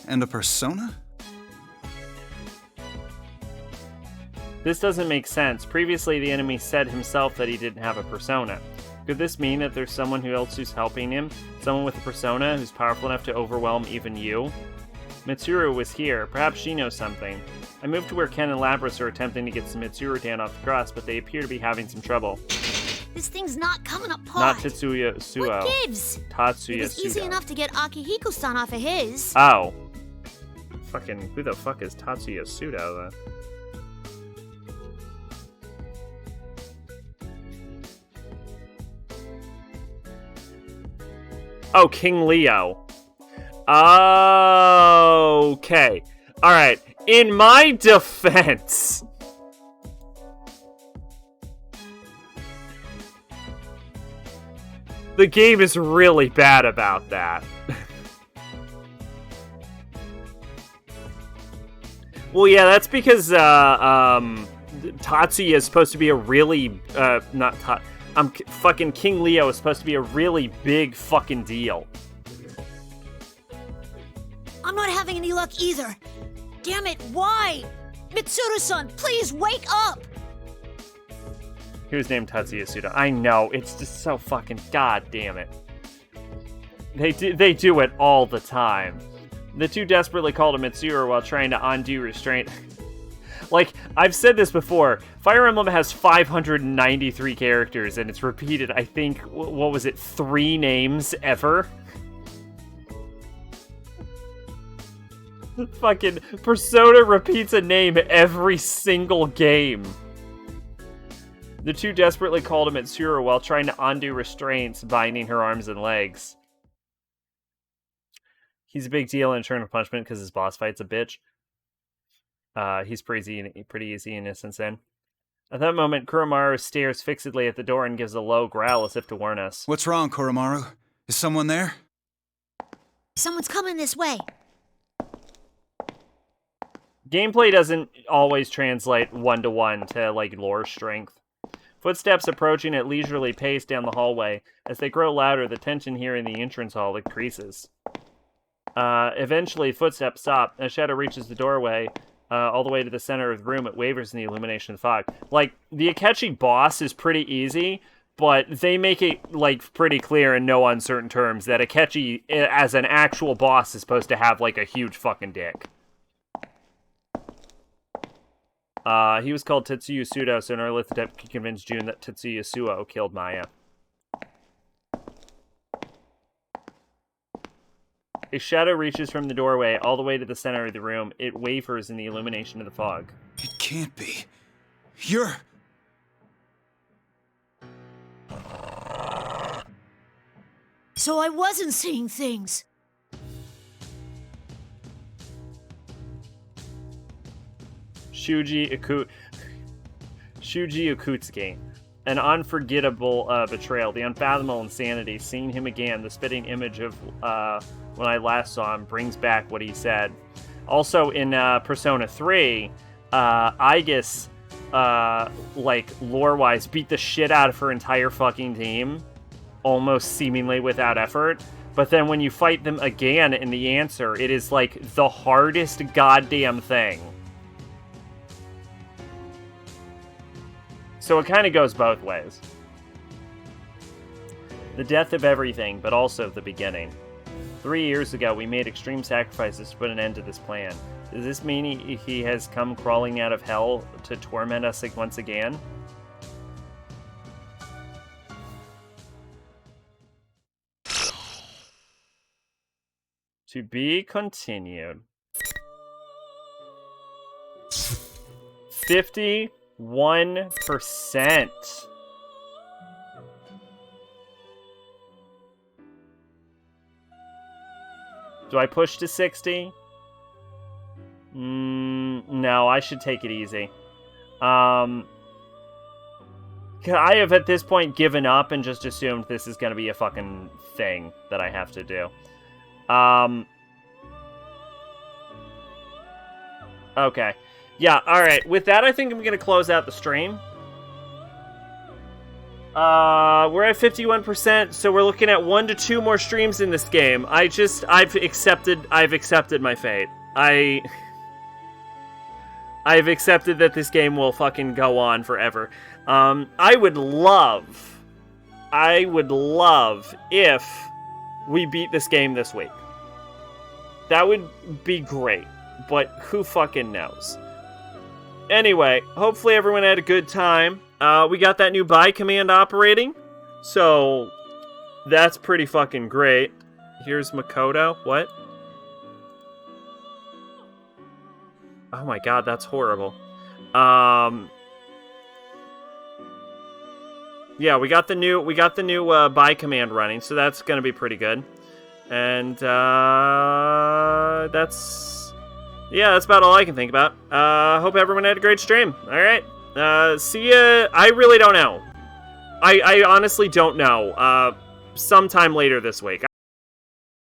And a Persona? This doesn't make sense. Previously, the enemy said himself that he didn't have a Persona. Could this mean that there's someone else who's helping him? Someone with a Persona who's powerful enough to overwhelm even you? Mitsuru was here. Perhaps she knows something. I moved to where Ken and Labrys are attempting to get some Mitsuru down off the cross, but they appear to be having some trouble. This thing's not coming apart. Not Tetsuya Suo. What gives? Tatsuya It was easy Sudo. enough to get Akihiko-san off of his. Oh. Fucking, who the fuck is Tatsuya Suda, then? Oh, King Leo. Okay. Alright. In my defense... the game is really bad about that. Well, yeah, that's because, Tatsuya is supposed to be a really, fucking King Leo is supposed to be a really big fucking deal. I'm not having any luck either. Damn it, why? Mitsuru-san, please wake up! Who's named Tatsuya Suda? I know, it's just so fucking goddamn it. They do it all the time. The two desperately call to Mitsuru while trying to undo restraint. Like, I've said this before, Fire Emblem has 593 characters, and it's repeated, I think, what was it, 3 names ever? Fucking Persona repeats a name every single game. The two desperately call to Mitsuru while trying to undo restraints binding her arms and legs. He's a big deal in Eternal Punishment because his boss fight's a bitch. He's pretty easy in Innocent. At that moment, Kuromaru stares fixedly at the door and gives a low growl as if to warn us. What's wrong, Kuromaru? Is someone there? Someone's coming this way. Gameplay doesn't always translate one-to-one to, like, lore strength. Footsteps approaching at leisurely pace down the hallway. As they grow louder, the tension here in the entrance hall increases. Eventually, footsteps stop. A shadow reaches the doorway, all the way to the center of the room. It wavers in the illumination of the fog. Like, the Akechi boss is pretty easy, but they make it, like, pretty clear in no uncertain terms that Akechi, as an actual boss, is supposed to have, like, a huge fucking dick. He was called Tetsuya Sudo, so Norlith the Dep convinced June that Tetsuya Suo killed Maya. A shadow reaches from the doorway all the way to the center of the room. It wavers in the illumination of the fog. It can't be. You're... So I wasn't seeing things. Shuji Okutsuki. An unforgettable betrayal, the unfathomable insanity. Seeing him again, the spitting image of when I last saw him brings back what he said. Also in Persona 3, Aigis, like, lore-wise, beat the shit out of her entire fucking team, almost seemingly without effort. But then when you fight them again in the answer, it is, like, the hardest goddamn thing. So it kind of goes both ways. The death of everything, but also the beginning. 3 years ago, we made extreme sacrifices to put an end to this plan. Does this mean he has come crawling out of hell to torment us once again? To be continued. 51%. Do I push to 60? No, I should take it easy. I have at this point given up and just assumed this is going to be a fucking thing that I have to do. Okay. Yeah, alright. With that, I think I'm going to close out the stream. We're at 51%, so we're looking at 1 to 2 more streams in this game. I've accepted my fate. I've accepted that this game will fucking go on forever. I would love if we beat this game this week. That would be great, but who fucking knows? Anyway, hopefully everyone had a good time. We got that new buy command operating, so that's pretty fucking great. Here's Makoto. What? Oh my god, that's horrible. Yeah, we got the new buy command running, so that's gonna be pretty good. And that's about all I can think about. Hope everyone had a great stream. All right, see ya. I really don't know. I honestly don't know. Sometime later this week.